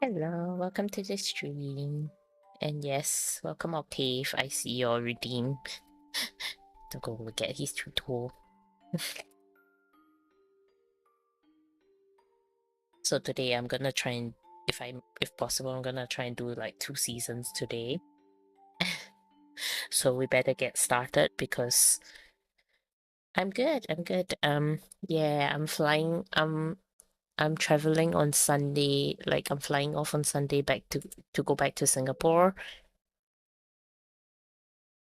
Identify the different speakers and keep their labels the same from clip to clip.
Speaker 1: Hello, welcome to the stream. And yes, welcome Octave. I see your redeem. To go look at his tutorial. So today I'm gonna try and if possible, I'm gonna try and do like 2 seasons today. So we better get started because I'm good. Yeah, I'm traveling on Sunday. Like I'm flying off on Sunday back to go back to Singapore.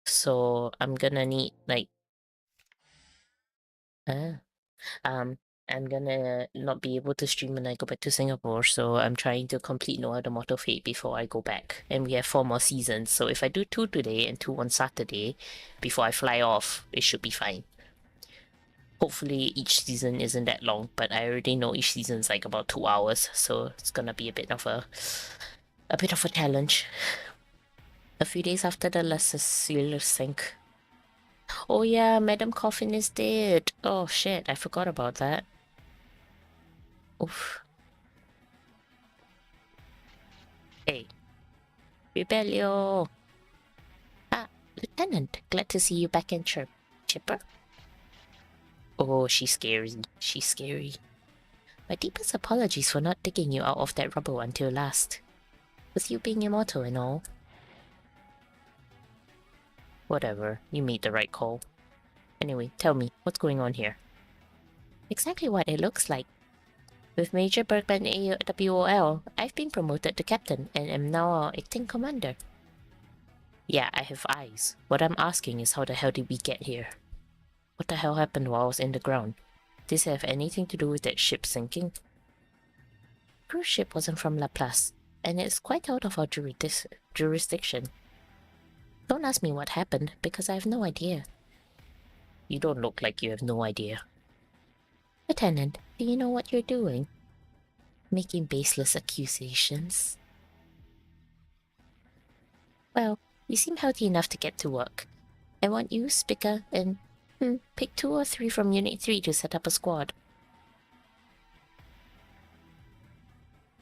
Speaker 1: So I'm gonna need like um I'm gonna not be able to stream when I go back to Singapore, so I'm trying to complete Noel the Mortal Fate before I go back. And we have 4 more seasons, so if I do 2 today and 2 on Saturday before I fly off, it should be fine. Hopefully each season isn't that long, but I already know each season's like about 2 hours, so it's gonna be a bit of a challenge. A few days after the last Cecilia sink. Oh yeah, Madam Coffin is dead. Oh shit, I forgot about that. Oof. Hey. Rebellio! Ah, Lieutenant, glad to see you back in chipper. Oh, she's scary. She's scary. My deepest apologies for not digging you out of that rubble until last. With you being immortal and all. Whatever, you made the right call. Anyway, tell me, what's going on here? Exactly what it looks like. With Major Bergman AWOL, I've been promoted to captain and am now our acting commander. Yeah, I have eyes. What I'm asking is how the hell did we get here? What the hell happened while I was in the ground? Does it have anything to do with that ship sinking? Cruise ship wasn't from Laplace, and it's quite out of our jurisdiction. Don't ask me what happened, because I have no idea. You don't look like you have no idea. Lieutenant, do you know what you're doing? Making baseless accusations. Well, you seem healthy enough to get to work. I want you, Spica, and pick 2 or 3 from Unit 3 to set up a squad.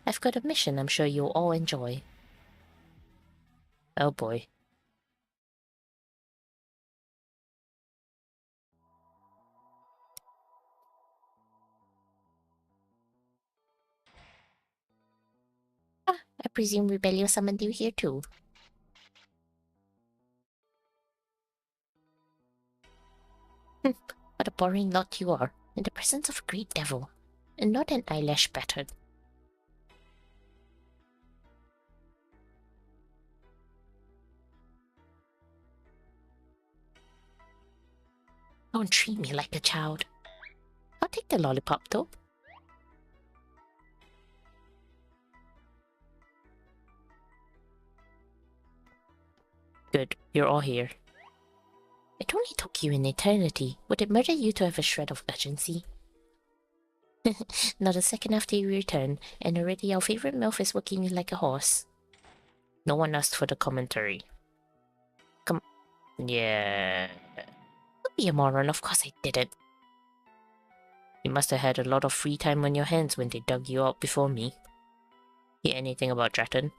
Speaker 1: I've got a mission I'm sure you'll all enjoy. Oh boy. Ah, I presume Rebellion summoned you here too. What a boring lot you are, in the presence of a great devil, and not an eyelash battered. Don't treat me like a child. I'll take the lollipop though. Good, you're all here. It only took you an eternity. Would it murder you to have a shred of urgency? Not a second after you return, and already our favorite MILF is working you like a horse. No one asked for the commentary. Come... Yeah... Don't be a moron, of course I didn't. You must have had a lot of free time on your hands when they dug you out before me. Hear anything about Dratton?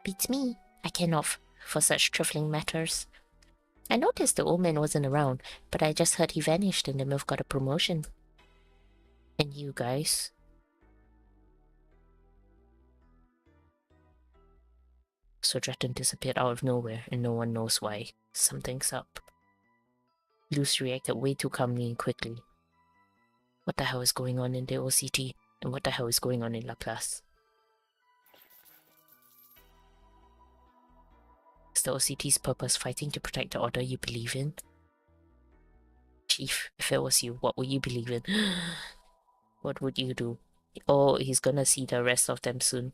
Speaker 1: Beats me. I cannot for such trifling matters. I noticed the old man wasn't around, but I just heard he vanished and the MILF got a promotion. And you guys? So Dratton disappeared out of nowhere and no one knows why. Something's up. Luce reacted way too calmly and quickly. What the hell is going on in the OCT? And what the hell is going on in Laplace? Is the OCT's purpose fighting to protect the order you believe in? Chief, if it was you, what would you believe in? What would you do? Oh, he's gonna see the rest of them soon.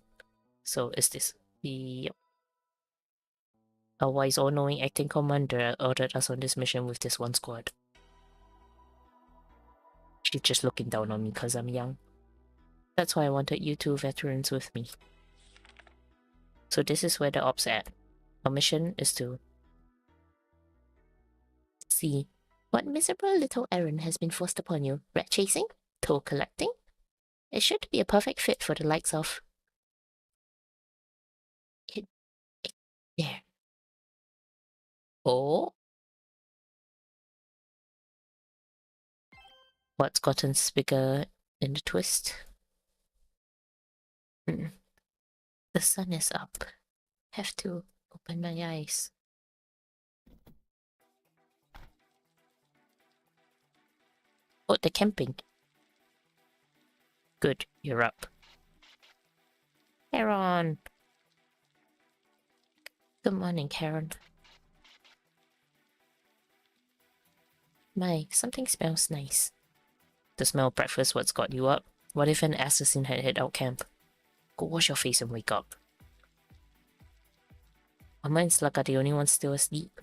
Speaker 1: So is this the... A wise all-knowing acting commander ordered us on this mission with this one squad. She's just looking down on me because I'm young. That's why I wanted you 2 veterans with me. So this is where the ops at. Our mission is to see what miserable little errand has been forced upon you. Rat chasing? Toll collecting? It should be a perfect fit for the likes of... Yeah. Oh? What's gotten bigger in the twist? The sun is up. Have to open my eyes. Oh, they're camping. Good, you're up. Karen! Good morning, Karen. My, something smells nice. The smell of breakfast what's got you up? What if an assassin had hit out camp? Go wash your face and wake up. Mama and Slug are the only ones still asleep.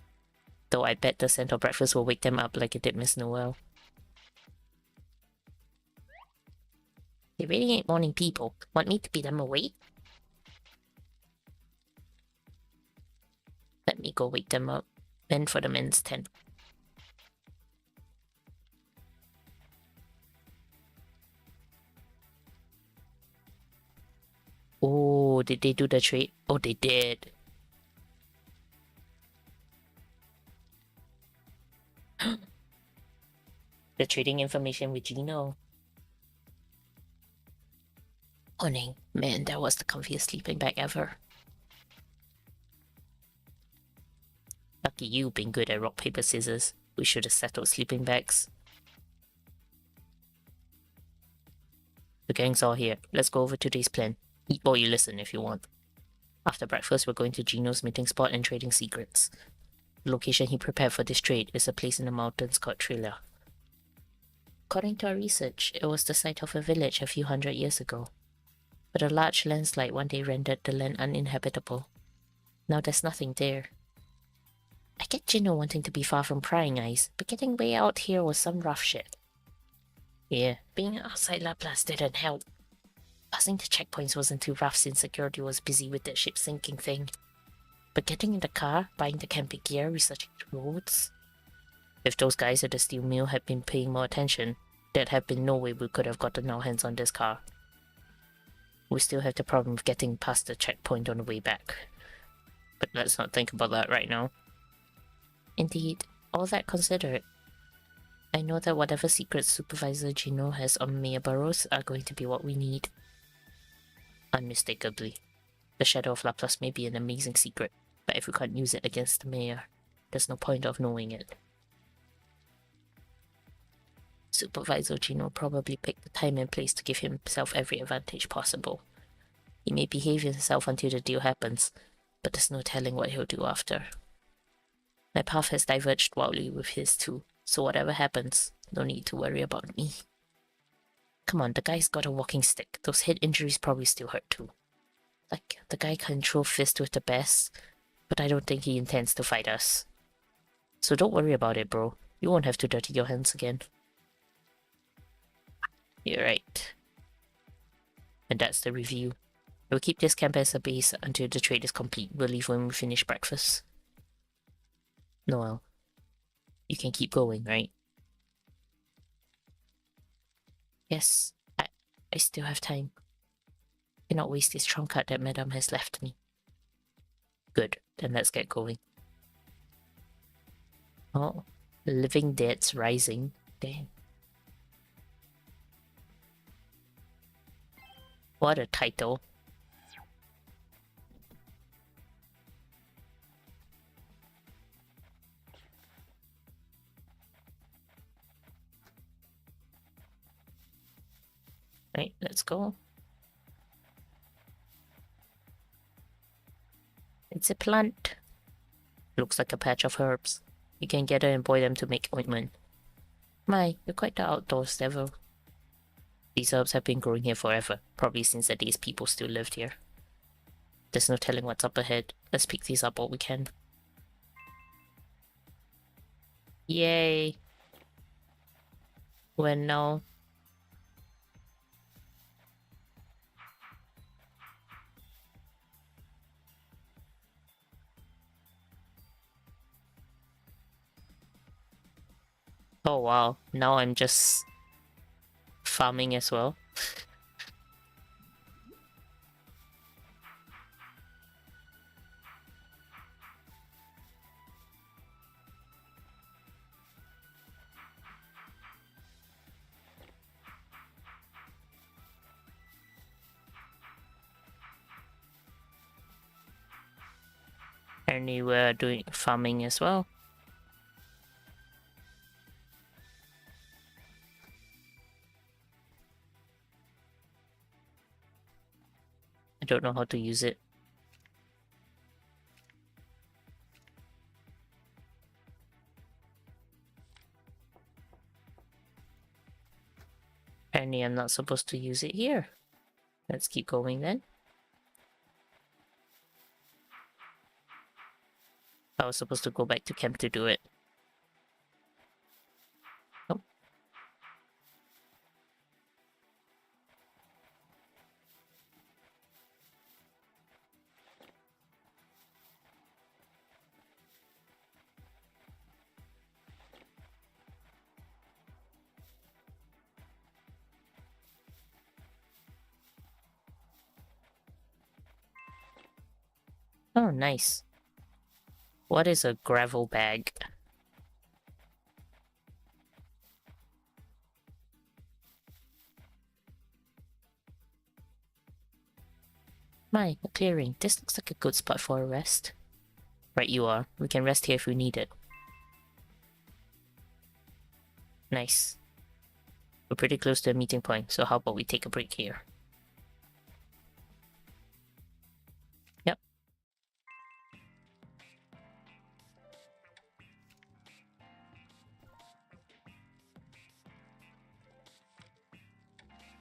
Speaker 1: Though I bet the scent of breakfast will wake them up like it did Miss Noel. They really ain't morning people. Want me to be them awake? Let me go wake them up. Then for the men's tent. Oh, did they do the trade? Oh, they did. They're trading information with Gino. Morning. Man, that was the comfiest sleeping bag ever. Lucky you being good at rock, paper, scissors. We should have settled sleeping bags. The gang's all here. Let's go over today's plan. Eat while you listen if you want. After breakfast, we're going to Gino's meeting spot and trading secrets. The location he prepared for this trade is a place in the mountains called Trilla. According to our research, it was the site of a village a few hundred years ago. But a large landslide one day rendered the land uninhabitable. Now there's nothing there. I get Gino wanting to be far from prying eyes, but getting way out here was some rough shit. Yeah, being outside Laplace didn't help. Passing the checkpoints wasn't too rough since security was busy with that ship sinking thing. But getting in the car, buying the camping gear, researching the roads... If those guys at the steel mill had been paying more attention, there'd have been no way we could have gotten our hands on this car. We still have the problem of getting past the checkpoint on the way back. But let's not think about that right now. Indeed, all that considered, I know that whatever secrets Supervisor Gino has on Mayor Burrows are going to be what we need. Unmistakably. The Shadow of Laplace may be an amazing secret, but if we can't use it against the Mayor, there's no point of knowing it. Supervisor Gino probably picked the time and place to give himself every advantage possible. He may behave himself until the deal happens, but there's no telling what he'll do after. My path has diverged wildly with his too, so whatever happens, no need to worry about me. Come on, the guy's got a walking stick. Those head injuries probably still hurt too. Like, the guy can throw fist with the best, but I don't think he intends to fight us. So don't worry about it, bro. You won't have to dirty your hands again. You're right. And that's the review. We'll keep this camp as a base until the trade is complete. We'll leave when we finish breakfast. Noel, you can keep going, right? Yes, I still have time. Cannot waste this trump card that Madame has left me. Good, then let's get going. Oh, Living Dead's Rising. Damn. What a title. Right, let's go. It's a plant. Looks like a patch of herbs. You can gather and boil them to make ointment. My, you're quite the outdoors devil. These herbs have been growing here forever, probably since the days people still lived here. There's no telling what's up ahead. Let's pick these up all we can. Yay! When now? Oh wow, now I'm just farming as well. Apparently we're doing farming as well. I don't know how to use it. Apparently I'm not supposed to use it here. Let's keep going then. I was supposed to go back to camp to do it. Nope. Oh, nice. What is a gravel bag? My, a clearing. This looks like a good spot for a rest. Right you are. We can rest here if we need it. Nice. We're pretty close to a meeting point, so how about we take a break here? Yep.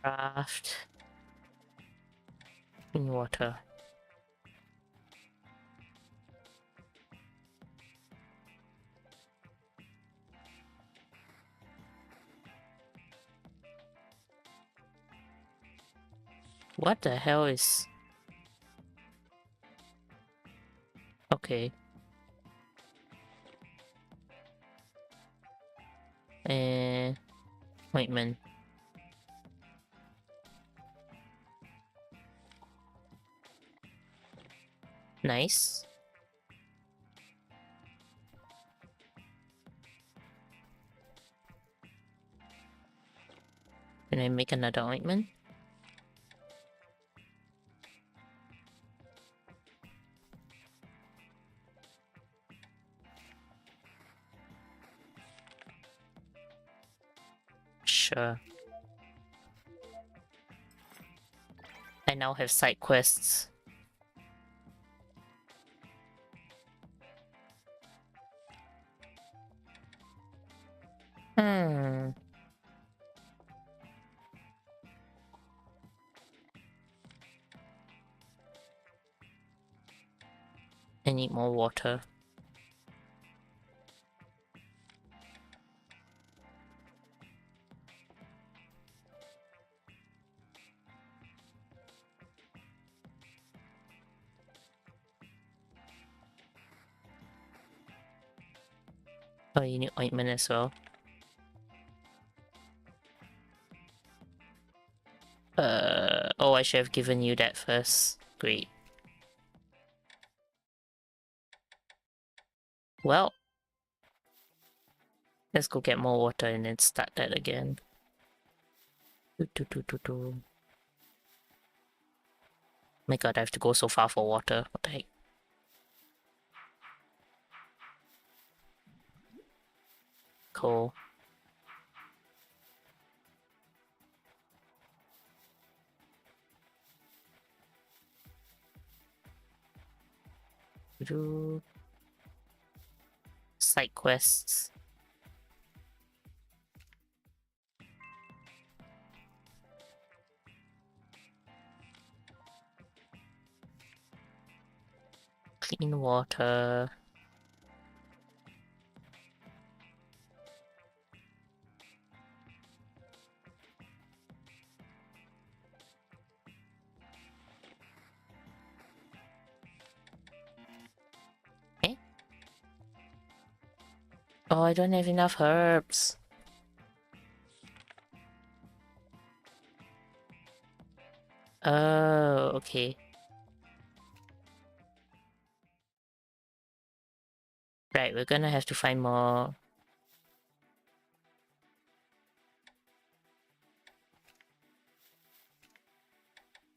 Speaker 1: Craft. Clean water. What the hell is... Okay. Ointment. Nice. Can I make another ointment? Sure. I now have side quests. Hmm. I need more water. Oh, you need ointment as well. Oh, I should have given you that first. Great. Well, let's go get more water and then start that again. My god, I have to go so far for water. What the heck? Cool. Do side quests. Clean water. Eh? Oh, I don't have enough herbs. Oh, okay. Right, we're gonna have to find more.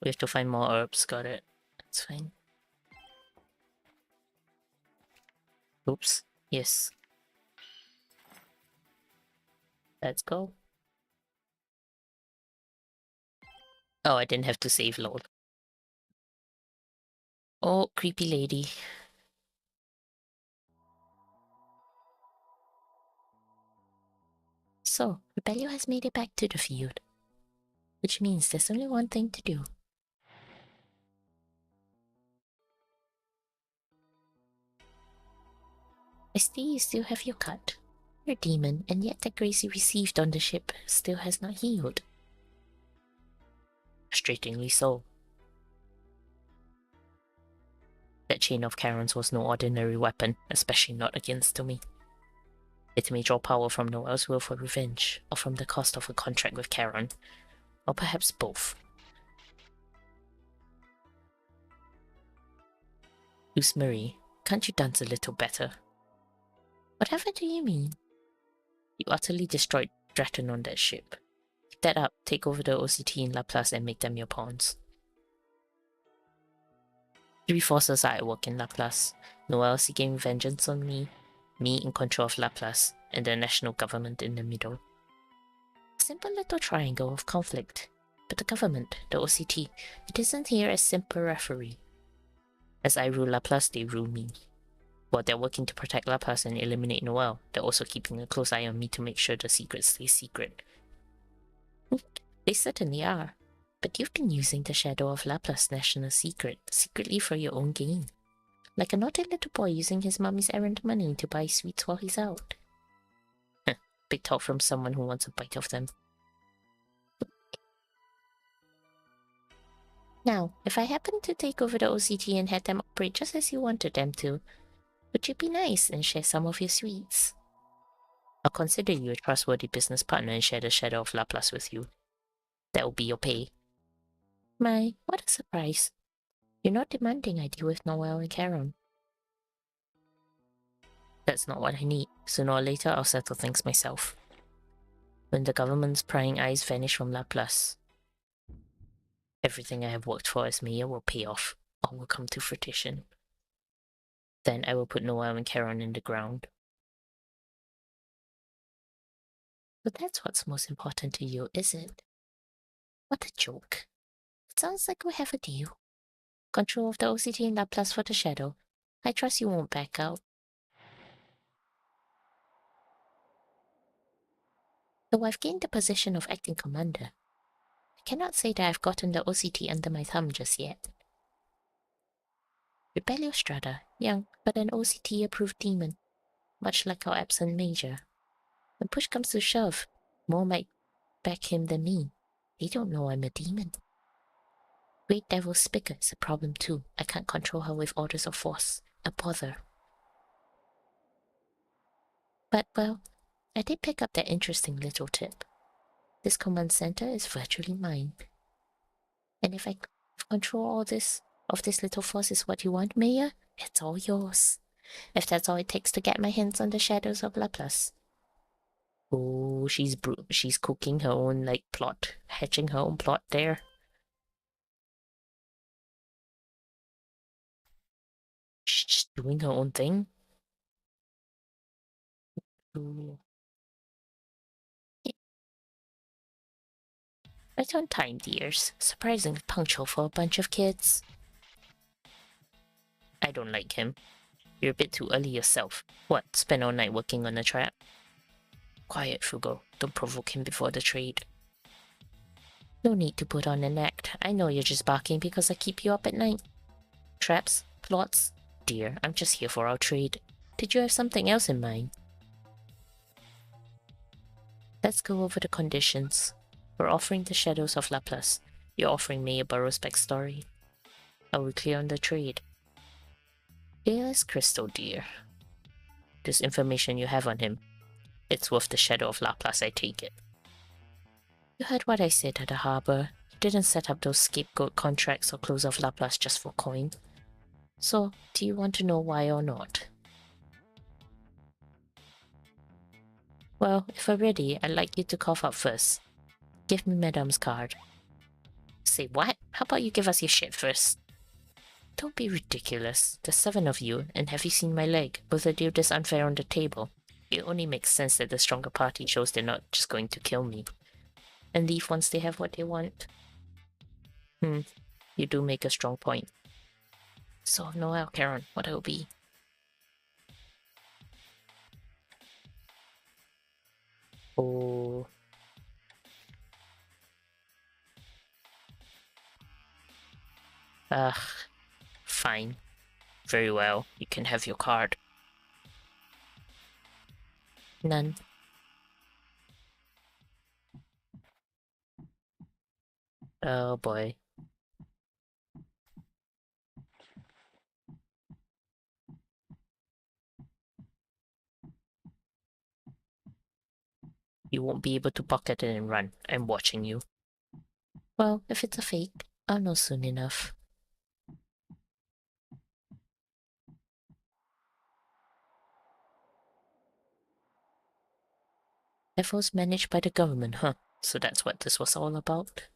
Speaker 1: We have to find more herbs, got it. That's fine. Oops. Yes. Let's go. Oh, I didn't have to save lol. Oh, creepy lady. So, Rebellion has made it back to the field. Which means there's only one thing to do. I see you still have your cut. You're a demon, and yet the grace you received on the ship still has not healed. Frustratingly so. That chain of Karens was no ordinary weapon, especially not against me. It may draw power from Noel's will for revenge, or from the cost of a contract with Karen, or perhaps both. Luce Marie, can't you dance a little better? Whatever do you mean? You utterly destroyed Stratton on that ship. Keep that up, take over the OCT in Laplace and make them your pawns. 3 forces are at work in Laplace. Noel seeking vengeance on me in control of Laplace, and the national government in the middle. A simple little triangle of conflict. But the government, the OCT, it isn't here as simple referee. As I rule Laplace, they rule me. While they're working to protect Laplace and eliminate Noel, they're also keeping a close eye on me to make sure the secret stays secret. They certainly are. But you've been using the shadow of Laplace national secret secretly for your own gain. Like a naughty little boy using his mommy's errand money to buy sweets while he's out. Big talk from someone who wants a bite of them. Now, if I happen to take over the OCT and have them operate just as you wanted them to, would you be nice and share some of your sweets? I'll consider you a trustworthy business partner and share the shadow of Laplace with you. That will be your pay. My, what a surprise. You're not demanding I deal with Noel and Karen. That's not what I need. Sooner or later, I'll settle things myself. When the government's prying eyes vanish from Laplace, everything I have worked for as mayor will pay off, or will come to fruition. Then I will put Noel and Karen in the ground. But that's what's most important to you, is it? What a joke. It sounds like we have a deal. Control of the OCT in Laplace for the shadow. I trust you won't back out. Though I've gained the position of acting commander, I cannot say that I've gotten the OCT under my thumb just yet. Rebellious Strata, young, but an OCT-approved demon, much like our absent major. When push comes to shove, more might back him than me. They don't know I'm a demon. Great Devil Spicker is a problem too. I can't control her with orders of force. A bother. But, well, I did pick up that interesting little tip. This command center is virtually mine. And if I control all this, of this little force is what you want, Mayor, it's all yours. If that's all it takes to get my hands on the shadows of Laplace. Oh, she's cooking her own, plot. Hatching her own plot there. She's just doing her own thing. Ooh. Right on time, dears. Surprisingly punctual for a bunch of kids. I don't like him. You're a bit too early yourself. What, spend all night working on a trap? Quiet, Fugo. Don't provoke him before the trade. No need to put on an act. I know you're just barking because I keep you up at night. Traps? Plots? Dear, I'm just here for our trade. Did you have something else in mind? Let's go over the conditions. We're offering the shadows of Laplace. You're offering me a Burroughs backstory. Are we clear on the trade? Clear as crystal, dear. This information you have on him, it's worth the shadow of Laplace, I take it. You heard what I said at the harbor. You didn't set up those scapegoat contracts or close off Laplace just for coin. So, do you want to know why or not? Well, if we're ready, I'd like you to cough up first. Give me Madame's card. Say what? How about you give us your shit first? Don't be ridiculous. There's 7 of you, and have you seen my leg? With a deal this unfair on the table, it only makes sense that the stronger party shows they're not just going to kill me. And leave once they have what they want. You do make a strong point. So, Noel, Karen, what it will be? Oh. Ugh. Fine. Very well. You can have your card. None. Oh boy. You won't be able to pocket it and run. I'm watching you. Well, if it's a fake, I'll know soon enough. Devils managed by the government, huh? So that's what this was all about?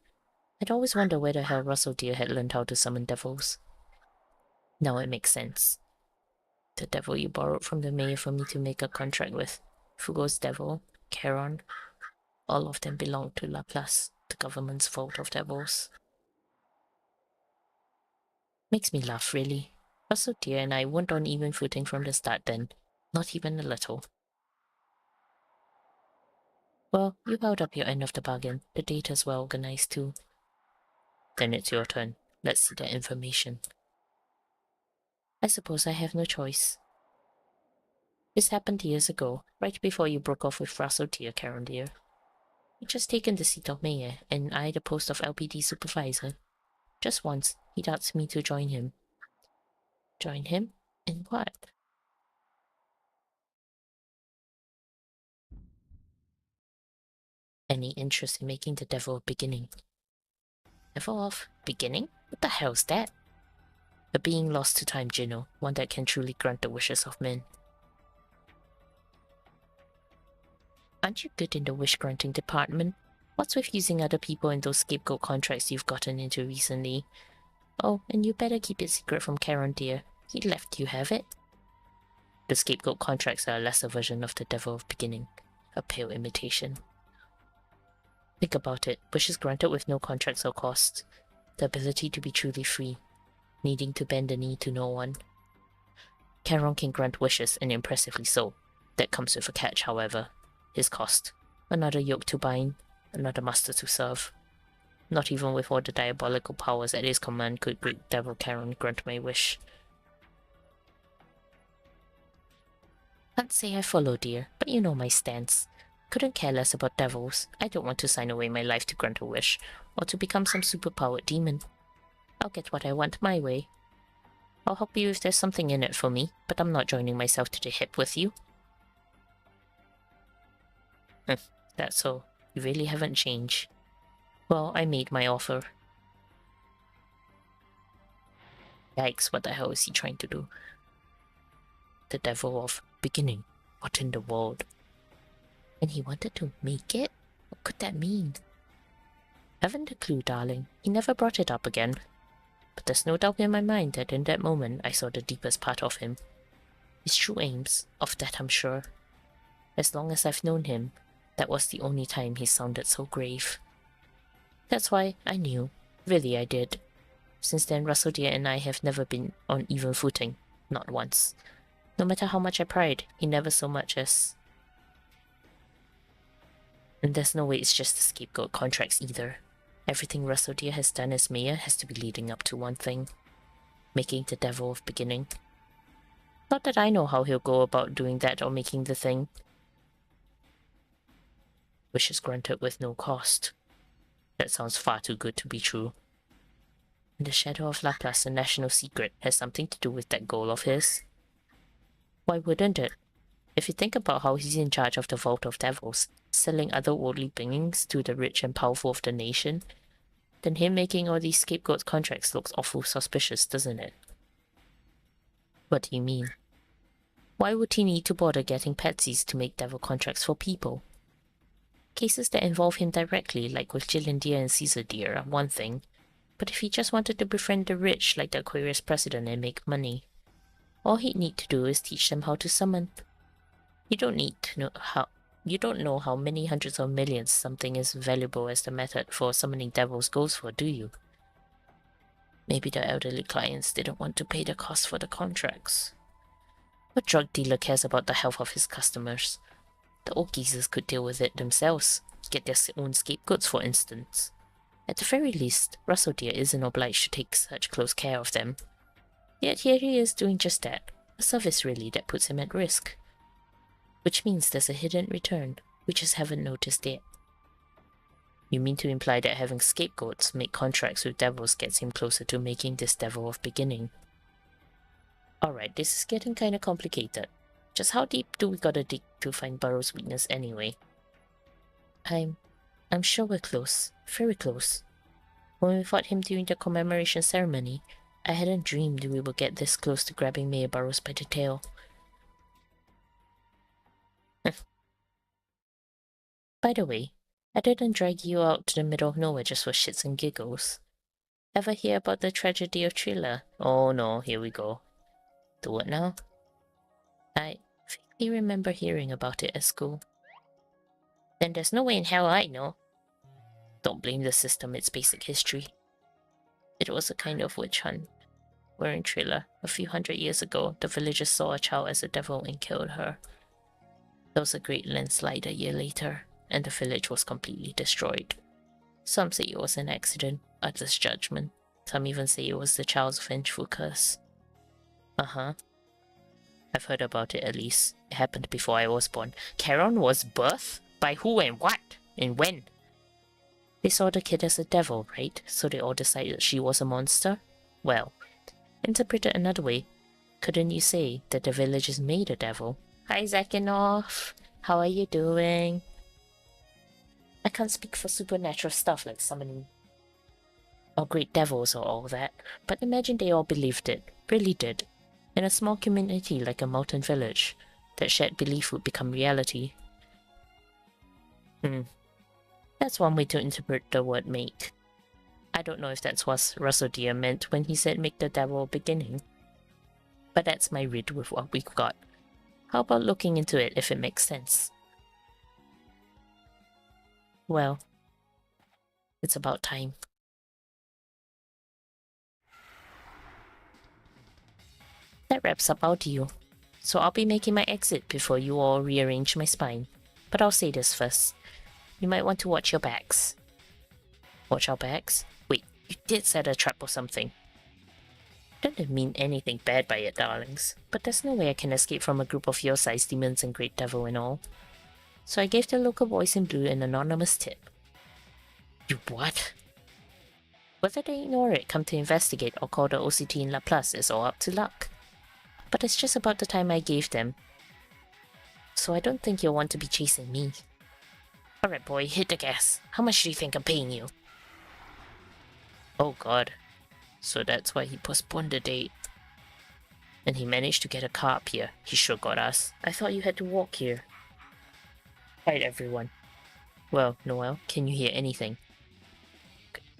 Speaker 1: I'd always wonder where the hell Russell Deer had learned how to summon devils. Now it makes sense. The devil you borrowed from the mayor for me to make a contract with. Fugo's devil, Charon, all of them belong to Laplace, the government's vault of devils. Makes me laugh, really. Russell Deer and I weren't on even footing from the start then. Not even a little. Well, you held up your end of the bargain. The data's well organized too. Then it's your turn. Let's see that information. I suppose I have no choice. This happened years ago, right before you broke off with Russell Deer, Karen dear. He'd just taken the seat of mayor, and I the post of LPD supervisor. Just once, he'd asked me to join him. Join him? In what? Any interest in making the devil a beginning? Devil of beginning? What the hell's that? A being lost to time, Gino, one that can truly grant the wishes of men. Aren't you good in the wish-granting department? What's with using other people in those scapegoat contracts you've gotten into recently? Oh, and you better keep it secret from Karen dear. He left you have it. The scapegoat contracts are a lesser version of the devil of beginning. A pale imitation. Think about it. Wishes granted with no contracts or costs. The ability to be truly free. Needing to bend the knee to no one. Karen can grant wishes, and impressively so. That comes with a catch, however. His cost. Another yoke to bind. Another master to serve. Not even with all the diabolical powers at his command could great devil Karen grant my wish. Can't say I follow, dear, but you know my stance. Couldn't care less about devils. I don't want to sign away my life to grant a wish, or to become some superpowered demon. I'll get what I want my way. I'll help you if there's something in it for me, but I'm not joining myself to the hip with you. That's all. You really haven't changed. Well, I made my offer. Yikes, what the hell is he trying to do? The devil of beginning. What in the world? And he wanted to make it? What could that mean? Haven't a clue, darling. He never brought it up again. But there's no doubt in my mind that in that moment I saw the deepest part of him. His true aims, of that I'm sure. As long as I've known him, that was the only time he sounded so grave. That's why I knew. Really, I did. Since then, Russell Deer and I have never been on even footing. Not once. No matter how much I pried, he never so much as... And there's no way it's just the scapegoat contracts either. Everything Russell Deer has done as mayor has to be leading up to one thing. Making the devil of beginning. Not that I know how he'll go about doing that or making the thing. Wishes granted with no cost. That sounds far too good to be true. And the shadow of Laplace, a national secret, has something to do with that goal of his. Why wouldn't it? If you think about how he's in charge of the Vault of Devils, selling otherworldly beings to the rich and powerful of the nation, then him making all these scapegoat contracts looks awful suspicious, doesn't it? What do you mean? Why would he need to bother getting patsies to make devil contracts for people? Cases that involve him directly, like with Gillian Deer and Caesar Deer, are one thing. But if he just wanted to befriend the rich like the Aquarius president and make money, all he'd need to do is teach them how to summon. You don't know how many hundreds of millions something as valuable as the method for summoning devils goes for, do you? Maybe the elderly clients didn't want to pay the cost for the contracts. What drug dealer cares about the health of his customers? The old geezers could deal with it themselves, get their own scapegoats for instance. At the very least, Russell dear isn't obliged to take such close care of them. Yet here he is doing just that, a service really that puts him at risk. Which means there's a hidden return, we just haven't noticed yet. You mean to imply that having scapegoats make contracts with devils gets him closer to making this devil of beginning? Alright, this is getting kinda complicated. Just how deep do we gotta dig to find Burrow's weakness anyway? I'm sure we're close. Very close. When we fought him during the commemoration ceremony, I hadn't dreamed we would get this close to grabbing Mayor Burrows by the tail. By the way, I didn't drag you out to the middle of nowhere just for shits and giggles. Ever hear about the tragedy of Trilla? Oh no, here we go. The what now? I vaguely remember hearing about it at school. Then there's no way in hell I know. Don't blame the system, it's basic history. It was a kind of witch hunt. Where in Trilla, a few hundred years ago, the villagers saw a child as a devil and killed her. There was a great landslide a year later, and the village was completely destroyed. Some say it was an accident, others judgment. Some even say it was the child's vengeful curse. Uh-huh. I've heard about it at least. It happened before I was born. Charon was birthed? By who and what? And when? They saw the kid as a devil, right? So they all decided she was a monster? Well, interpreted another way, couldn't you say that the villagers made a devil? Hi Zakinoff! How are you doing? I can't speak for supernatural stuff like summoning or great devils or all that, but imagine they all believed it, really did. In a small community like a mountain village, that shared belief would become reality. That's one way to interpret the word make. I don't know if that's what Russell Deer meant when he said make the devil a beginning. But that's my read with what we've got. How about looking into it if it makes sense? Well, it's about time. That wraps up our deal. So I'll be making my exit before you all rearrange my spine. But I'll say this first. You might want to watch your backs. Watch our backs? Wait, you did set a trap or something. Didn't mean anything bad by it, darlings. But there's no way I can escape from a group of your size demons and great devil and all. So I gave the local boys in blue an anonymous tip. You what? Whether they ignore it, come to investigate, or call the OCT in Laplace is all up to luck. But it's just about the time I gave them. So I don't think you'll want to be chasing me. Alright boy, hit the gas. How much do you think I'm paying you? Oh god. So that's why he postponed the date. And he managed to get a car up here. He sure got us. I thought you had to walk here. Right everyone. Well, Noel, can you hear anything?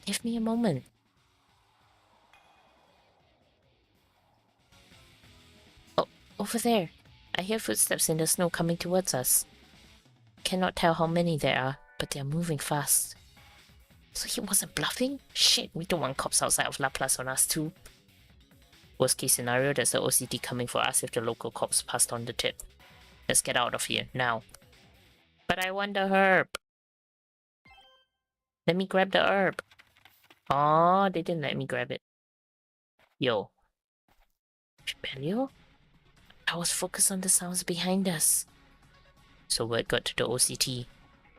Speaker 1: Give me a moment. Oh, over there. I hear footsteps in the snow coming towards us. Cannot tell how many there are, but they are moving fast. So he wasn't bluffing? Shit, we don't want cops outside of Laplace on us too. Worst case scenario, there's the OCD coming for us if the local cops passed on the tip. Let's get out of here, now. But I want the herb. Let me grab the herb. Aw, they didn't let me grab it. Yo. Chibelio? I was focused on the sounds behind us. So word got to the OCT.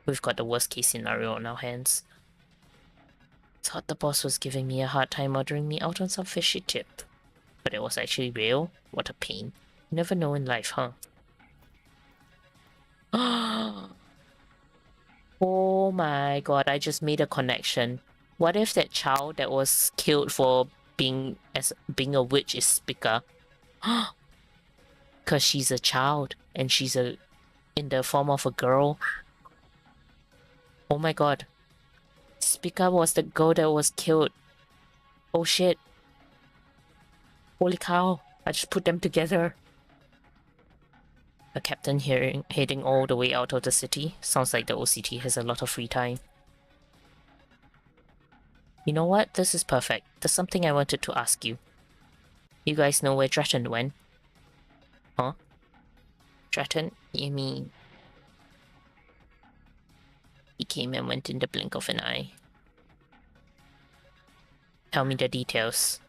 Speaker 1: We've got the worst case scenario on our hands. Thought the boss was giving me a hard time ordering me out on some fishy tip. But it was actually real? What a pain. You never know in life, huh? Oh my god, I just made a connection. What if that child that was killed for being a witch is Spica? Cause she's a child and she's in the form of a girl. Oh my god. Spica was the girl that was killed Oh shit. Holy cow, I just put them together. A captain heading all the way out of the city. Sounds like the OCT has a lot of free time. You know what? This is perfect. There's something I wanted to ask you. You guys know where Dratton went? Huh? Dratton? You mean... He came and went in the blink of an eye. Tell me the details.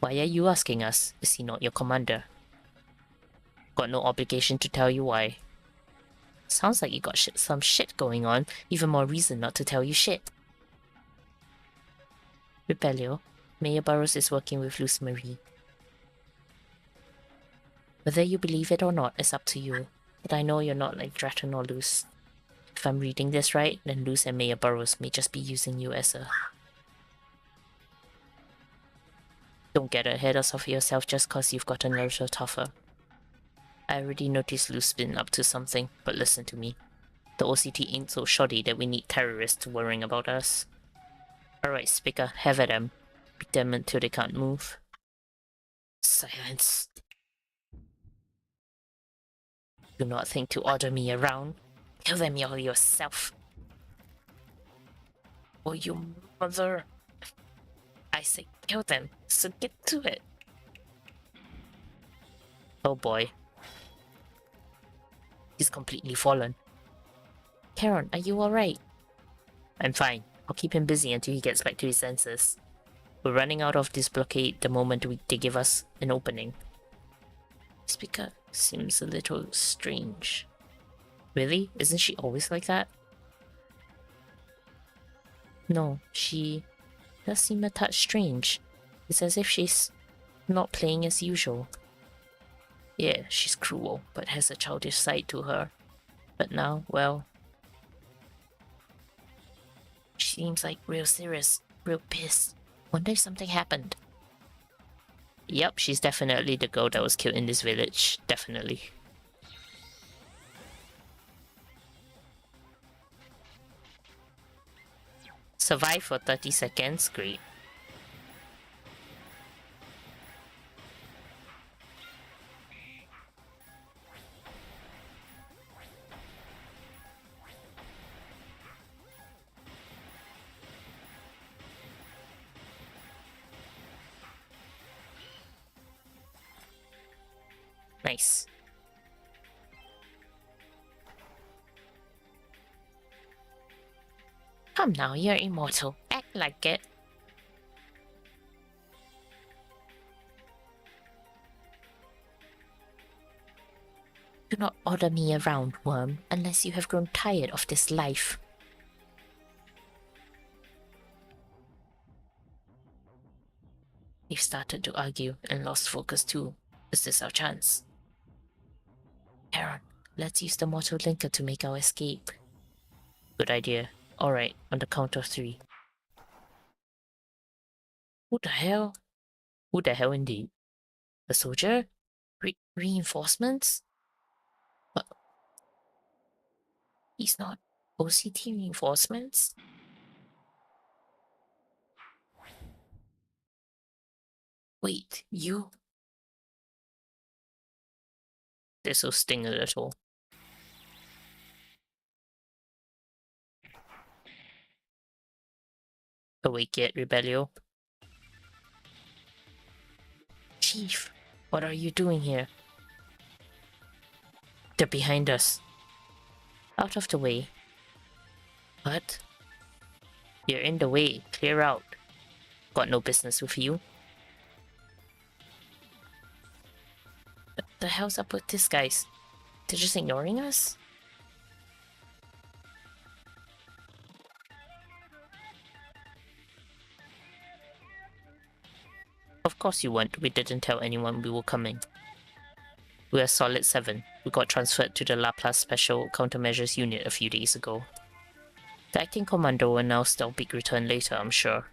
Speaker 1: Why are you asking us? Is he not your commander? Got no obligation to tell you why. Sounds like you got some shit going on. Even more reason not to tell you shit. Rebellio, Mayor Burrows is working with Luz Marie. Whether you believe it or not is up to you, but I know you're not like Dratton or Luz. If I'm reading this right, then Luz and Mayor Burrows may just be using you as a... Don't get ahead of yourself just cause you've gotten a little tougher. I already noticed Luz's been up to something, but listen to me. The OCT ain't so shoddy that we need terrorists worrying about us. Alright, Spica, have at them. Beat them until they can't move. Silence. Do not think to order me around. Kill them all yourself. Oh, you mother. I say kill them, so get to it. Oh boy. He's completely fallen. Charon, are you alright? I'm fine. I'll keep him busy until he gets back to his senses. We're running out of this blockade the moment they give us an opening. Speaker seems a little strange. Really? Isn't she always like that? No, she does seem a touch strange. It's as if she's not playing as usual. Yeah, she's cruel, but has a childish side to her. But now, well... She seems like real serious, real pissed. Wonder if something happened. Yep, she's definitely the girl that was killed in this village. Definitely. Survive for 30 seconds, great. Nice. Come now, you're immortal. Act like it. Do not order me around, worm, unless you have grown tired of this life. They've started to argue and lost focus too. Is this our chance? Aaron, let's use the mortal linker to make our escape. Good idea. Alright, on the count of 3. Who the hell? Who the hell indeed? A soldier? Reinforcements? But he's not OCT reinforcements? Wait, you? This'll sting a little. Awake yet, Rebellio? Chief, what are you doing here? They're behind us. Out of the way. What? You're in the way. Clear out. Got no business with you. What the hell's up with these guys? They're just ignoring us? Of course you weren't. We didn't tell anyone we were coming. We're solid 7. We got transferred to the Laplace Special Countermeasures Unit a few days ago. The acting commander will now still big return later, I'm sure.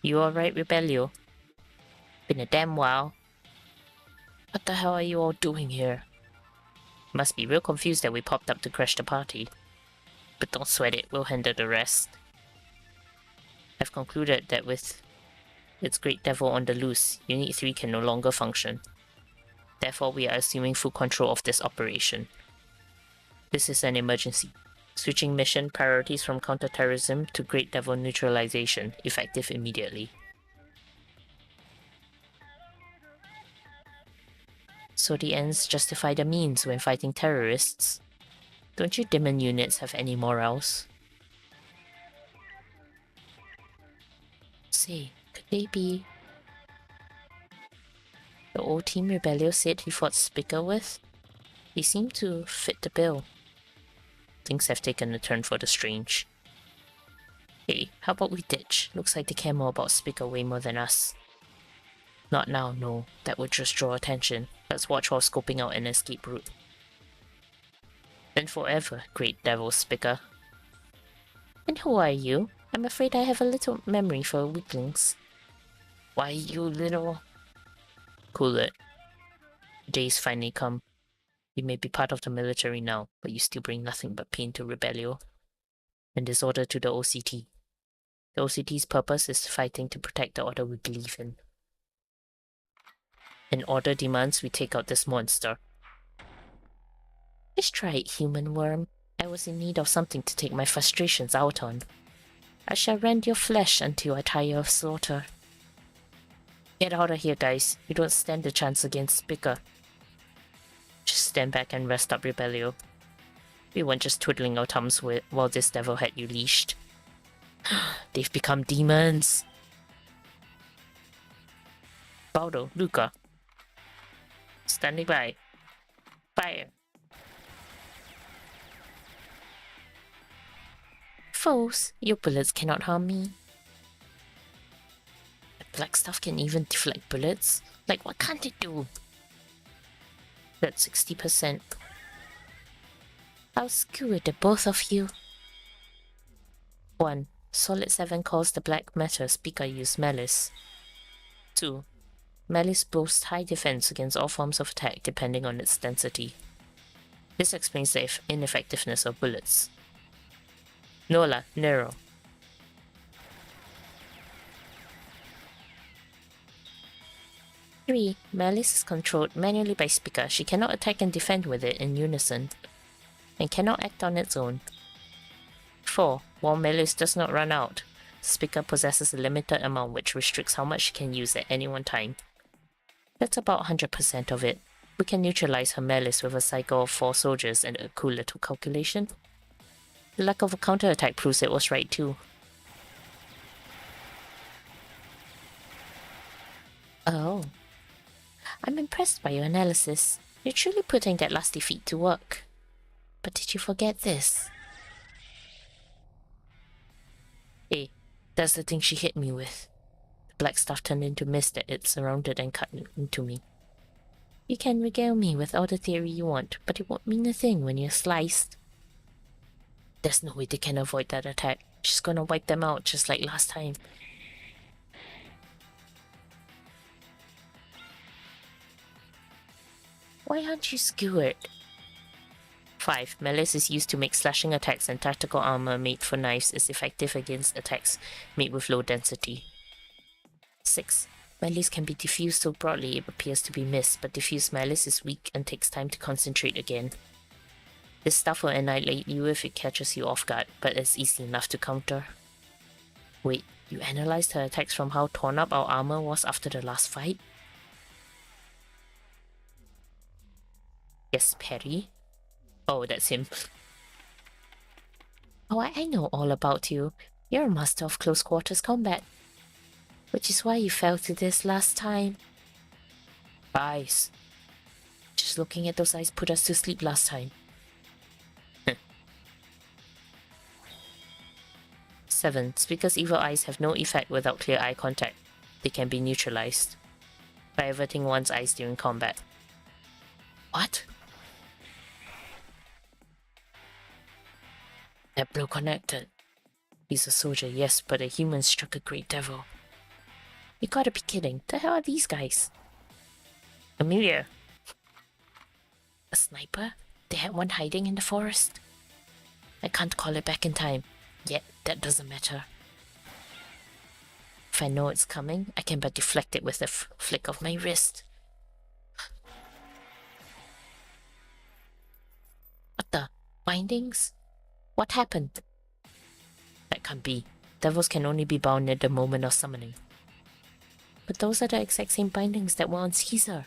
Speaker 1: You alright, Rebellio? Been a damn while. What the hell are you all doing here? Must be real confused that we popped up to crash the party. But don't sweat it, we'll handle the rest. I've concluded that with its great devil on the loose, Unit 3 can no longer function. Therefore, we are assuming full control of this operation. This is an emergency. Switching mission priorities from counterterrorism to Great Devil neutralization, effective immediately. So the ends justify the means when fighting terrorists. Don't you demon units have any morals? Say, could they be... the old Team Rebellion said he fought Spica with? They seem to fit the bill. Things have taken a turn for the strange. Hey, how about we ditch? Looks like they care more about Spica way more than us. Not now, no. That would just draw attention. Let's watch while scoping out an escape route. Then forever, Great Devil Spica. And who are you? I'm afraid I have a little memory for weaklings. Why, you little... Cool it. The day's finally come. You may be part of the military now, but you still bring nothing but pain to Rebellion and disorder to the OCT. The OCT's purpose is fighting to protect the order we believe in. And order demands we take out this monster. Just try it, human worm. I was in need of something to take my frustrations out on. I shall rend your flesh until I tire of slaughter. Get out of here, guys. You don't stand a chance against Spica. Just stand back and rest up, Rebellion. We weren't just twiddling our thumbs while this devil had you leashed. They've become demons. Baldo, Luca. Standing by. Fire. Foes, your bullets cannot harm me. The black stuff can even deflect bullets? Like, what can't it do? That's 60%. I'll skewer the both of you. 1. Solid 7 calls the black matter Spica use malice. 2. Malice boasts high defense against all forms of attack depending on its density. This explains the ineffectiveness of bullets. Nola, Nero. 3. Malice is controlled manually by Spica. She cannot attack and defend with it in unison, and cannot act on its own. 4. While Malice does not run out, Spica possesses a limited amount which restricts how much she can use at any one time. That's about 100% of it. We can neutralize her Malice with a cycle of 4 soldiers and a cool little calculation. The lack of a counterattack proves it was right too. Oh. I'm impressed by your analysis. You're truly putting that last defeat to work. But did you forget this? Hey, that's the thing she hit me with. The black stuff turned into mist that it surrounded and cut into me. You can regale me with all the theory you want, but it won't mean a thing when you're sliced. There's no way they can avoid that attack. She's gonna wipe them out just like last time. Why aren't you skewered? 5. Malice is used to make slashing attacks, and tactical armor made for knives is effective against attacks made with low density. 6. Malice can be diffused so broadly it appears to be missed, but diffused malice is weak and takes time to concentrate again. This stuff will annihilate you if it catches you off guard, but it's easy enough to counter. Wait, you analyzed her attacks from how torn up our armor was after the last fight? Yes, Perry. Oh, that's him. Oh, I know all about you. You're a master of close quarters combat. Which is why you fell to this last time. Eyes. Just looking at those eyes put us to sleep last time. 7. Spica's evil eyes have no effect without clear eye contact. They can be neutralized by averting one's eyes during combat. What? That blow connected. He's a soldier, yes, but a human struck a great devil. You gotta be kidding. The hell are these guys? Amelia. A sniper? They had one hiding in the forest. I can't call it back in time. Yet, that doesn't matter. If I know it's coming, I can but deflect it with a flick of my wrist. What the? Bindings? What happened? That can't be. Devils can only be bound at the moment of summoning. But those are the exact same bindings that were on Caesar.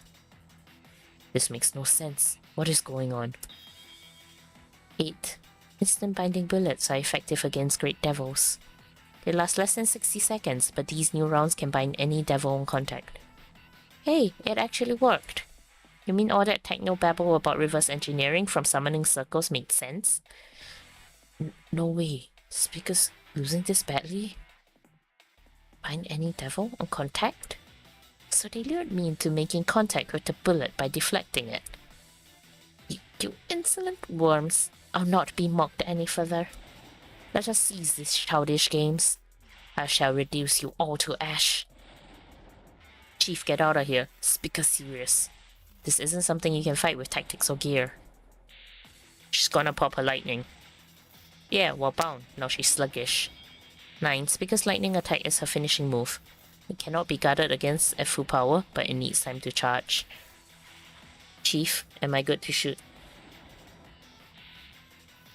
Speaker 1: This makes no sense. What is going on? 8. Instant binding bullets are effective against great devils. They last less than 60 seconds, but these new rounds can bind any devil on contact. Hey, it actually worked. You mean all that techno-babble about reverse engineering from summoning circles made sense? No way. Speaker's losing this badly? Bind any devil on contact? So they lured me into making contact with the bullet by deflecting it. You insolent worms. I'll not be mocked any further. Let us cease these childish games. I shall reduce you all to ash. Chief, get out of here. Speaker serious. This isn't something you can fight with tactics or gear. She's gonna pop her lightning. Yeah, well bound. Now she's sluggish. 9. Speaker's lightning attack is her finishing move. It cannot be guarded against at full power, but it needs time to charge. Chief, am I good to shoot?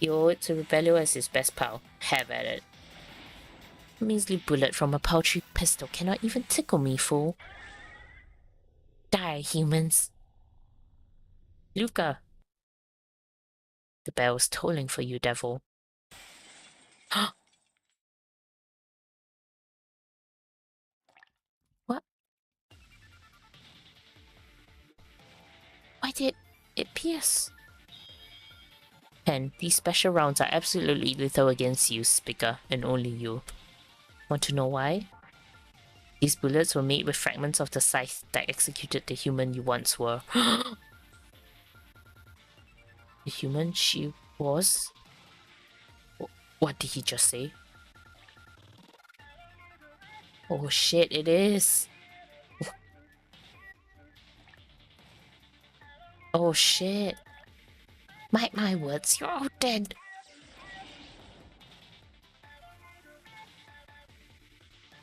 Speaker 1: You owe it to Rebello as his best pal. Have at it. A measly bullet from a paltry pistol cannot even tickle me, fool. Die, humans. Luca. The bell's tolling for you, devil. What? Why did it pierce? 10. These special rounds are absolutely lethal against you, Speaker, and only you. Want to know why? These bullets were made with fragments of the scythe that executed the human you once were. The human she was? What did he just say? Oh shit, it is! Oh shit! Mark my words, you're all dead!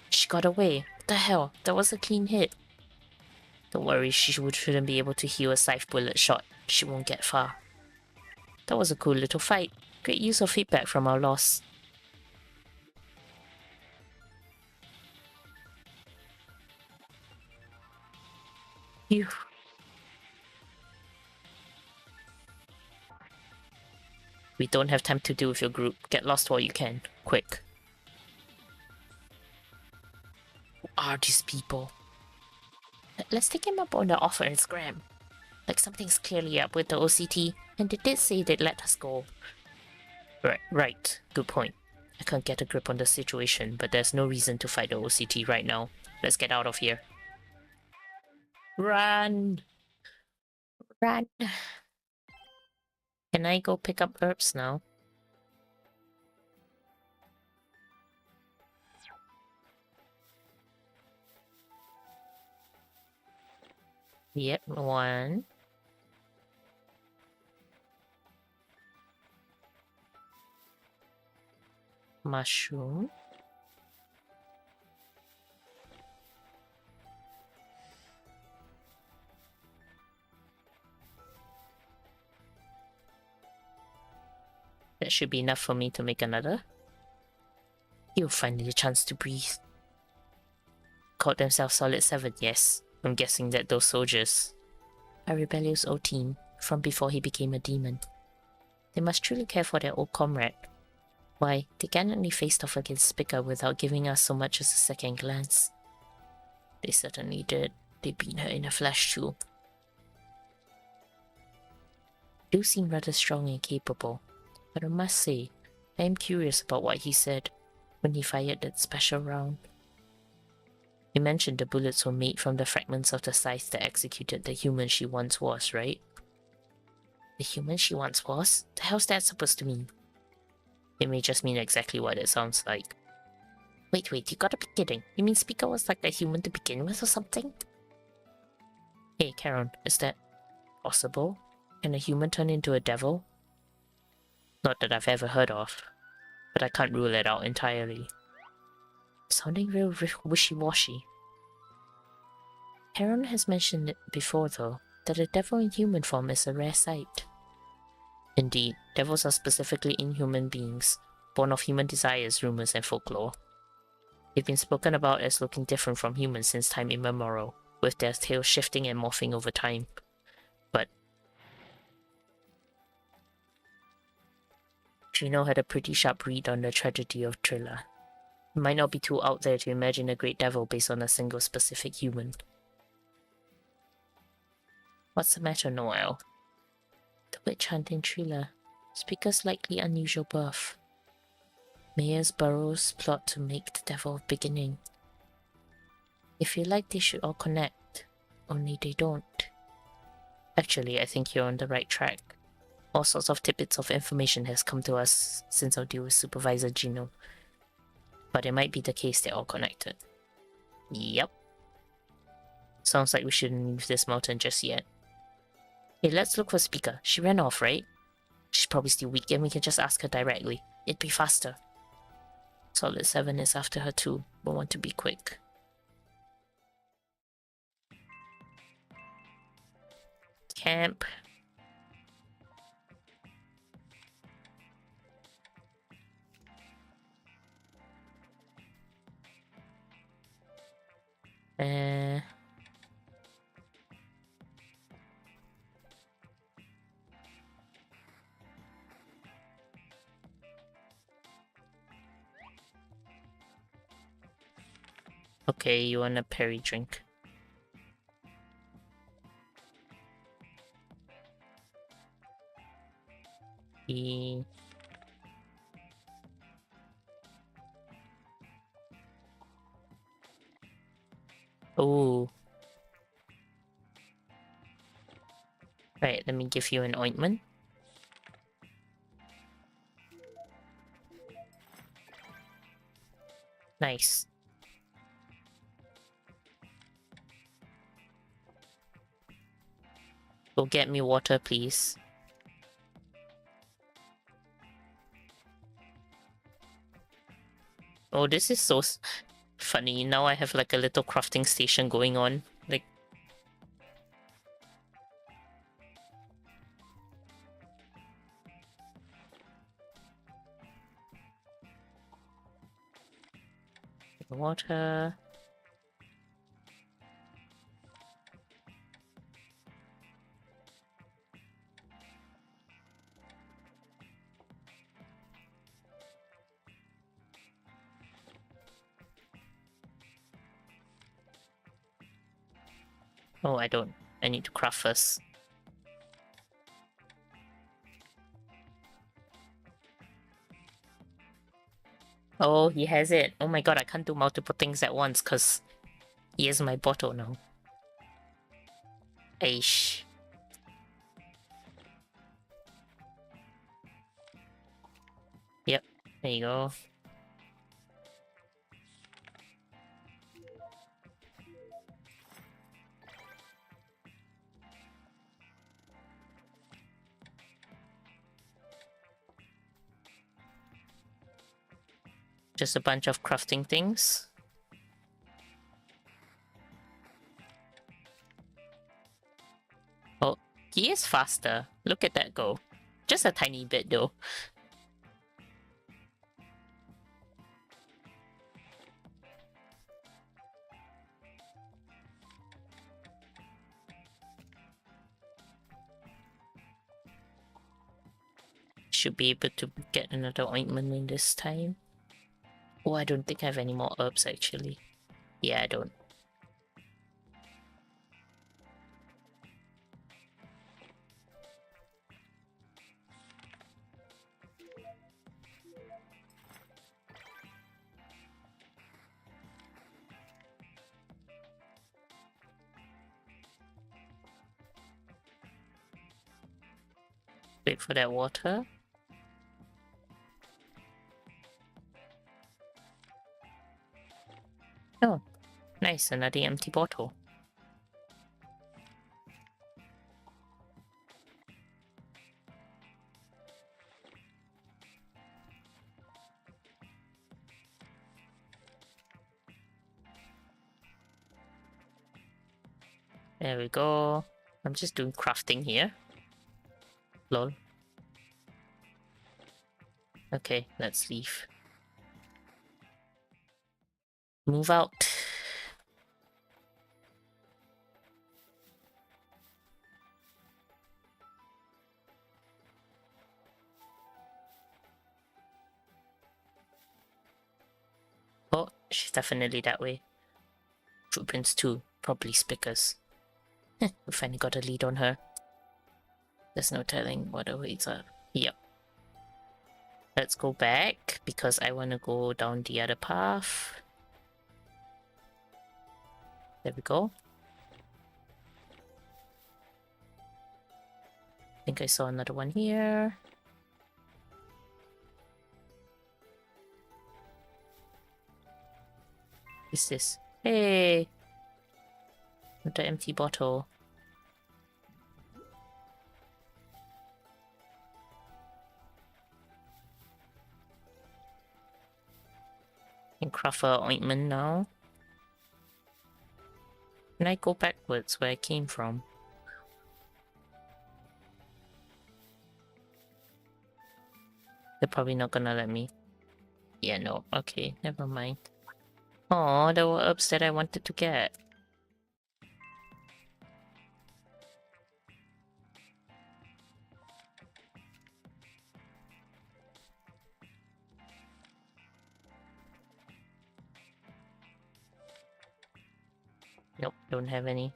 Speaker 1: She got away. What the hell? That was a clean hit. Don't worry, she shouldn't be able to heal a scythe bullet shot. She won't get far. That was a cool little fight. Great use of feedback from our loss. Phew. We don't have time to deal with your group. Get lost while you can. Quick. Who are these people? Let's take him up on the offer and scram. Like something's clearly up with the OCT, and they did say they'd let us go. Right. Good point. I can't get a grip on the situation, but there's no reason to fight the OCT right now. Let's get out of here. Run! Run! Can I go pick up herbs now? Yep, 1. Mushroom. That should be enough for me to make another. You'll finally a chance to breathe. Called themselves Solid 7, yes. I'm guessing that those soldiers are Rebellio's old team from before he became a demon. They must truly care for their old comrade. Why, they gallantly faced off against Spica without giving us so much as a second glance. They certainly did. They beat her in a flash too. They do seem rather strong and capable, but I must say, I am curious about what he said when he fired that special round. He mentioned the bullets were made from the fragments of the scythe that executed the human she once was, right? The human she once was? The hell's that supposed to mean? It may just mean exactly what it sounds like. Wait, you gotta be kidding. You mean Speaker was like a human to begin with or something? Hey, Karen, is that possible? Can a human turn into a devil? Not that I've ever heard of, but I can't rule it out entirely. Sounding real wishy-washy. Heron has mentioned it before, though, that a devil in human form is a rare sight. Indeed, devils are specifically inhuman beings, born of human desires, rumors, and folklore. They've been spoken about as looking different from humans since time immemorial, with their tails shifting and morphing over time. But Gino had a pretty sharp read on the tragedy of Trilla. It might not be too out there to imagine a great devil based on a single specific human. What's the matter, Noel? The witch hunt in Trilla. Speaker's likely unusual birth. Mayor's Burrows plot to make the devil beginning. They feel like they should all connect, only they don't. Actually, I think you're on the right track. All sorts of tidbits of information has come to us since our deal with Supervisor Gino. But it might be the case they're all connected. Yep. Sounds like we shouldn't leave this mountain just yet. Hey, let's look for Speaker. She ran off, right? She's probably still weak and we can just ask her directly. It'd be faster. Solid 7 is after her too, but want to be quick. Camp. Okay, you want a Perry drink. Oh. Right, let me give you an ointment. Nice. Go get me water, please. Oh, this is so funny. Now I have like a little crafting station going on. Like, water. Oh, I don't. I need to craft first. Oh, he has it. Oh my god, I can't do multiple things at once because he is my bottle now. Aish. Yep, there you go. Just a bunch of crafting things. Oh, he is faster. Look at that go. Just a tiny bit though. Should be able to get another ointment in this time. Oh, I don't think I have any more herbs actually. Yeah, I don't. Wait for that water. Oh, nice, another empty bottle. There we go. I'm just doing crafting here. Lol. Okay, let's leave. Move out. Oh, she's definitely that way. Footprints too. Probably Spickers. We finally got a lead on her. There's no telling what awaits her. Yep. Let's go back because I want to go down the other path. There we go. I think I saw another one here. What's this? Hey! Another empty bottle. Can craft a ointment now. Can I go backwards where I came from? They're probably not gonna let me. Yeah, no. Okay, never mind. Oh, there were herbs that I wanted to get. Nope, don't have any.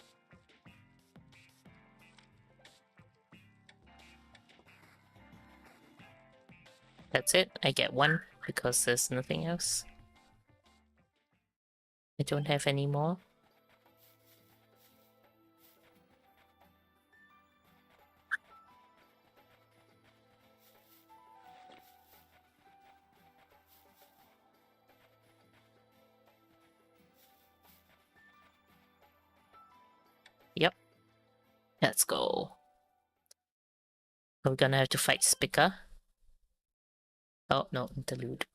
Speaker 1: That's it. I get one because there's nothing else. I don't have any more. Yep. Let's go. We're gonna have to fight Spicker. Oh, no, interlude.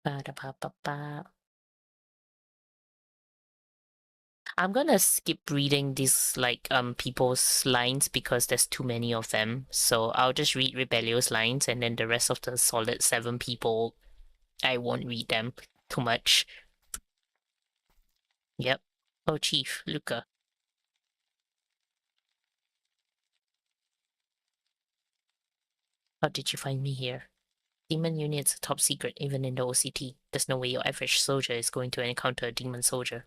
Speaker 1: Ba-da-ba-ba-ba. I'm gonna skip reading these, like, people's lines because there's too many of them. So I'll just read Rebellious lines and then the rest of the solid 7 people, I won't read them too much. Yep. Oh, Chief, Luca. How did you find me here? Demon units are top secret even in the OCT. There's no way your average soldier is going to encounter a demon soldier.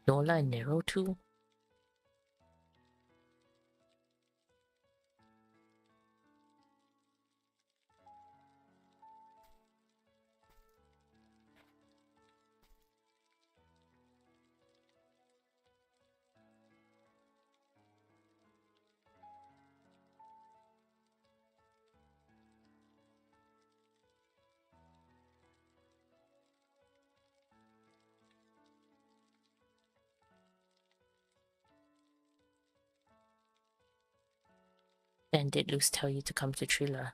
Speaker 1: Nola and Nero too? Then did Luz tell you to come to Trilla?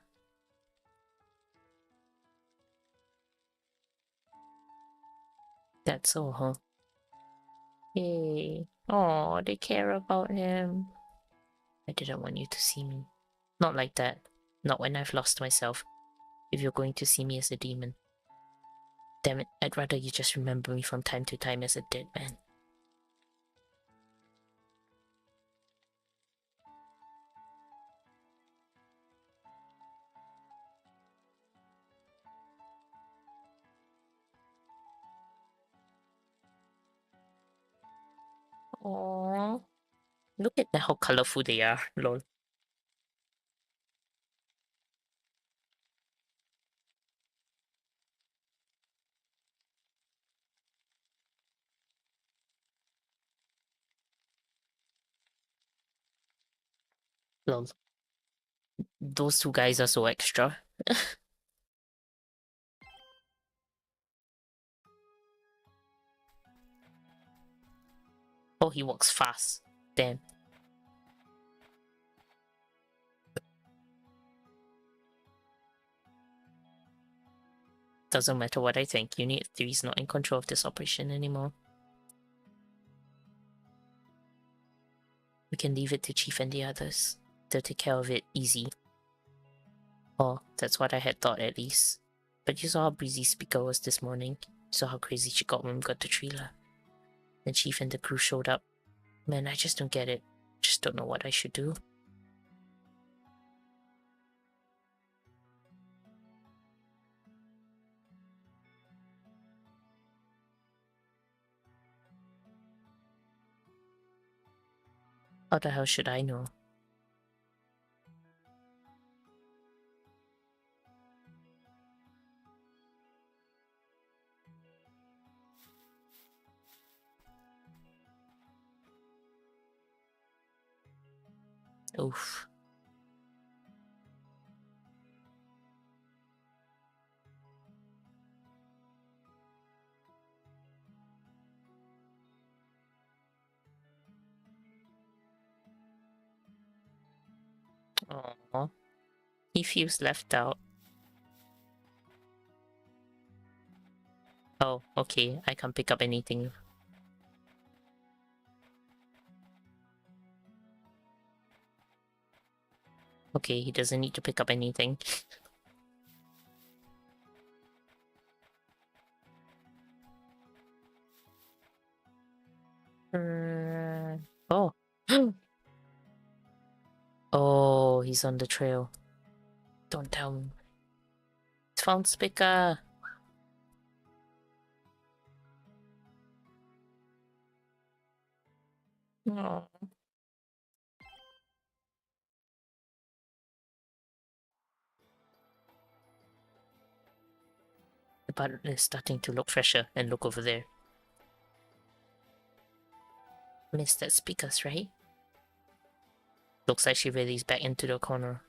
Speaker 1: That's all, huh? Yay. Oh, they care about him. I didn't want you to see me. Not like that. Not when I've lost myself. If you're going to see me as a demon. Damn it, I'd rather you just remember me from time to time as a dead man. Aww. Look at how colorful they are, lol. Lol. Those 2 guys are so extra. Oh, he walks fast. Damn. Doesn't matter what I think, Unit 3 is not in control of this operation anymore. We can leave it to Chief and the others. They'll take care of it easy. Oh, that's what I had thought at least. But you saw how breezy Speaker was this morning. You saw how crazy she got when we got to Trila. Then Chief and the crew showed up. Man, I just don't get it. Just don't know what I should do. How the hell should I know? Oof. Aww. He feels left out. Oh, okay. I can't pick up anything. Okay, he doesn't need to pick up anything. Oh. Oh, he's on the trail. Don't tell me. It's found Spica. Oh. The button is starting to look fresher, and look over there. Missed that Spica's, right? Looks like she released back into the corner.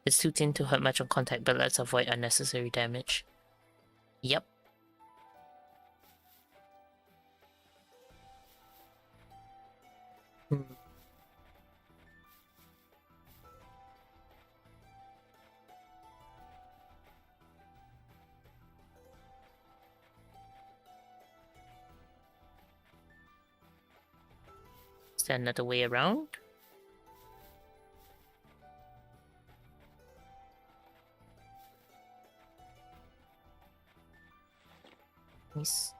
Speaker 1: It's too thin to hurt much on contact, but let's avoid unnecessary damage. Yep. Is there another way around? Nice.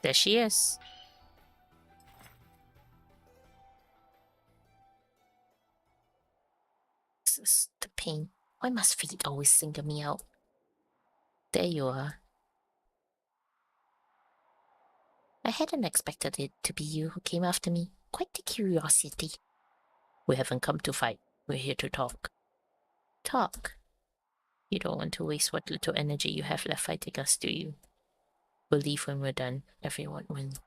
Speaker 1: There she is. This is the pain. Why must fate always single me out? There you are. I hadn't expected it to be you who came after me. Quite the curiosity. We haven't come to fight. We're here to talk. Talk? You don't want to waste what little energy you have left fighting us, do you? We'll leave when we're done. Everyone wins.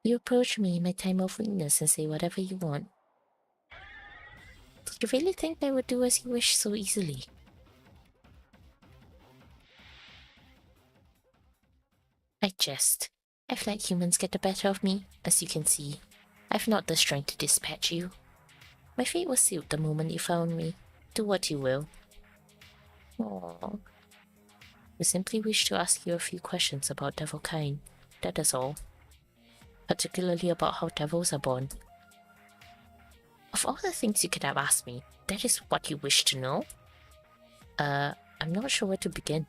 Speaker 1: You approach me in my time of weakness and say whatever you want. Did you really think I would do as you wish so easily? I jest. I've let humans get the better of me, as you can see. I've not the strength to dispatch you. My fate was sealed the moment you found me. Do what you will. Aww. We simply wish to ask you a few questions about devil kind. That is all. Particularly about how devils are born. Of all the things you could have asked me, that is what you wish to know? I'm not sure where to begin.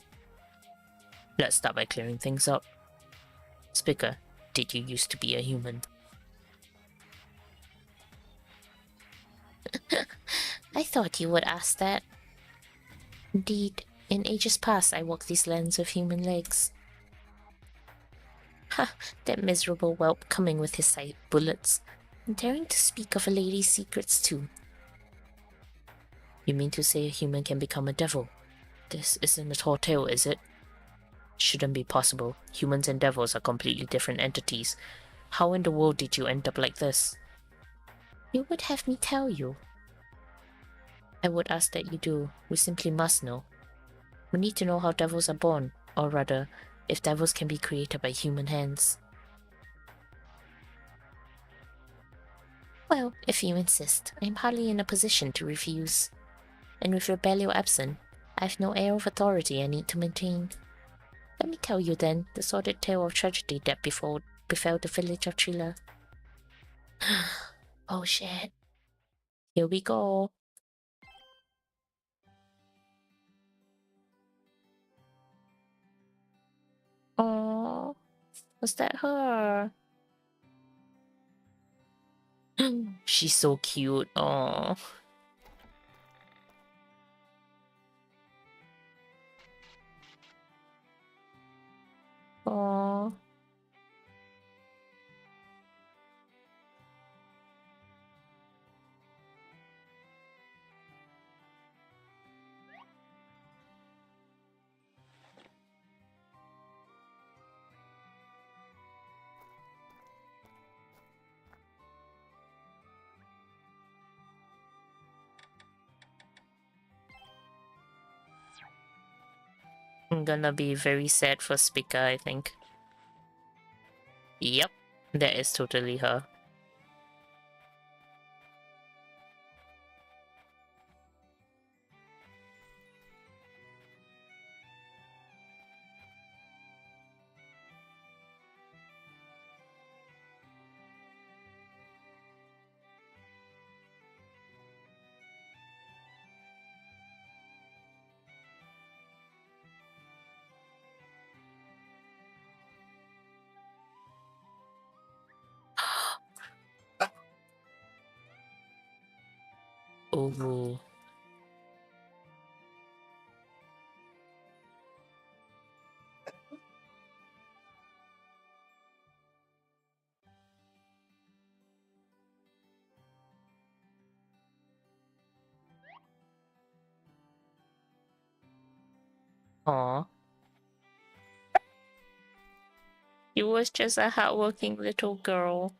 Speaker 1: Let's start by clearing things up. Spica, did you used to be a human? I thought you would ask that. Indeed, in ages past I walked these lands with human legs. Ha! That miserable whelp coming with his side bullets, and daring to speak of a lady's secrets too. You mean to say a human can become a devil? This isn't a tall tale, is it? Shouldn't be possible. Humans and devils are completely different entities. How in the world did you end up like this? You would have me tell you. I would ask that you do. We simply must know. We need to know how devils are born, or rather, if devils can be created by human hands. Well, if you insist, I'm hardly in a position to refuse. And with Rebellio absent, I have no air of authority I need to maintain. Let me tell you then the sordid tale of tragedy that befell the village of Trilla. Oh shit. Here we go. Oh, was that her? She's so cute. Oh. Oh. I'm gonna be very sad for Spica, I think. Yep, that is totally her. Oh. Aw. She was just a hardworking little girl.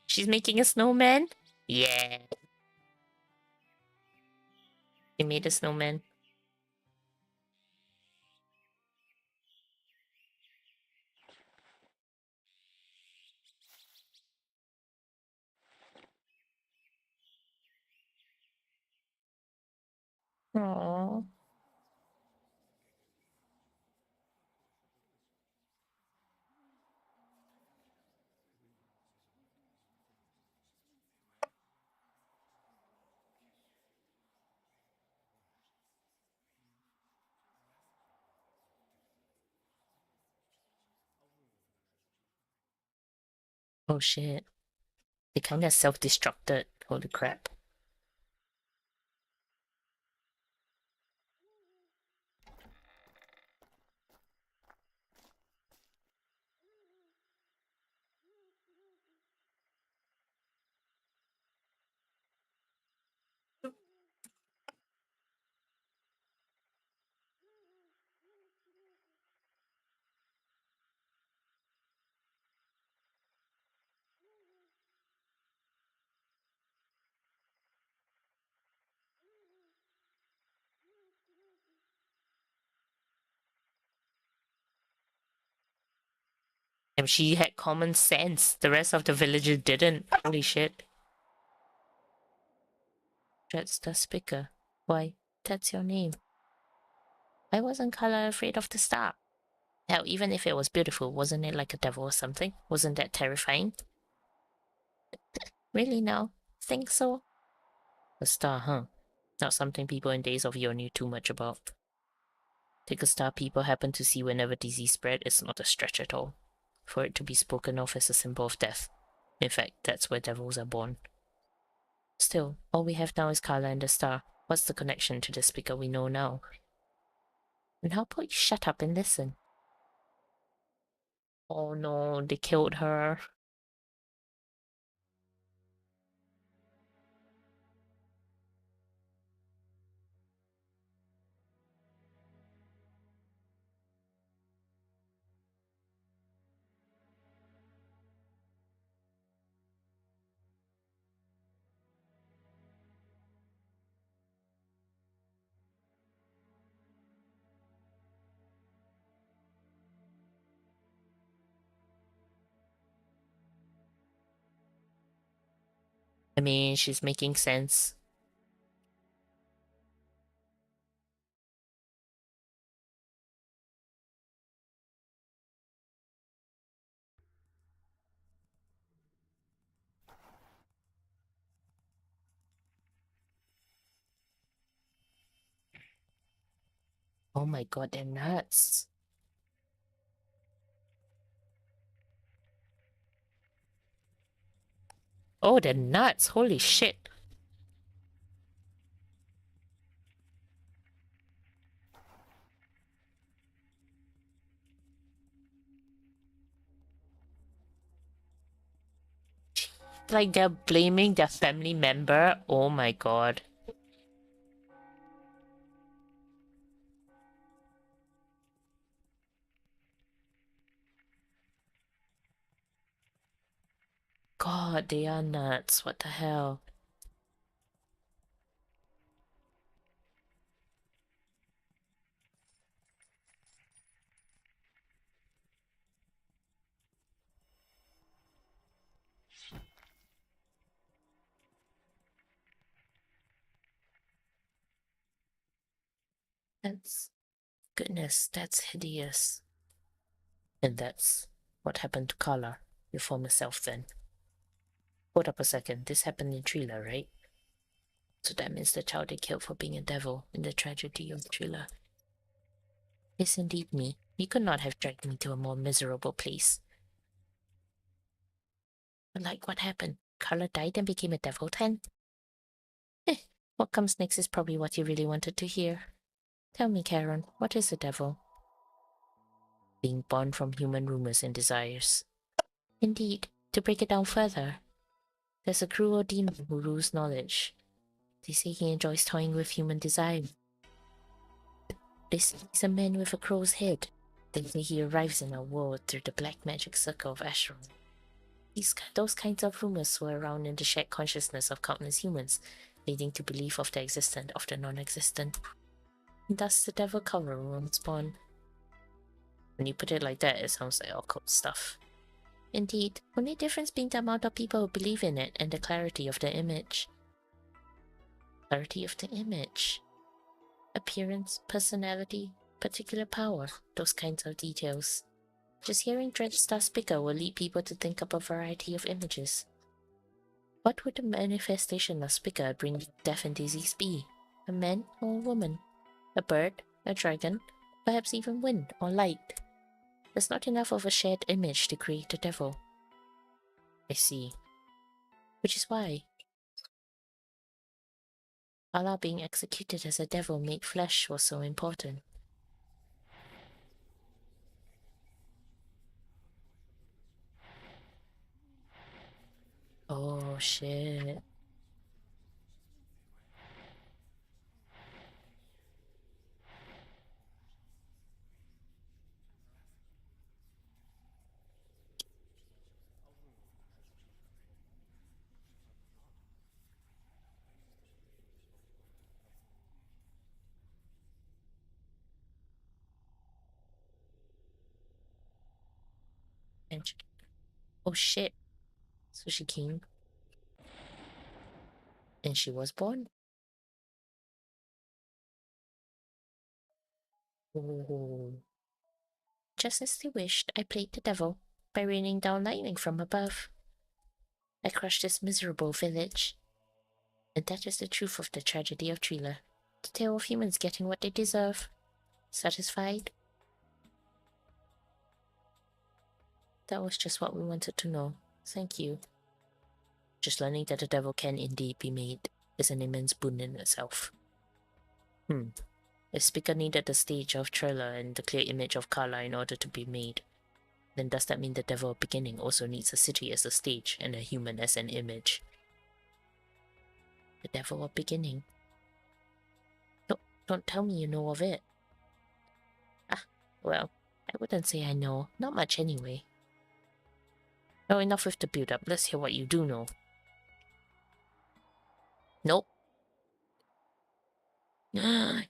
Speaker 1: She's making a snowman? Yeah. She made a snowman. Aww. Oh shit. They kinda self-destructed. Holy crap. And she had common sense. The rest of the villagers didn't. Holy shit. That's the speaker. Why, that's your name. I wasn't color afraid of the star. Hell, even if it was beautiful, wasn't it like a devil or something? Wasn't that terrifying? Really now? Think so? A star, huh? Not something people in days of yore knew too much about. Take a star people happen to see whenever disease spread is not a stretch at all. For it to be spoken of as a symbol of death. In fact, that's where devils are born. Still, all we have now is Carla and the star. What's the connection to the speaker we know now? And how about you shut up and listen? Oh no, they killed her. I mean, she's making sense. Oh my god, they're nuts. Oh, they're nuts. Holy shit. Like they're blaming their family member. Oh my god. God, they are nuts. What the hell? That's... Goodness, that's hideous. And that's what happened to Carla, your former self then. Hold up a second. This happened in Trila, right? So that means the child they killed for being a devil in the tragedy of Trila. Yes, indeed me. You could not have dragged me to a more miserable place. But like what happened? Carla died and became a devil then? Eh, what comes next is probably what you really wanted to hear. Tell me, Karen, what is a devil? Being born from human rumors and desires. Indeed, to break it down further, there's a cruel demon who rules knowledge. They say he enjoys toying with human desire. They say he's a man with a crow's head. They say he arrives in our world through the black magic circle of Asheron. Those kinds of rumors swirl around in the shared consciousness of countless humans, leading to belief of the existent of the non-existent. And thus the devil cover won't spawn. When you put it like that, it sounds like occult stuff. Indeed, only difference being the amount of people who believe in it and the clarity of the image. Clarity of the image. Appearance, personality, particular power, those kinds of details. Just hearing Dreadstar Spicker will lead people to think up a variety of images. What would the manifestation of Spicker bring death and disease be? A man or a woman? A bird? A dragon? Perhaps even wind or light? There's not enough of a shared image to create a devil. I see. Which is why Allah being executed as a devil made flesh was so important. Oh shit. And oh shit. So she came and she was born. Oh. Just as they wished, I played the devil by raining down lightning from above. I crushed this miserable village. And that is the truth of the tragedy of Trila. The tale of humans getting what they deserve. Satisfied? That was just what we wanted to know. Thank you. Just learning that the devil can indeed be made is an immense boon in itself. If Spica needed the stage of Trilla and the clear image of Kala in order to be made, then does that mean the devil beginning also needs a city as a stage and a human as an image? The devil of beginning. Don't tell me you know of it. Ah, well, I wouldn't say I know. Not much anyway. Oh, enough with the build-up. Let's hear what you do know. Nope.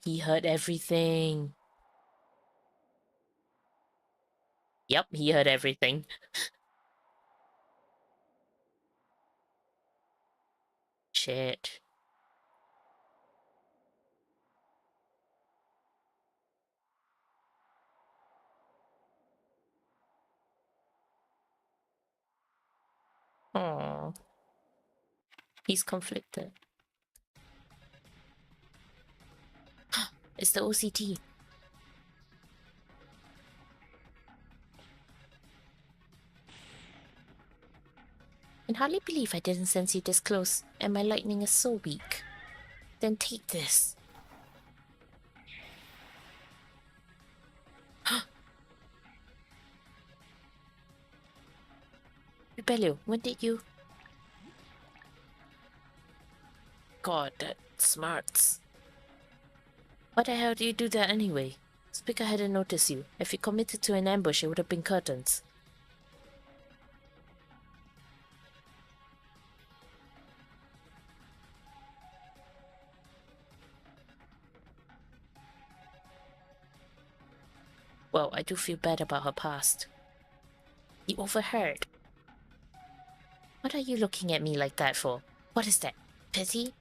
Speaker 1: He heard everything. Yep, he heard everything. Shit. Aww. He's conflicted. It's the OCT. I can hardly believe I didn't sense you this close, and my lightning is so weak. Then take this. Rebellion, when did you... God, that smarts. Why the hell do you do that anyway? Speaker hadn't noticed you. If you committed to an ambush, it would have been curtains. Well, I do feel bad about her past. You overheard. What are you looking at me like that for? What is that? Pity?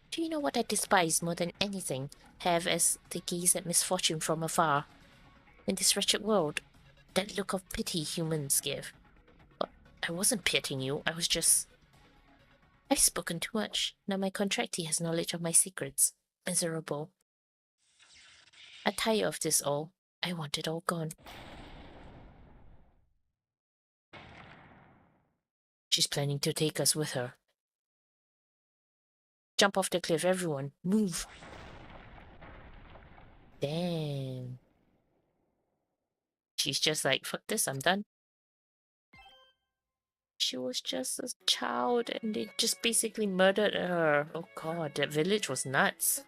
Speaker 1: Do you know what I despise more than anything? Have as they gaze at misfortune from afar. In this wretched world, that look of pity humans give. I wasn't pitying you, I was just... I've spoken too much. Now my contractee has knowledge of my secrets. Miserable. I'm tired of this all. I want it all gone. She's planning to take us with her. Jump off the cliff, everyone. Move. Damn. She's just like, fuck this, I'm done. She was just a child and they just basically murdered her. Oh god, that village was nuts.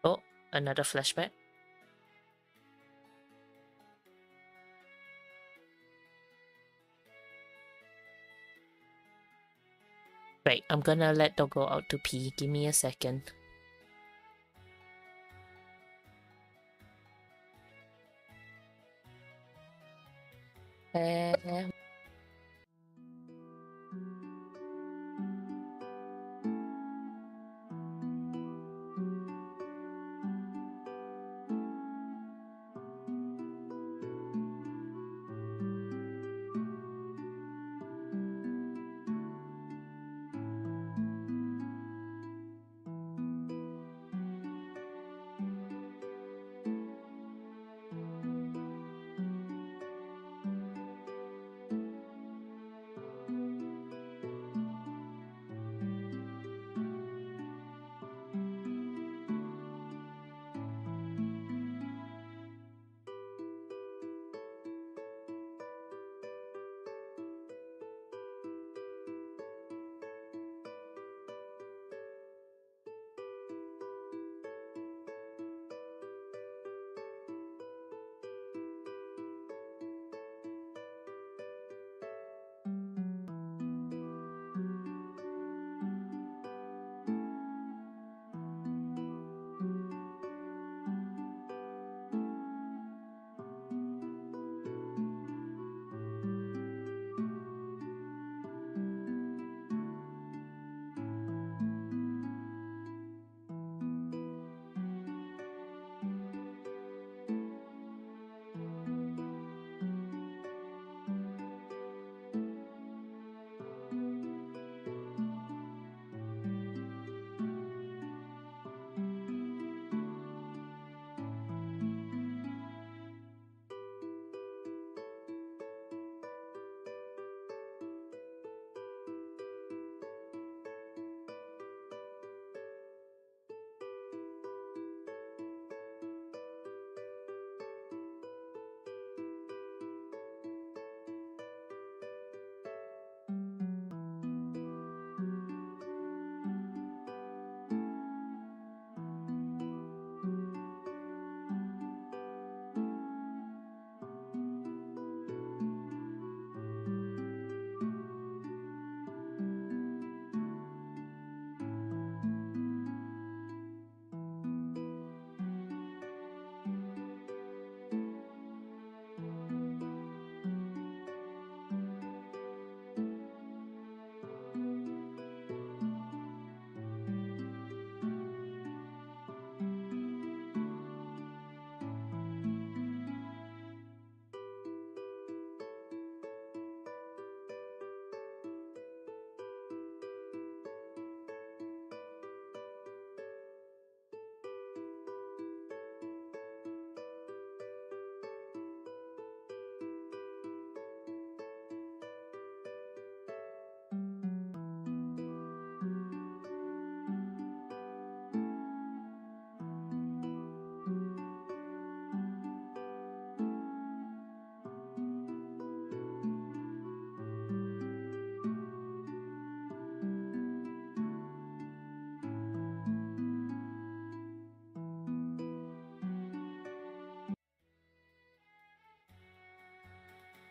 Speaker 1: Oh, another flashback. Right, I'm gonna let Doggo out to pee. Give me a second.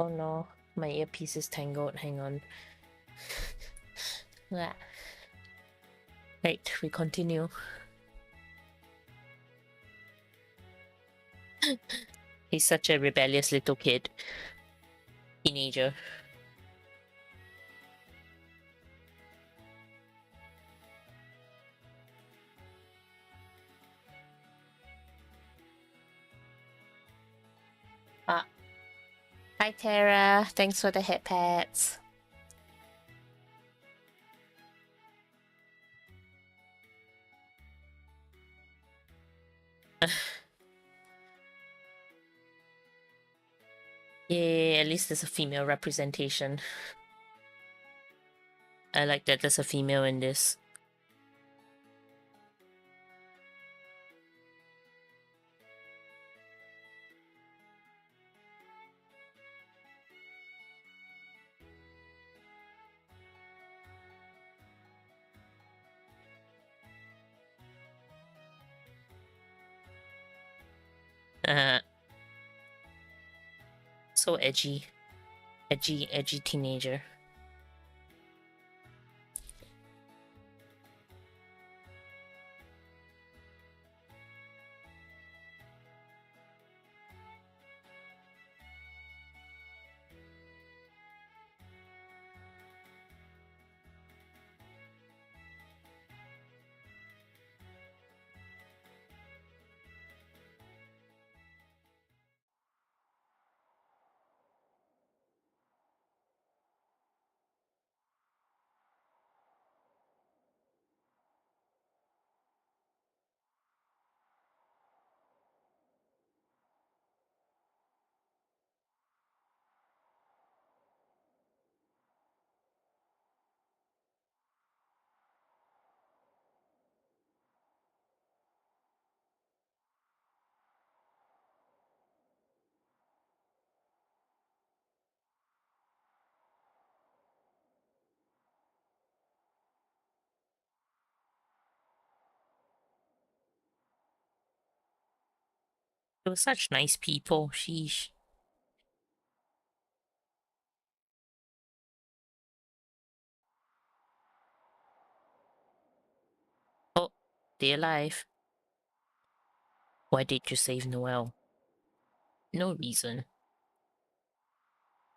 Speaker 1: Oh no, my earpiece is tangled. Hang on. Ah. Right, we continue. He's such a rebellious little kid. Teenager. Ah. Hi Tara, thanks for the hit pats. Yeah, at least there's a female representation. I like that there's a female in this. So edgy. Edgy teenager. They were such nice people, sheesh. Oh, they're alive. Why did you save Noel? No reason.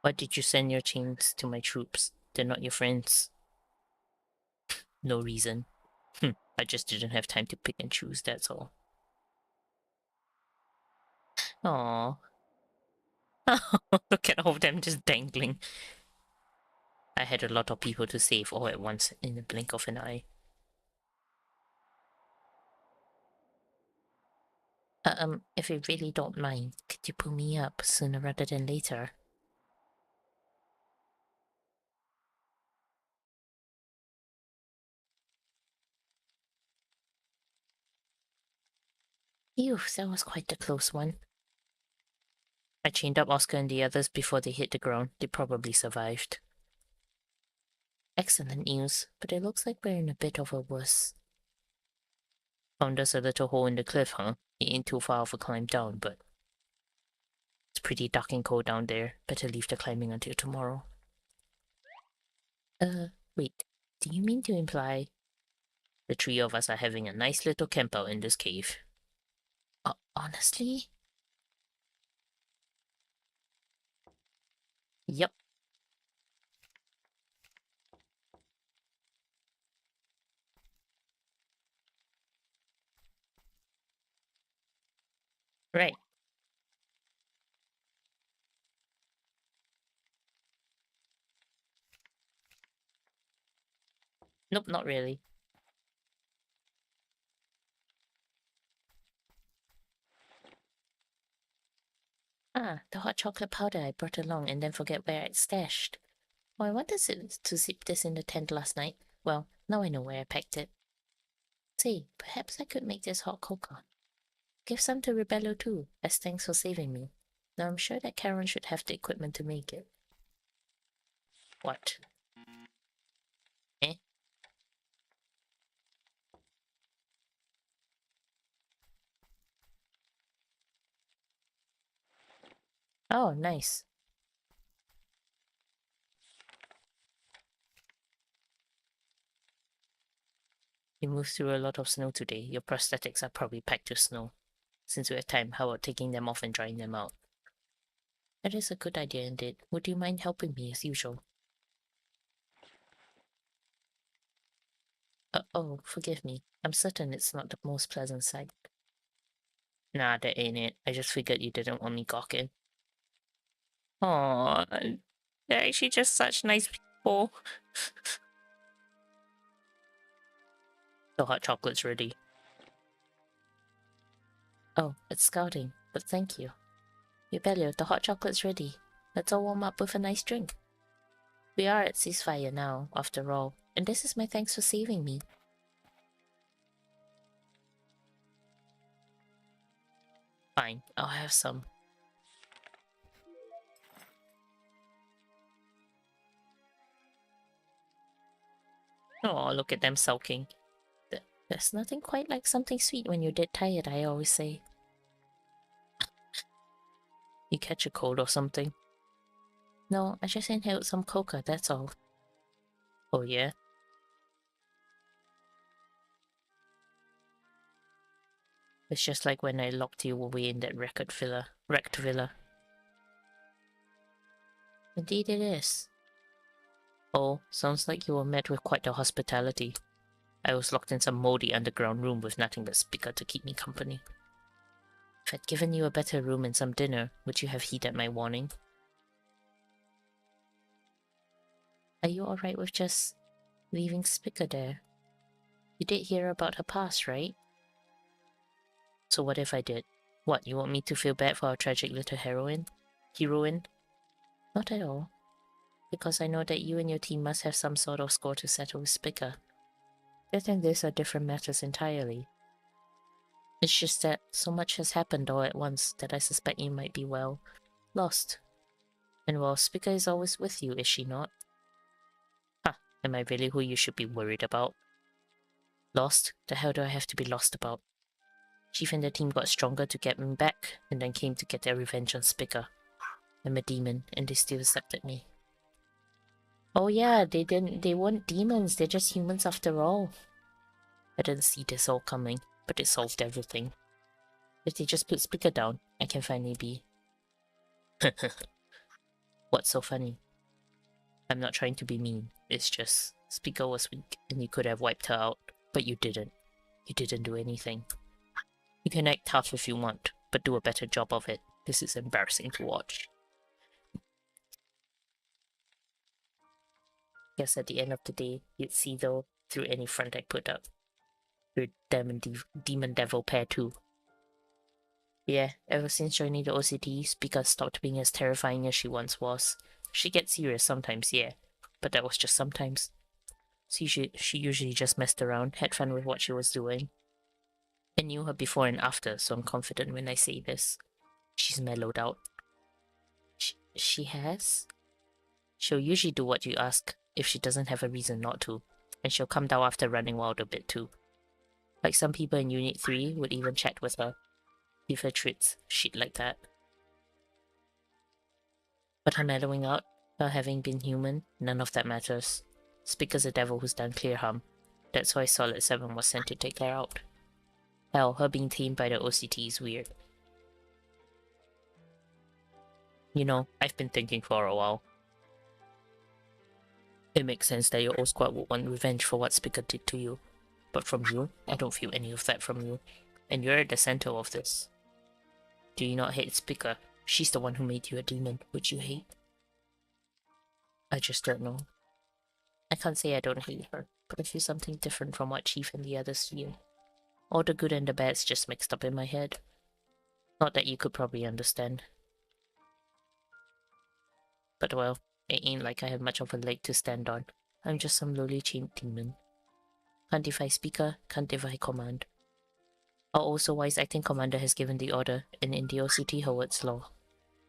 Speaker 1: Why did you send your chains to my troops? They're not your friends. No reason. I just didn't have time to pick and choose, that's all. Aww. Look at all of them just dangling. I had a lot of people to save all at once in the blink of an eye. If you really don't mind, could you pull me up sooner rather than later? Phew, that was quite a close one. I chained up Oscar and the others before they hit the ground. They probably survived. Excellent news, but it looks like we're in a bit of a wuss. Found us a little hole in the cliff, huh? It ain't too far of a climb down, but it's pretty dark and cold down there. Better leave the climbing until tomorrow. Wait. Do you mean to imply the three of us are having a nice little camp out in this cave? Honestly? Yep. Right. Nope, not really. Ah, the hot chocolate powder I brought along and then forget where it's stashed. Oh, I wanted to sip this in the tent last night. Well, now I know where I packed it. Say, perhaps I could make this hot cocoa. Give some to Rebello too, as thanks for saving me. Now I'm sure that Karen should have the equipment to make it. What? Eh? Oh, nice. You moved through a lot of snow today. Your prosthetics are probably packed with snow. Since we have time, how about taking them off and drying them out? That is a good idea indeed. Would you mind helping me as usual? Oh, forgive me. I'm certain it's not the most pleasant sight. Nah, that ain't it. I just figured you didn't want me gawking. Aww, they're actually just such nice people. The hot chocolate's ready. Oh, it's scalding, but thank you. Rebellion, the hot chocolate's ready. Let's all warm up with a nice drink. We are at ceasefire now, after all, and this is my thanks for saving me. Fine, I'll have some. Oh, look at them sulking. There's nothing quite like something sweet when you're dead tired, I always say. You catch a cold or something? No, I just inhaled some coca, that's all. Oh yeah? It's just like when I locked you away in that wrecked villa. Indeed it is. Oh, sounds like you were met with quite the hospitality. I was locked in some moldy underground room with nothing but speaker to keep me company. If I'd given you a better room and some dinner, would you have heeded my warning? Are you alright with just leaving Spica there? You did hear about her past, right? So what if I did? What, you want me to feel bad for our tragic little heroine? Not at all. Because I know that you and your team must have some sort of score to settle with Spica. That and this are different matters entirely. It's just that so much has happened all at once that I suspect you might be, well, lost. And well, Spica is always with you, is she not? Huh, am I really who you should be worried about? Lost? The hell do I have to be lost about? Chief and the team got stronger to get me back, and then came to get their revenge on Spica. I'm a demon, and they still accepted me. Oh yeah, they weren't demons, they're just humans after all. I didn't see this all coming, but it solved everything. If they just put Spica down, I can finally be... What's so funny? I'm not trying to be mean, it's just... Spica was weak, and you could have wiped her out, but you didn't. You didn't do anything. You can act tough if you want, but do a better job of it. This is embarrassing to watch. Guess at the end of the day, you'd see though, through any front I put up. You're demon devil pair too. Yeah, ever since joining the OCT, Spica stopped being as terrifying as she once was. She gets serious sometimes, yeah, but that was just sometimes. She usually just messed around, had fun with what she was doing. I knew her before and after, so I'm confident when I say this. She's mellowed out. She has? She'll usually do what you ask, if she doesn't have a reason not to, and she'll come down after running wild a bit too. Like some people in Unit 3 would even chat with her, give her treats, shit like that. But her mellowing out, her having been human, none of that matters. Spica's a devil who's done clear harm. That's why Solid 7 was sent to take her out. Hell, her being tamed by the OCT is weird. You know, I've been thinking for a while. It makes sense that your old squad would want revenge for what Spica did to you. But from you, I don't feel any of that from you. And you're at the center of this. Do you not hate Spica? She's the one who made you a demon, which you hate. I just don't know. I can't say I don't hate her, but I feel something different from what Chief and the others feel. All the good and the bad's just mixed up in my head. Not that you could probably understand. But well, it ain't like I have much of a leg to stand on. I'm just some lowly chained demon. Can't defy Spica, can't defy command. Our also wise acting commander has given the order, and in the OCT Howard's law.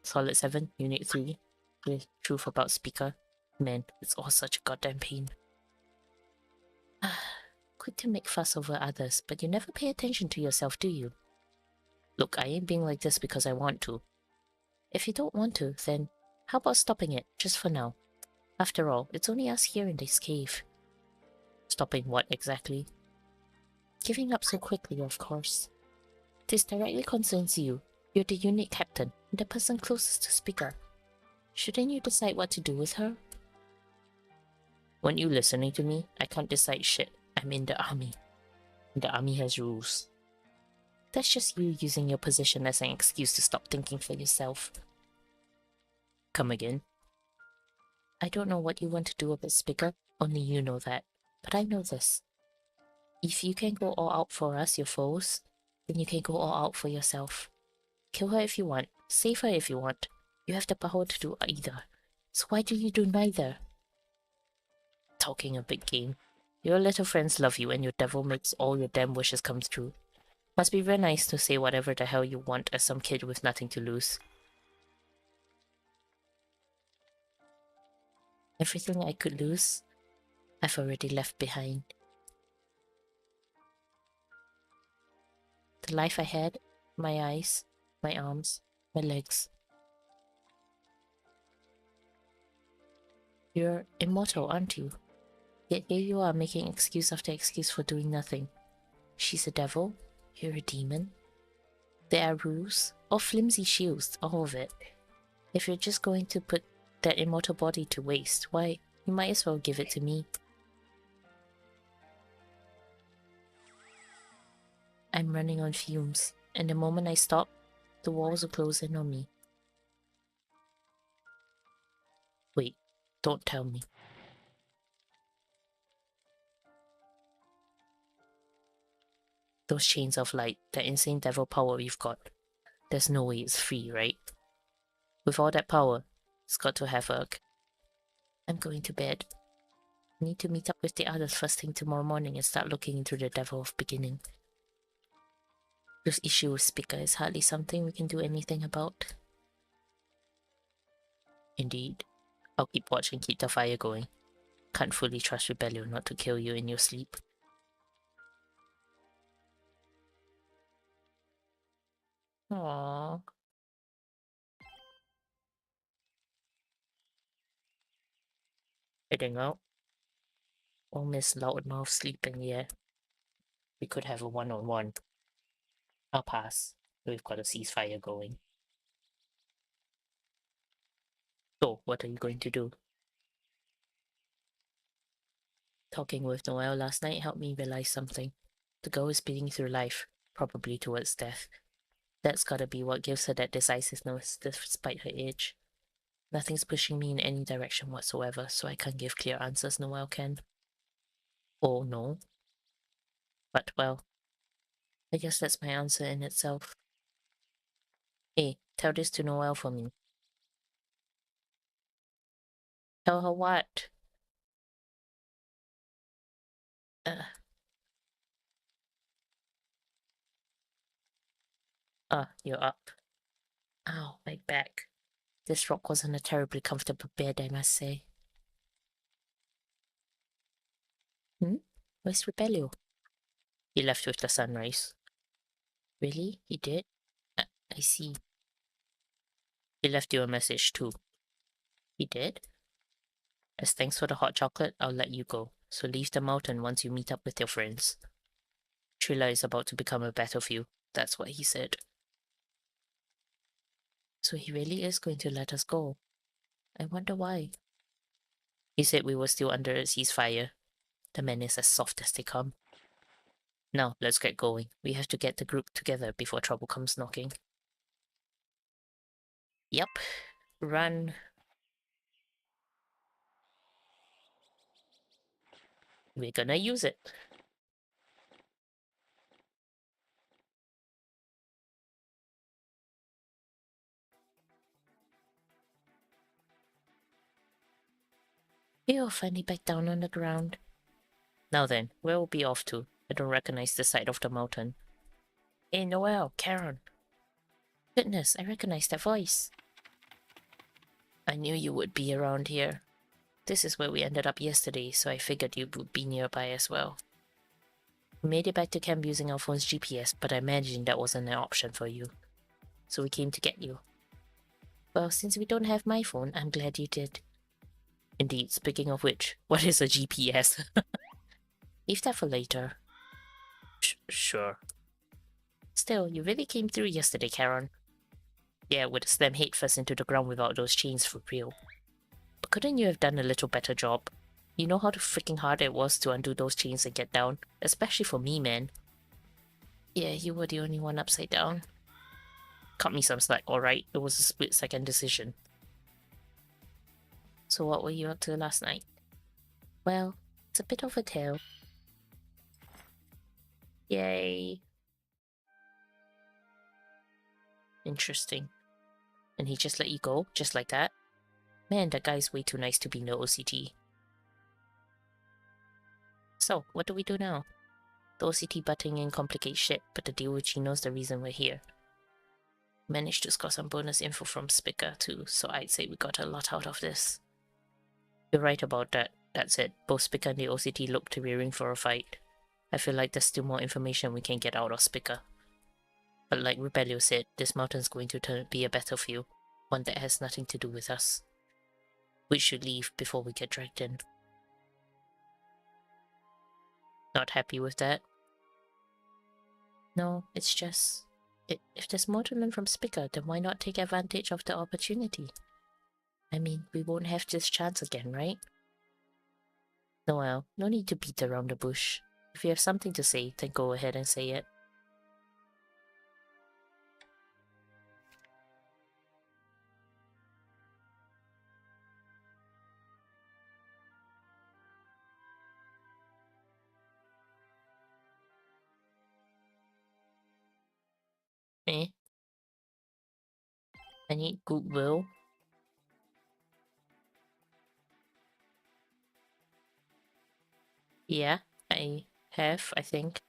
Speaker 1: Solid 7, Unit 3, the truth about Spica. Man, it's all such a goddamn pain. Quick to make fuss over others, but you never pay attention to yourself, do you? Look, I ain't being like this because I want to. If you don't want to, then how about stopping it, just for now? After all, it's only us here in this cave. Stopping what exactly? Giving up so quickly, of course. This directly concerns you. You're the unit captain, and the person closest to Speaker. Shouldn't you decide what to do with her? Weren't you listening to me? I can't decide shit. I'm in the army. And the army has rules. That's just you using your position as an excuse to stop thinking for yourself. Come again? I don't know what you want to do with it, Speaker. Only you know that. But I know this. If you can go all out for us, your foes, then you can go all out for yourself. Kill her if you want. Save her if you want. You have the power to do either. So why do you do neither? Talking a big game. Your little friends love you and your devil makes all your damn wishes come true. Must be very nice to say whatever the hell you want as some kid with nothing to lose. Everything I could lose, I've already left behind. The life I had, my eyes, my arms, my legs. You're immortal, aren't you? Yet here you are making excuse after excuse for doing nothing. She's a devil, you're a demon. There are rules, or flimsy shields, all of it. If you're just going to put that immortal body to waste, why, you might as well give it to me. I'm running on fumes, and the moment I stop, the walls will close in on me. Wait, don't tell me. Those chains of light, that insane devil power we've got. There's no way it's free, right? With all that power, it's got to have a... I'm going to bed. I need to meet up with the others first thing tomorrow morning and start looking into the devil of beginning. This issue with Speaker is hardly something we can do anything about. Indeed. I'll keep watch and keep the fire going. Can't fully trust Rebellion not to kill you in your sleep. Aww. Heading out? We'll miss loudmouth sleeping, yeah. We could have a one-on-one. I'll pass. We've got a ceasefire going. So, what are you going to do? Talking with Noel last night helped me realize something. The girl is speeding through life, probably towards death. That's gotta be what gives her that decisiveness despite her age. Nothing's pushing me in any direction whatsoever, so I can't give clear answers Noel can. Oh no. But well, I guess that's my answer in itself. Hey, tell this to Noel for me. Tell her what? You're up. Ow, my back. This rock wasn't a terribly comfortable bed, I must say. Where's Rebellion? He left with the sunrise. Really? He did? I see. He left you a message too. He did? As thanks for the hot chocolate, I'll let you go. So leave the mountain once you meet up with your friends. Trilla is about to become a battlefield. That's what he said. So he really is going to let us go. I wonder why. He said we were still under a ceasefire. The man is as soft as they come. Now, let's get going. We have to get the group together before trouble comes knocking. Yep. Run. We're gonna use it. You're finally back down on the ground. Now then, where will be off to? I don't recognize the side of the mountain. Hey, Noel, Karen. Goodness, I recognize that voice. I knew you would be around here. This is where we ended up yesterday, so I figured you would be nearby as well. We made it back to camp using our phone's GPS, but I imagined that wasn't an option for you. So we came to get you. Well, since we don't have my phone, I'm glad you did. Indeed, speaking of which, what is a GPS? Leave that for later. Sure. Still, you really came through yesterday, Karen. Yeah, would have slammed head first into the ground without those chains for real. But couldn't you have done a little better job? You know how freaking hard it was to undo those chains and get down? Especially for me, man. Yeah, you were the only one upside down. Cut me some slack, alright? It was a split-second decision. So what were you up to last night? Well, it's a bit of a tale. Yay. Interesting. And he just let you go, just like that? Man, that guy's way too nice to be no OCT. So, what do we do now? The OCT butting in complicates shit, but the deal with knows the reason we're here. Managed to score some bonus info from Spica too, so I'd say we got a lot out of this. You're right about that. That said, both Spica and the OCT look to be rearing for a fight. I feel like there's still more information we can get out of Spica. But like Rebelio said, this mountain's going to be a battlefield, one that has nothing to do with us. We should leave before we get dragged in. Not happy with that? No, it's just... If there's more to learn from Spica, then why not take advantage of the opportunity? I mean, we won't have this chance again, right? Noel, no need to beat around the bush. If you have something to say, then go ahead and say it. Eh? I need goodwill. Yeah, I have, I think.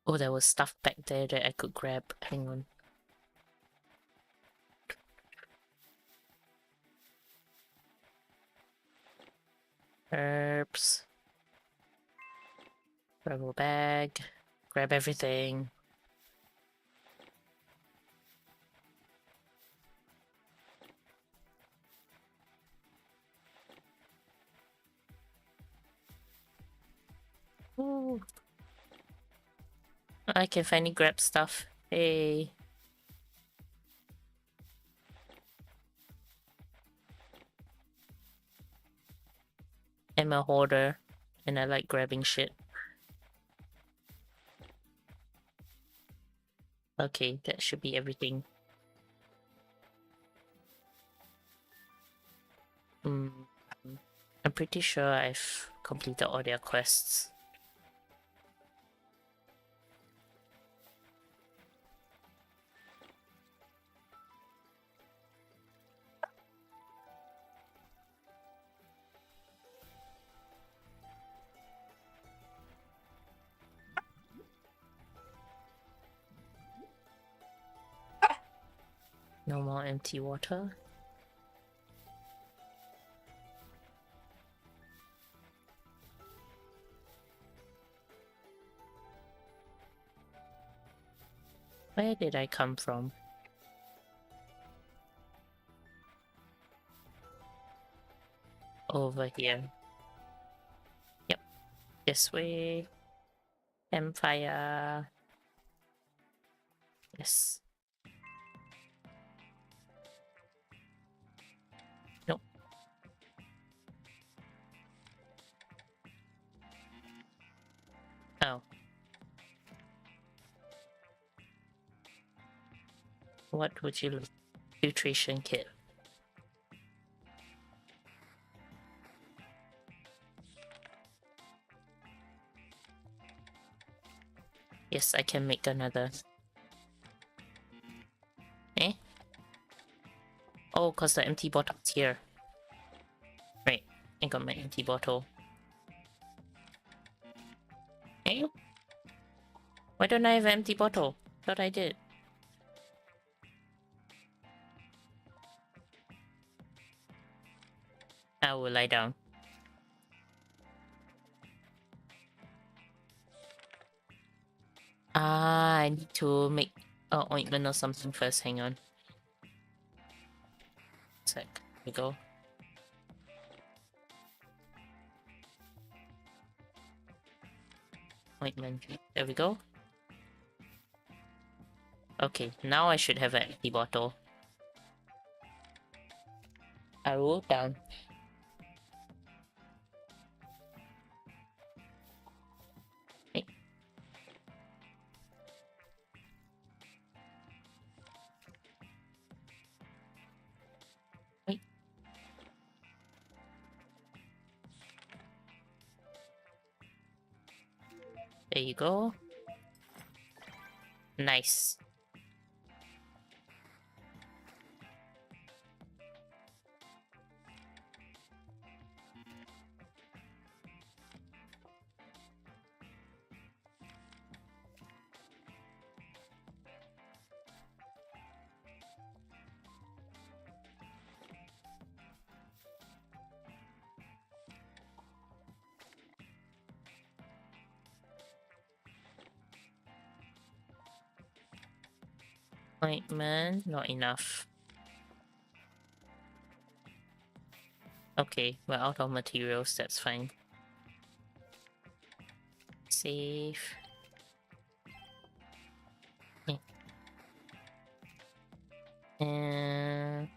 Speaker 1: Oh, there was stuff back there that I could grab. Hang on. Herbs. Travel bag. Grab everything. Ooh. I can finally grab stuff. Hey. I'm a hoarder, and I like grabbing shit. Okay, that should be everything. I'm pretty sure I've completed all their quests. No more empty water. Where did I come from? Over here. Yep. This way. Campfire. Yes. Nope. Oh. What would you look? Filtration kit. Yes, I can make another. Eh? Oh, cause the empty bottle's here. Right, I got my empty bottle. Eh? Why don't I have an empty bottle? Thought I did. I will lie down. Ah, I need to make ointment or something first. Hang on. we go. Ointment. There we go. Okay, now I should have an empty bottle. I roll down. Hey. Hey. There you go. Nice. Ointment, not enough. Okay, we're out of materials, that's fine. Save. And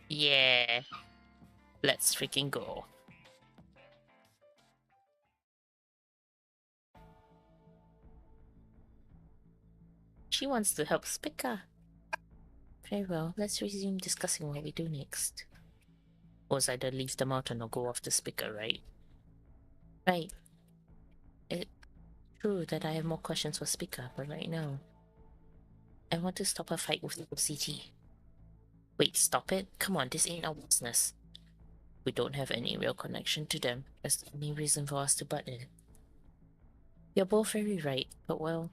Speaker 1: yeah, let's freaking go. She wants to help Spica. Very well, let's resume discussing what we do next. Was either leave the mountain or go after Spica, right? Right. It's true that I have more questions for Spica, but right now, I want to stop a fight with the OCT. Wait, stop it? Come on, this ain't our business. We don't have any real connection to them. That's the only reason for us to butt in. You're both very right, but well...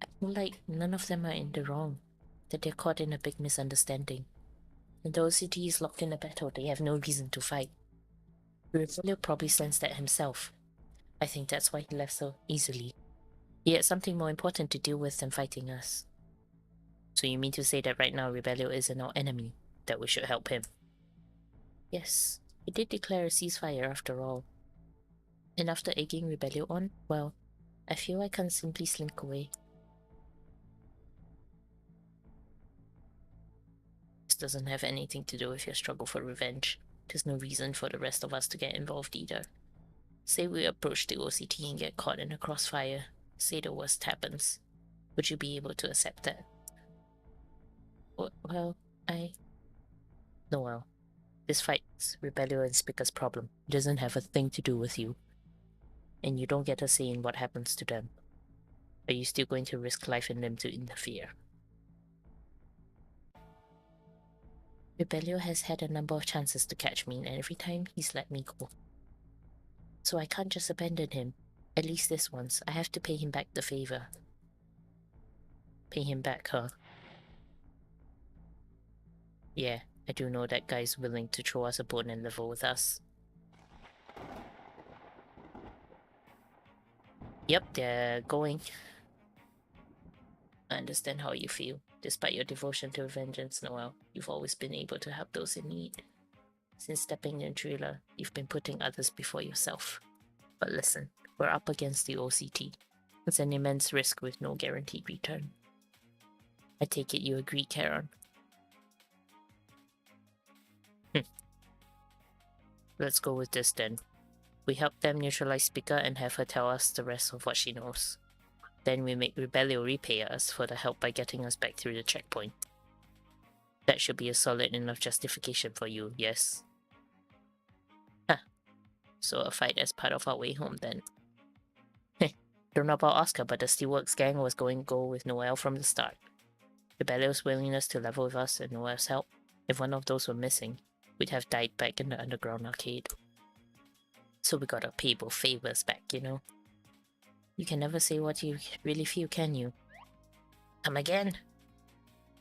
Speaker 1: I feel like none of them are in the wrong. That they're caught in a big misunderstanding. And the OCT is locked in a battle they have no reason to fight. Rebelio probably sensed that himself. I think that's why he left so easily. He had something more important to deal with than fighting us. So you mean to say that right now Rebelio isn't our enemy, that we should help him? Yes, he did declare a ceasefire after all. And after egging Rebelio on, well, I feel I can't simply slink away. This doesn't have anything to do with your struggle for revenge. There's no reason for the rest of us to get involved either. Say we approach the OCT and get caught in a crossfire. Say the worst happens. Would you be able to accept that? Well, Noel, this fight's Rebelio and Spica's problem. It doesn't have a thing to do with you. And you don't get a say in what happens to them. Are you still going to risk life and limb to interfere? Rebelio has had a number of chances to catch me, and every time he's let me go. So I can't just abandon him. At least this once, I have to pay him back the favor. Pay him back, huh? Yeah, I do know that guy's willing to throw us a bone and level with us. Yep, they're going. I understand how you feel. Despite your devotion to vengeance, Noel, you've always been able to help those in need. Since stepping in Trailer, you've been putting others before yourself. But listen, we're up against the OCT. It's an immense risk with no guaranteed return. I take it you agree, Charon. Let's go with this then. We help them neutralize Spica and have her tell us the rest of what she knows. Then we make Rebelio repay us for the help by getting us back through the checkpoint. That should be a solid enough justification for you, yes? Huh. So a fight as part of our way home then. Don't know about Oscar, but the Steelworks gang was going to go with Noel from the start. Rebelio's willingness to level with us and Noel's help. If one of those were missing, we'd have died back in the underground arcade. So we gotta pay both favors back, you know? You can never say what you really feel, can you? Come again?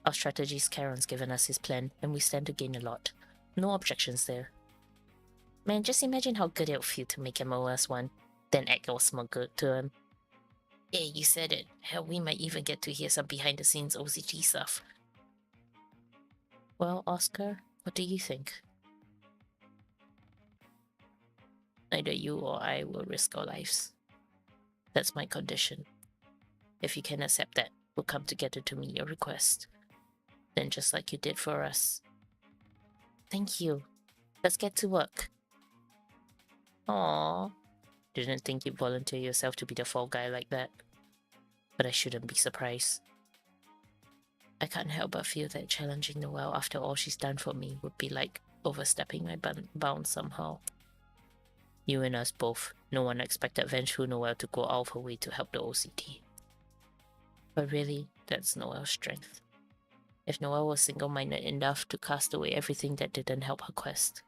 Speaker 1: Our strategist Charon's given us his plan, and we stand to gain a lot. No objections there. Man, just imagine how good it would feel to make him OS1, then act all smug to him. Hey, you said it. Hell, we might even get to hear some behind-the-scenes OCG stuff. Well, Oscar, what do you think? Neither you or I will risk our lives. That's my condition. If you can accept that, we'll come together to meet your request. Then just like you did for us. Thank you. Let's get to work. Aww. Didn't think you'd volunteer yourself to be the fall guy like that. But I shouldn't be surprised. I can't help but feel that challenging Noel after all she's done for me would be like overstepping my bounds somehow. You and us both. No one expected vengeful Noel to go out of her way to help the OCD. But really, that's Noel's strength. If Noel was single-minded enough to cast away everything that didn't help her quest,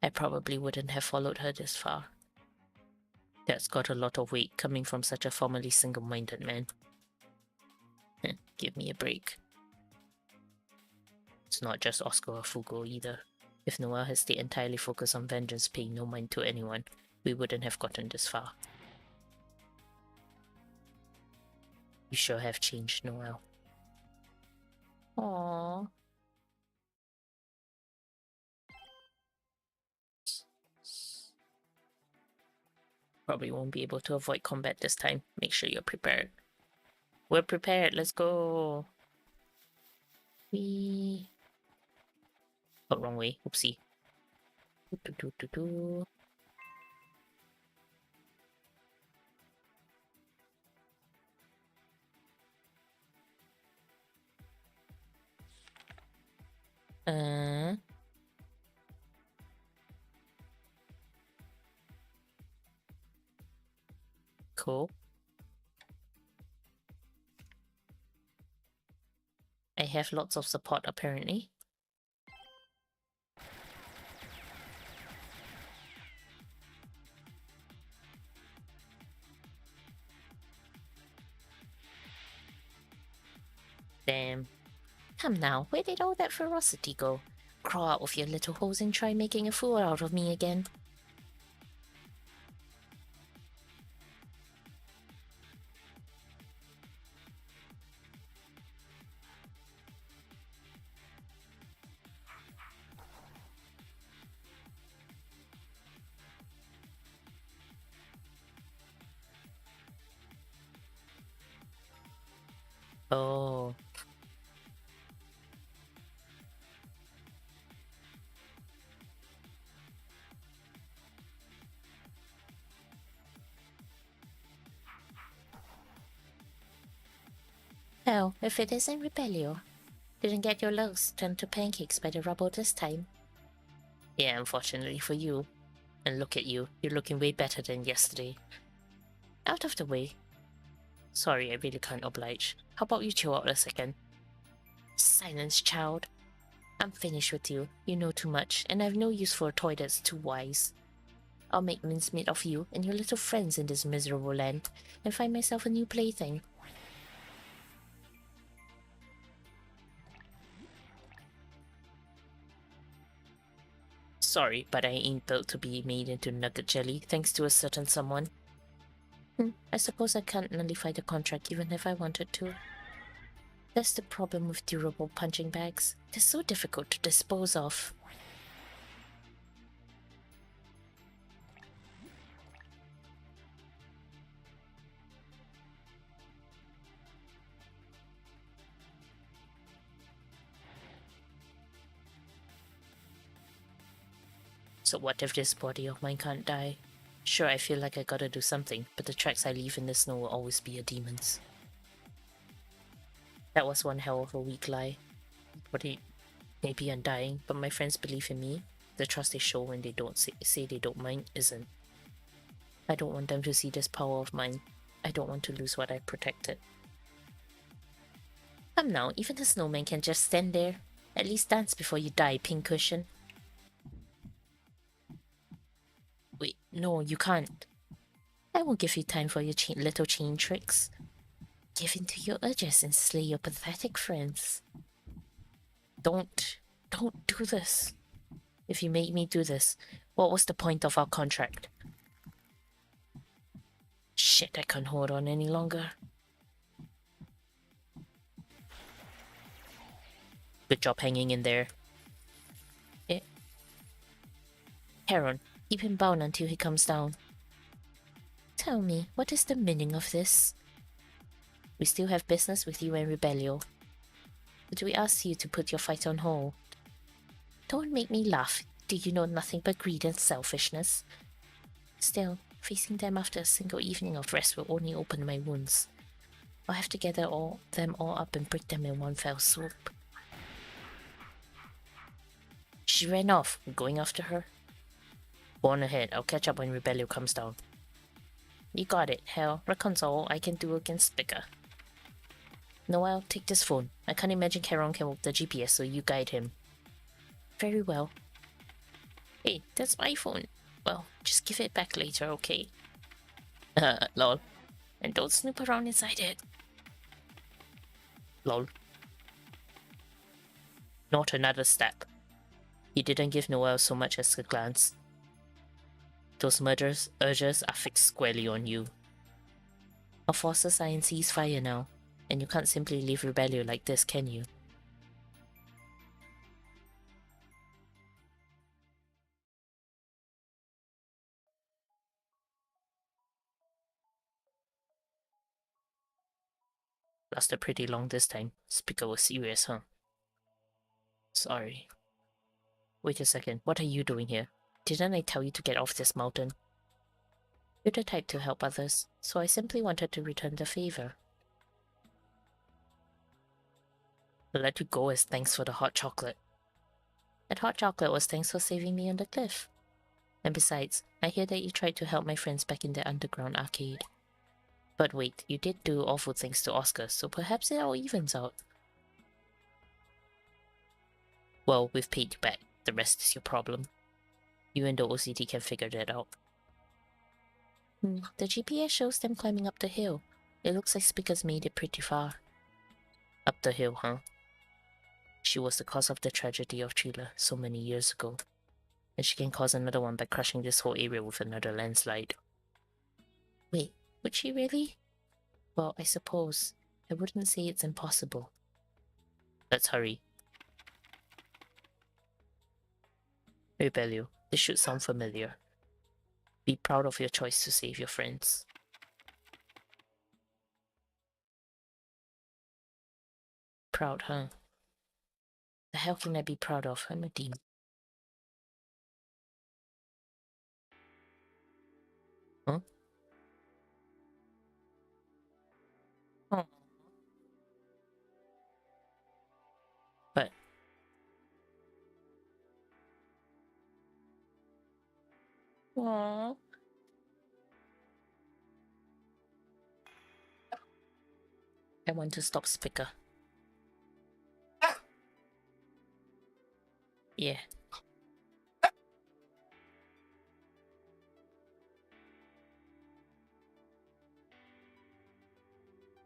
Speaker 1: I probably wouldn't have followed her this far. That's got a lot of weight coming from such a formerly single-minded man. Give me a break. It's not just Oscar or Fugo either. If Noel had stayed entirely focused on vengeance, paying no mind to anyone, we wouldn't have gotten this far. You sure have changed, Noel. Aww. Probably won't be able to avoid combat this time. Make sure you're prepared. We're prepared. Let's go. Oh, wrong way. Oopsie. Cool. I have lots of support apparently. Damn. Come now, where did all that ferocity go? Crawl out of your little holes and try making a fool out of me again. Oh. Well, if it isn't Rebellio. Didn't get your legs turned to pancakes by the rubble this time. Yeah, unfortunately for you. And look at you, you're looking way better than yesterday. Out of the way. Sorry, I really can't oblige. How about you chill out a second? Silence, child. I'm finished with you. You know too much, and I've no use for a toy that's too wise. I'll make mincemeat of you and your little friends in this miserable land, and find myself a new plaything. Sorry, but I ain't built to be made into nugget jelly, thanks to a certain someone. I suppose I can't nullify the contract even if I wanted to. That's the problem with durable punching bags. They're so difficult to dispose of. So what if this body of mine can't die? Sure, I feel like I gotta do something, but the tracks I leave in the snow will always be a demon's. That was one hell of a weak lie. Maybe I'm dying, but my friends believe in me. The trust they show when they don't say they don't mind isn't. I don't want them to see this power of mine. I don't want to lose what I protected. Come now, even the snowman can just stand there. At least dance before you die, pincushion. Wait, no, you can't. I won't give you time for your little chain tricks. Give in to your urges and slay your pathetic friends. Don't do this. if you made me do this, what was the point of our contract? Shit, I can't hold on any longer. Good job hanging in there. Heron, keep him bound until he comes down. Tell me, what is the meaning of this? We still have business with you and Rebellion, but we ask you to put your fight on hold. Don't make me laugh. Do you know nothing but greed and selfishness? Still, facing them after a single evening of rest will only open my wounds. I'll have to gather them all up and break them in one fell swoop. She ran off. We're going after her? Go on ahead. I'll catch up when Rebellion comes down. You got it. Hell, recon's all I can do against Spica. Noel, take this phone. I can't imagine Charon can work the GPS, so you guide him. Very well. Hey, that's my phone. Well, just give it back later, okay? Lol. And don't snoop around inside it. Lol. Not another step. He didn't give Noel so much as a glance. Those murderous urges are fixed squarely on you. Our forces are in ceasefire now, and you can't simply leave Rebellion like this, can you? Lasted pretty long this time. Speaker was serious, huh? Sorry. Wait a second, what are you doing here? Didn't I tell you to get off this mountain? You're the type to help others, so I simply wanted to return the favor. I let you go as thanks for the hot chocolate. That hot chocolate was thanks for saving me on the cliff. And besides, I hear that you tried to help my friends back in the underground arcade. But wait, you did do awful things to Oscar, so perhaps it all evens out. Well, we've paid you back. The rest is your problem. You and the OCT can figure that out. The GPS shows them climbing up the hill. It looks like Spica's made it pretty far. Up the hill, huh? She was the cause of the tragedy of Chile so many years ago. And she can cause another one by crushing this whole area with another landslide. Wait, would she really? Well, I suppose. I wouldn't say it's impossible. Let's hurry. Rebellion, this should sound familiar. Be proud of your choice to save your friends. Proud, huh? The hell can I be proud of? I'm a demon. Huh? Oh. But... Aww. I want to stop Spica. Yeah.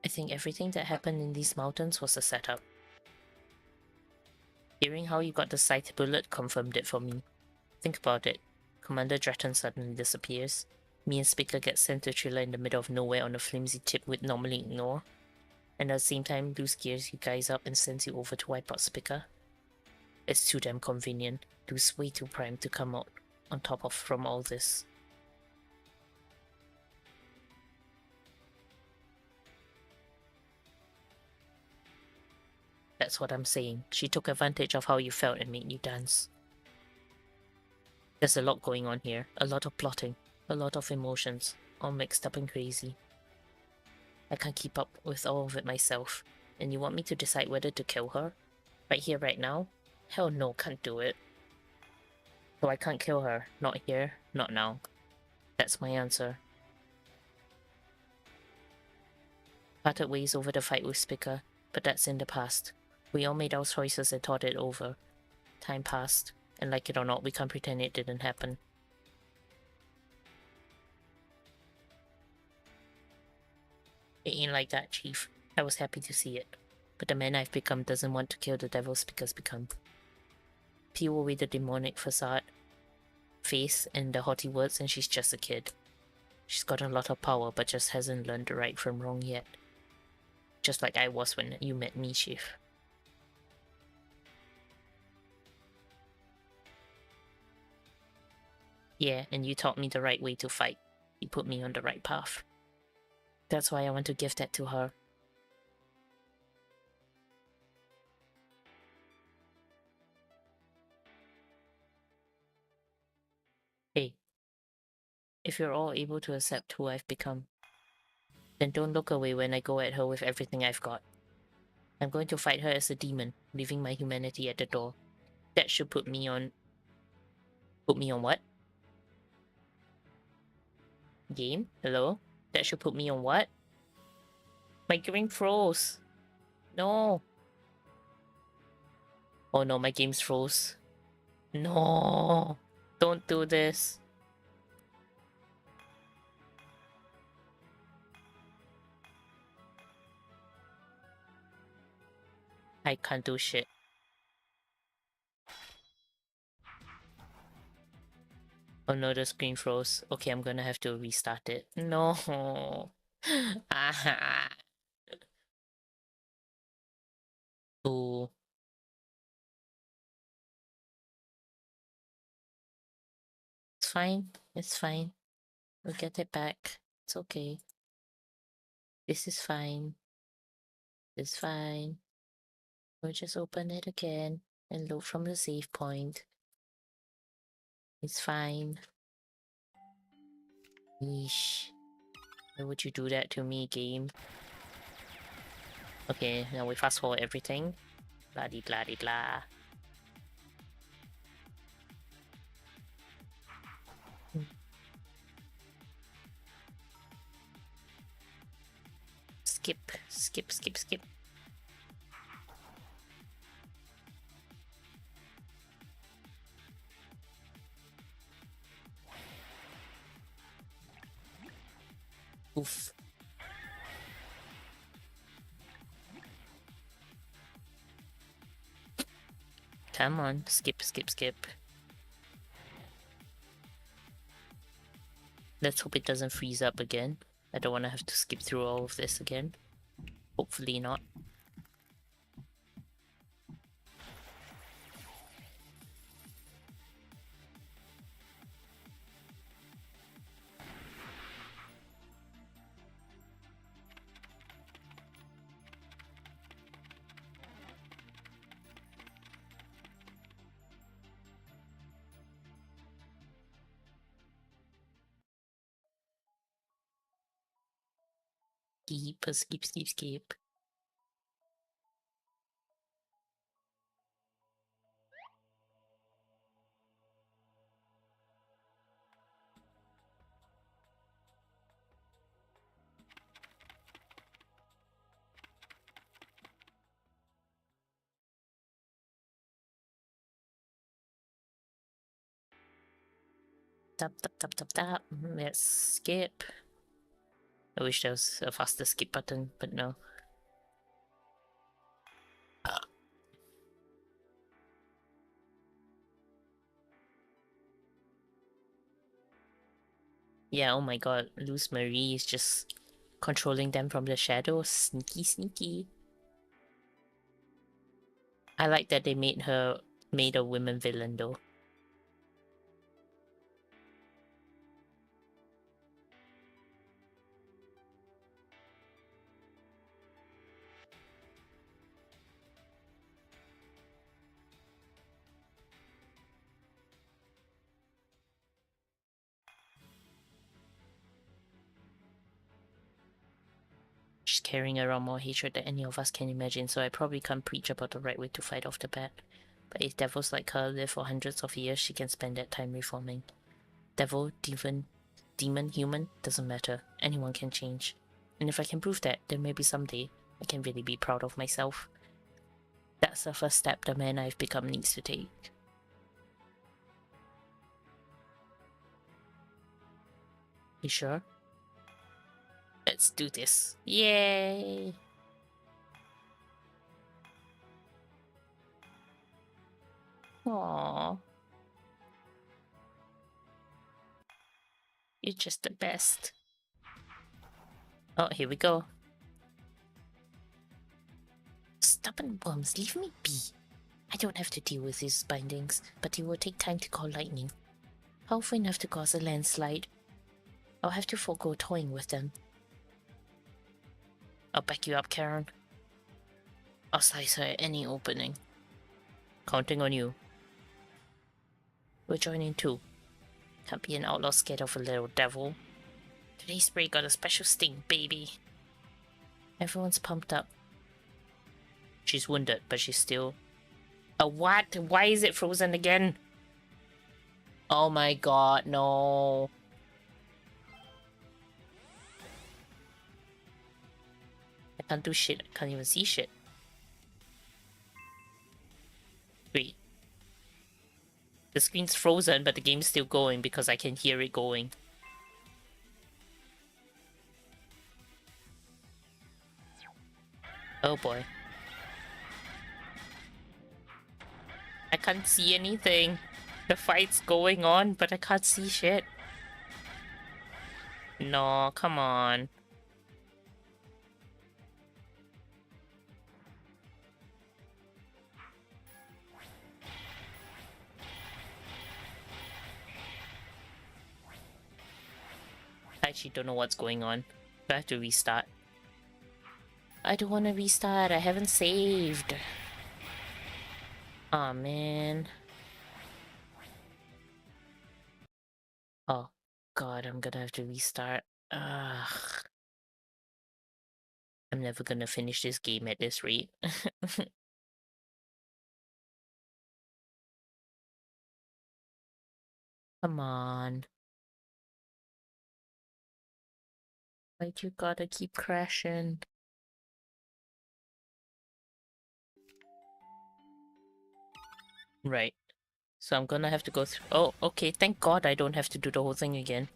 Speaker 1: I think everything that happened in these mountains was a setup. Hearing how you got the sight bullet confirmed it for me. Think about it. Commander Dratton suddenly disappears. Me and Spica get sent to Chile in the middle of nowhere on a flimsy tip we'd normally ignore. And at the same time, Luce gears you guys up and sends you over to wipe out Spica. It's too damn convenient. Luce way too primed to come out on top of from all this. That's what I'm saying. She took advantage of how you felt and made you dance. There's a lot going on here. A lot of plotting. A lot of emotions. All mixed up and crazy. I can't keep up with all of it myself. And you want me to decide whether to kill her? Right here, right now? Hell no, can't do it. So I can't kill her. Not here, not now. That's my answer. Parted ways over the fight with Spica, but that's in the past. We all made our choices and thought it over. Time passed, and like it or not, we can't pretend it didn't happen. It ain't like that, Chief. I was happy to see it. But the man I've become doesn't want to kill the devil Spica's become. peel away the demonic facade, face, and the haughty words, and she's just a kid. She's got a lot of power, but just hasn't learned right from wrong yet. Just like I was when you met me, Chief. Yeah, and you taught me the right way to fight. You put me on the right path. That's why I want to give that to her. Hey, if you're all able to accept who I've become, then don't look away when I go at her with everything I've got. I'm going to fight her as a demon, leaving my humanity at the door. That should put me on... Put me on what? Game? Hello? That should put me on what? My game froze. No. Oh no, my game's froze. No. Don't do this. I can't do shit. Oh no, the screen froze. Okay, I'm gonna have to restart it. No. Ah. Ooh. It's fine. It's fine. We'll get it back. It's okay. This is fine. It's fine. We'll just open it again and load from the save point. It's fine. Yeesh. Why would you do that to me, game? Okay, now we fast forward everything. Blah de blah de blah. Skip, skip, skip, skip. Oof. Come on, skip, skip, skip. Let's hope it doesn't freeze up again. I don't want to have to skip through all of this again. Hopefully not. Skip, skip, skip, skip. Tap, tap, tap, tap, tap. Let's skip. I wish there was a faster skip button, but no. Yeah, oh my god, Luz Marie is just controlling them from the shadows. Sneaky, sneaky. I like that they made a women villain though. She's carrying around more hatred than any of us can imagine, so I probably can't preach about the right way to fight off the bad. But if devils like her live for hundreds of years, she can spend that time reforming. Devil, demon, human, doesn't matter. Anyone can change. And if I can prove that, then maybe someday I can really be proud of myself. That's the first step the man I've become needs to take. You sure? Let's do this. Yay! Aww. You're just the best. Oh, here we go. Stubborn worms, leave me be. I don't have to deal with these bindings, but it will take time to call lightning. Powerful enough to cause a landslide. I'll have to forego toying with them. I'll back you up, Karen. I'll slice her at any opening. Counting on you. We'll join in too. Can't be an outlaw scared of a little devil. Today's spray got a special sting, baby. Everyone's pumped up. She's wounded, but she's still... A what? Why is it frozen again? Oh my god, no. I can't do shit. I can't even see shit. Wait. The screen's frozen, but the game's still going because I can hear it going. Oh boy. I can't see anything. The fight's going on, but I can't see shit. No, come on. I actually don't know what's going on. Do I have to restart? I don't want to restart. I haven't saved. Aw, man. Oh, God, I'm gonna have to restart. Ugh. I'm never gonna finish this game at this rate. Come on. Like, you gotta keep crashing. Right. So I'm gonna have to go through... Oh, okay. Thank God I don't have to do the whole thing again.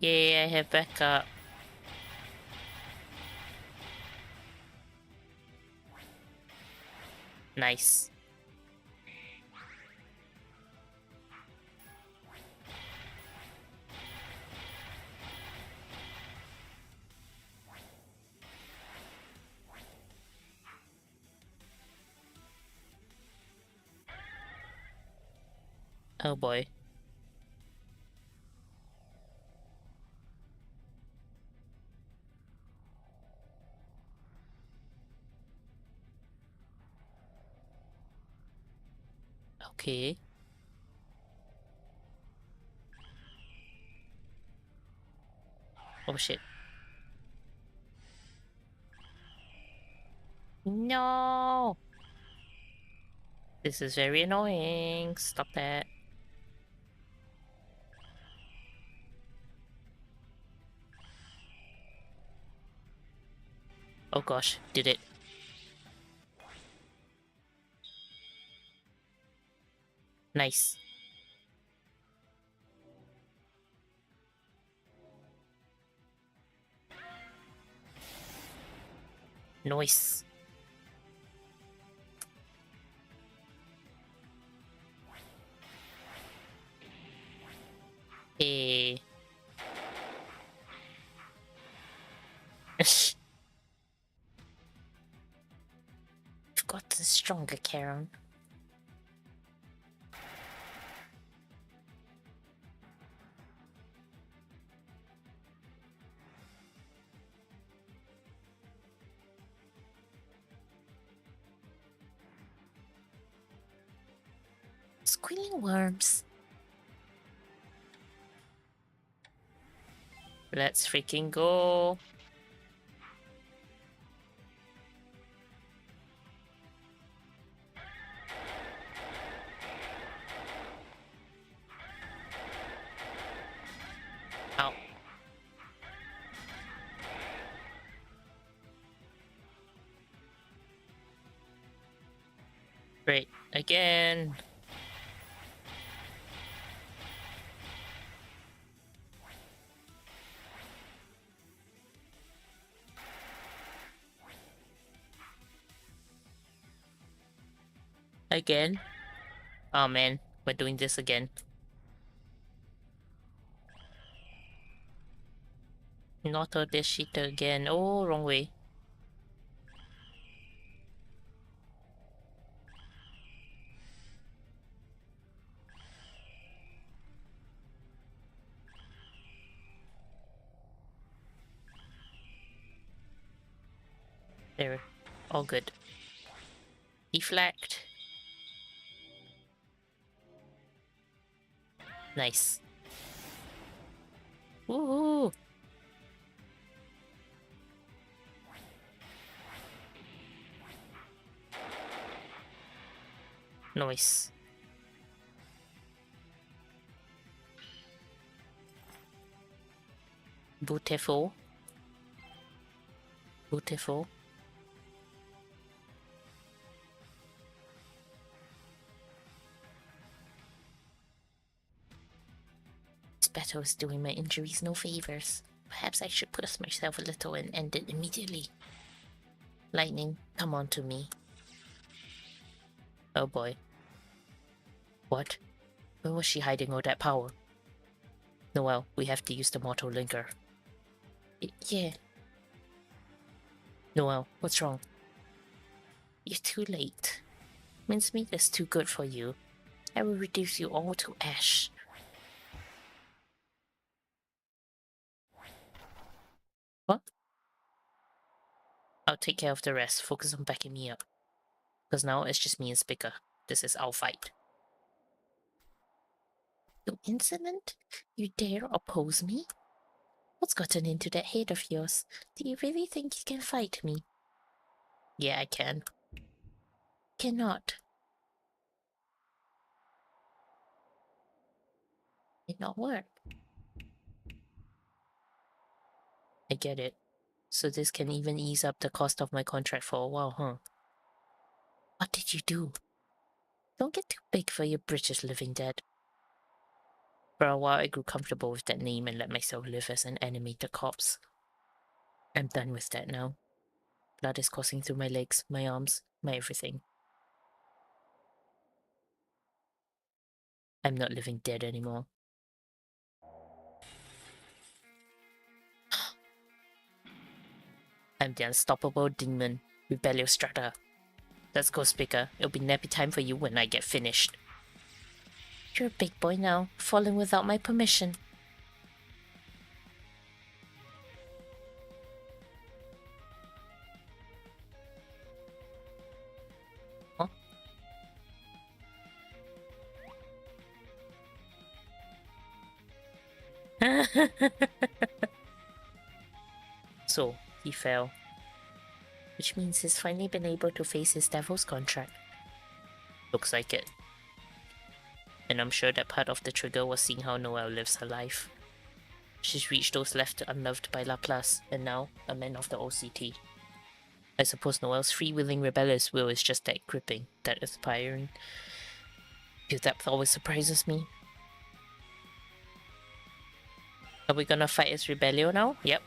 Speaker 1: Yay, I have backup. Nice. Oh boy. Okay. Oh shit. No! This is very annoying. Stop that. Oh gosh, did it. Nice. Nice. Hey. I've got the stronger Karen. Squealing worms. Let's freaking go. Great. Again. Again. Oh man, we're doing this again. Not a this shit again. Oh, wrong way. There. All good. Deflect. Nice. Woohoo! Nice. Beautiful. Beautiful. This battle is doing my injuries no favors. Perhaps I should push myself a little and end it immediately. Lightning, come on to me. Oh boy. What? Where was she hiding all that power? Noel, we have to use the mortal linker. Yeah. Noel, what's wrong? You're too late. Mincemeat is too good for you. I will reduce you all to ash. What? I'll take care of the rest. Focus on backing me up. Because now it's just me and Spicker. This is our fight. You insolent? You dare oppose me? What's gotten into that head of yours? Do you really think you can fight me? Yeah, I can. Cannot. It not work. I get it. So this can even ease up the cost of my contract for a while, huh? What did you do? Don't get too big for your British living dead. For a while I grew comfortable with that name and let myself live as an animated corpse. I'm done with that now. Blood is coursing through my legs, my arms, my everything. I'm not living dead anymore. I'm the unstoppable demon, rebellious strata. Let's go, Spicker. It'll be nappy time for you when I get finished. You're a big boy now, falling without my permission. Huh? So, he fell. Which means he's finally been able to face his devil's contract. Looks like it. And I'm sure that part of the trigger was seeing how Noel lives her life. She's reached those left unloved by Laplace, and now a man of the OCT. I suppose Noel's freewheeling rebellious will is just that gripping, that aspiring. Your depth always surprises me. Are we gonna fight as Rebellio now? Yep.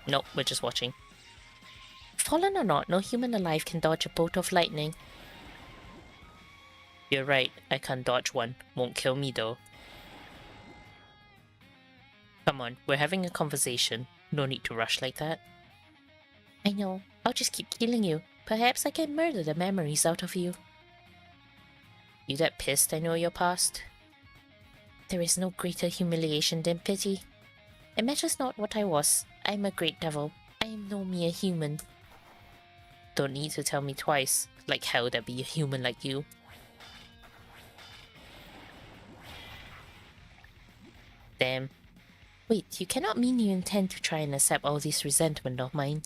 Speaker 1: Nope, we're just watching. Fallen or not, no human alive can dodge a bolt of lightning. You're right, I can't dodge one. Won't kill me though. Come on, we're having a conversation. No need to rush like that. I know, I'll just keep killing you. Perhaps I can murder the memories out of you. You that pissed I know your past? There is no greater humiliation than pity. It matters not what I was. I am a great devil. I am no mere human. Don't need to tell me twice. Like hell that be a human like you. Damn. Wait, you cannot mean you intend to try and accept all this resentment of mine.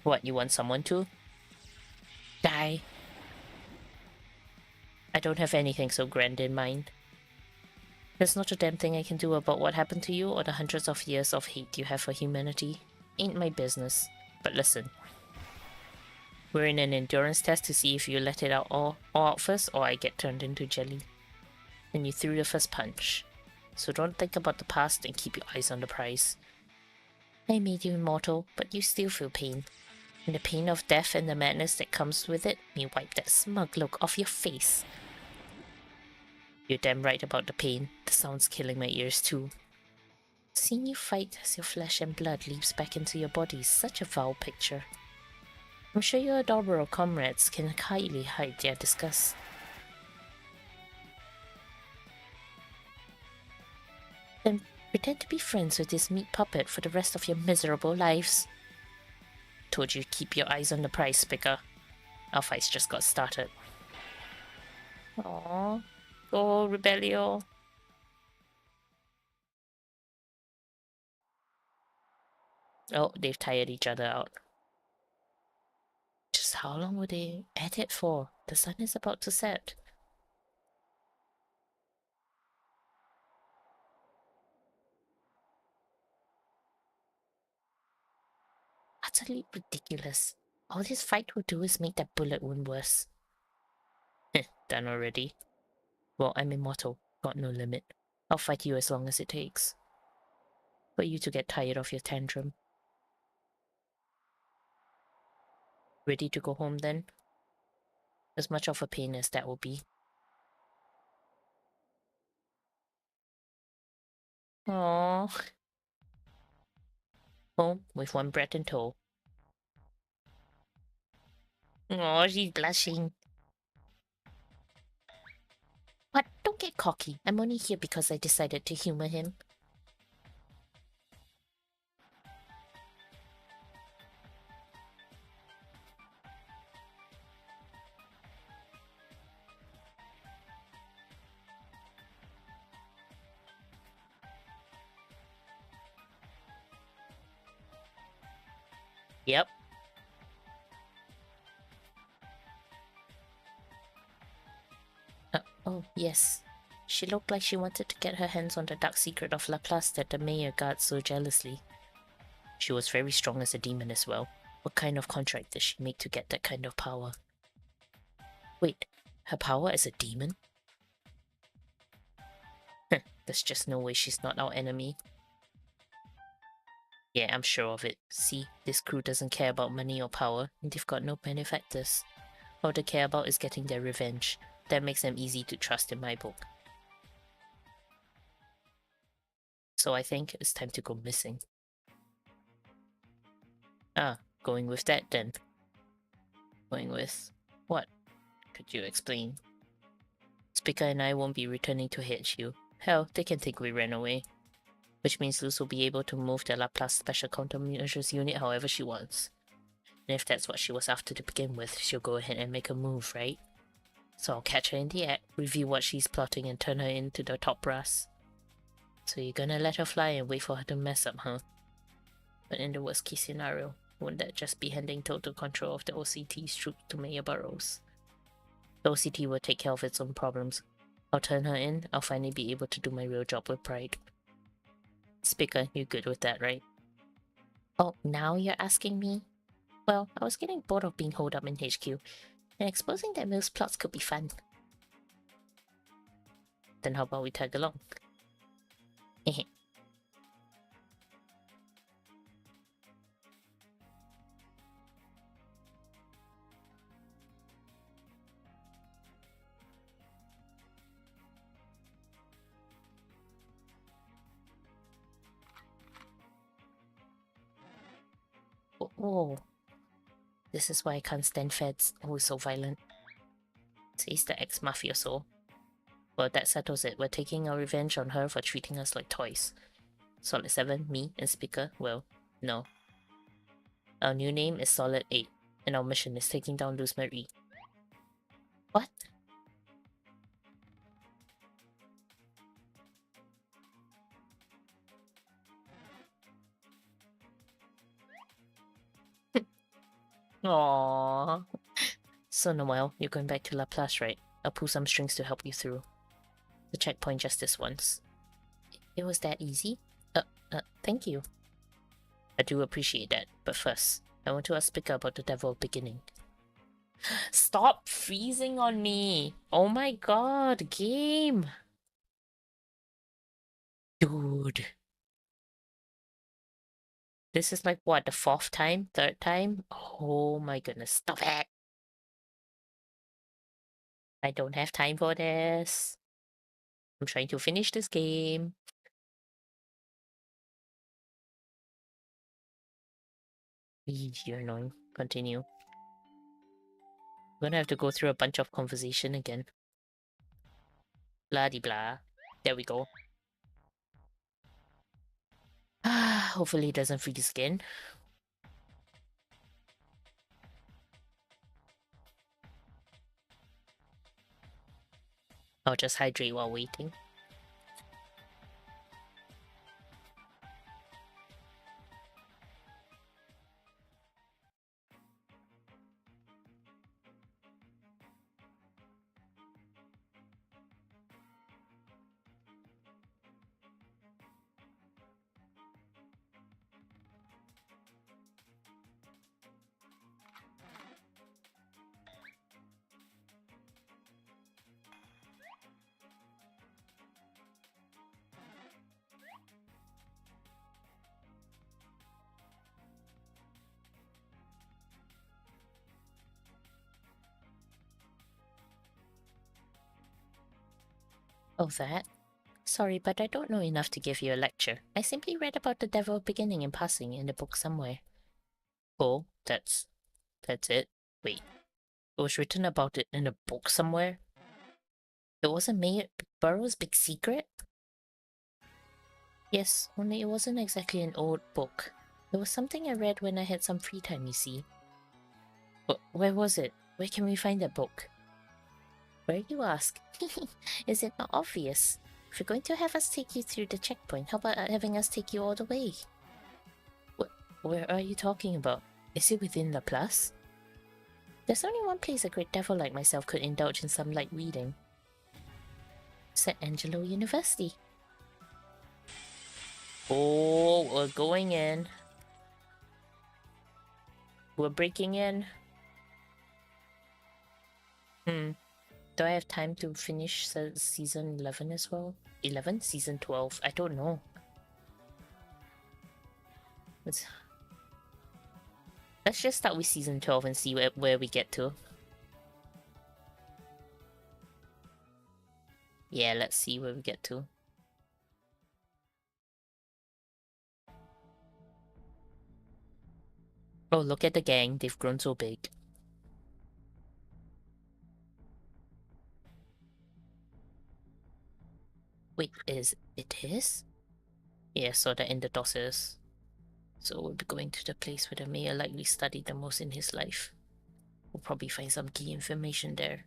Speaker 1: What, you want someone to? Die. I don't have anything so grand in mind. There's not a damn thing I can do about what happened to you or the hundreds of years of hate you have for humanity. Ain't my business. But listen. We're in an endurance test to see if you let it out all out first, or I get turned into jelly. And you threw the first punch. So don't think about the past and keep your eyes on the prize. I made you immortal, but you still feel pain. And the pain of death and the madness that comes with it, you wipe that smug look off your face. You're damn right about the pain. The sound's killing my ears too. Seeing you fight as your flesh and blood leaps back into your body is such a foul picture. I'm sure your adorable comrades can hardly hide their disgust. Then pretend to be friends with this meat puppet for the rest of your miserable lives. Told you to keep your eyes on the prize, Spicker. Our fight's just got started. Aww. Go, Rebellio. Oh, they've tired each other out. Just how long were they at it for? The sun is about to set. Utterly ridiculous. All this fight will do is make that bullet wound worse. Done already. Well, I'm immortal. Got no limit. I'll fight you as long as it takes. For you to get tired of your tantrum. Ready to go home then? As much of a pain as that will be. Aww. Home with one breath in tow. Oh, she's blushing. What? Don't get cocky. I'm only here because I decided to humor him. Yep. Oh, yes. She looked like she wanted to get her hands on the dark secret of Laplace that the mayor guards so jealously. She was very strong as a demon as well. What kind of contract did she make to get that kind of power? Wait, her power as a demon? There's just no way she's not our enemy. Yeah, I'm sure of it. See, this crew doesn't care about money or power, and they've got no benefactors. All they care about is getting their revenge. That makes them easy to trust in my book. So I think it's time to go missing. Ah, going with that then. Going with what? Could you explain? Spica and I won't be returning to HQ. Hell, they can think we ran away. Which means Luz will be able to move the Laplace Special Countermeasures Unit however she wants. And if that's what she was after to begin with, she'll go ahead and make a move, right? So I'll catch her in the act, review what she's plotting, and turn her into the top brass. So you're gonna let her fly and wait for her to mess up, huh? But in the worst case scenario, wouldn't that just be handing total control of the OCT's troops to Mayor Burrows? The OCT will take care of its own problems. I'll turn her in, I'll finally be able to do my real job with pride. Spica, you're good with that, right? Oh, now you're asking me? Well, I was getting bored of being holed up in HQ, and exposing that Mill's plots could be fun. Then how about we tag along? Hehe. Oh. This is why I can't stand feds. Always so violent. Says the ex-mafioso. Well, that settles it. We're taking our revenge on her for treating us like toys. Solid 7, me, and Speaker, well, no. Our new name is Solid 8, and our mission is taking down Luz Marie. What? Aww. So Noel, you're going back to Laplace, right? I'll pull some strings to help you through. The checkpoint just this once. It was that easy? Thank you. I do appreciate that, but first, I want to ask Spica about the devil beginning. Stop freezing on me. Oh my god, game. Dude. This is like what, the fourth time? Third time? Oh my goodness, stop it. I don't have time for this. I'm trying to finish this game. You're annoying. Continue. I'm gonna have to go through a bunch of conversation again. Blah de blah. There we go. Hopefully it doesn't freeze again. I'll just hydrate while waiting. Oh, that? Sorry, but I don't know enough to give you a lecture. I simply read about the devil beginning in passing in the book somewhere. Oh, that's it? Wait, it was written about it in a book somewhere? It wasn't Mayor Burrow's big secret? Yes, only it wasn't exactly an old book. It was something I read when I had some free time, you see. Where was it? Where can we find that book? Where you ask? Is it not obvious? If you're going to have us take you through the checkpoint, how about having us take you all the way? Where are you talking about? Is it within the plus? There's only one place a great devil like myself could indulge in some light reading. St. Angelo University. Oh, we're going in. We're breaking in. Do I have time to finish season 11 as well? 11? Season 12? I don't know. Let's just start with season 12 and see where we get to. Yeah, let's see where we get to. Oh, look at the gang. They've grown so big. Wait, it is? Yeah, so the in the dosses. So we'll be going to the place where the mayor likely studied the most in his life. We'll probably find some key information there.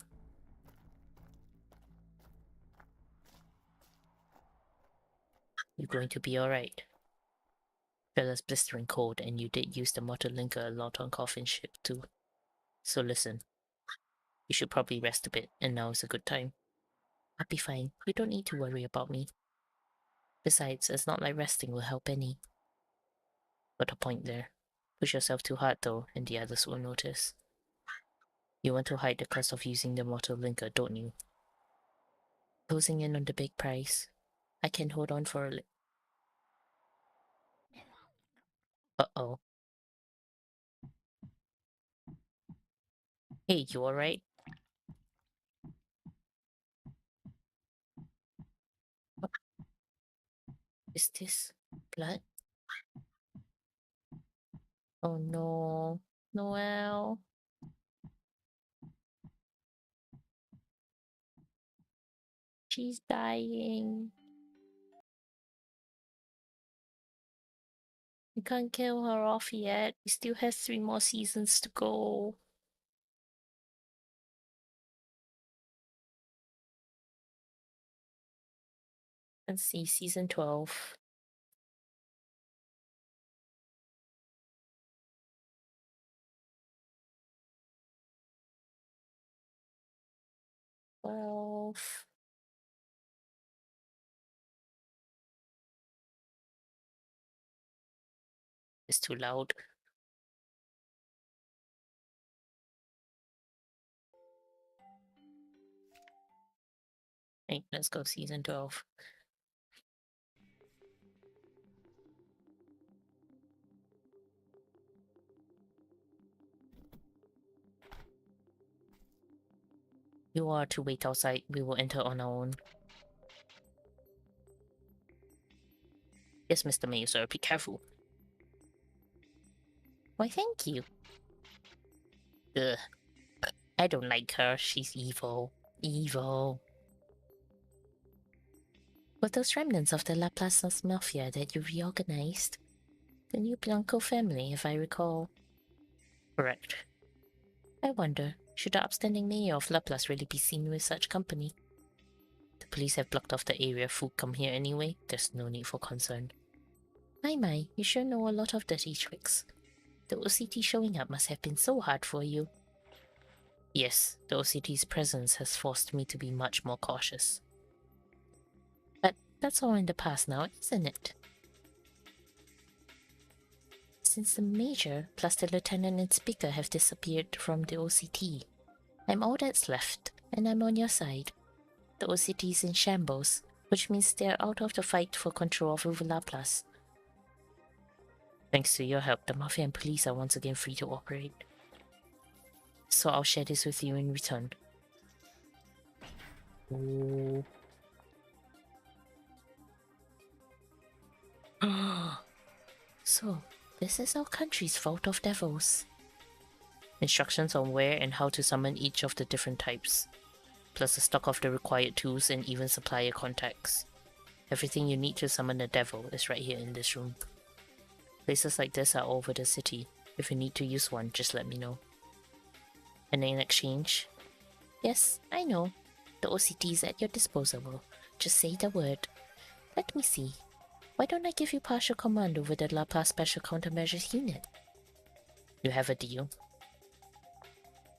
Speaker 1: You're going to be alright. Fella's blistering cold, and you did use the mortar linker a lot on Coffin Ship too. So listen, you should probably rest a bit, and now is a good time. I'll be fine. You don't need to worry about me. Besides, it's not like resting will help any. Got a point there. Push yourself too hard though, and the others will notice. You want to hide the cost of using the mortal linker, don't you? Closing in on the big price. I can hold on for a Uh-oh. Hey, you alright? What is this? Blood? Oh no. Noel. She's dying. We can't kill her off yet. We still have 3 more seasons to go. Let's see, season 12. 12. It's too loud. Hey, let's go season 12. You are to wait outside. We will enter on our own. Yes, Mr. Mayor, sir. Be careful. Why, thank you. Ugh. I don't like her. She's evil. Evil. Were those remnants of the Laplace Mafia that you reorganized? The new Blanco family, if I recall. Correct. I wonder, should the upstanding mayor of Laplace really be seen with such company? The police have blocked off the area. Food come here anyway. There's no need for concern. My, you sure know a lot of dirty tricks. The OCT showing up must have been so hard for you. Yes, the OCT's presence has forced me to be much more cautious. But that's all in the past now, isn't it? Since the Major plus the Lieutenant and Speaker have disappeared from the OCT, I'm all that's left, and I'm on your side. The OCT is in shambles, which means they're out of the fight for control of Laplace. Thanks to your help, the Mafia and police are once again free to operate. So I'll share this with you in return. Ooh. So, this is our country's vault of devils. Instructions on where and how to summon each of the different types, plus a stock of the required tools and even supplier contacts. Everything you need to summon a devil is right here in this room. Places like this are all over the city. If you need to use one, just let me know. And in exchange? Yes, I know. The OCT is at your disposal. Just say the word. Let me see. Why don't I give you partial command over the Laplace Special Countermeasures Unit? You have a deal.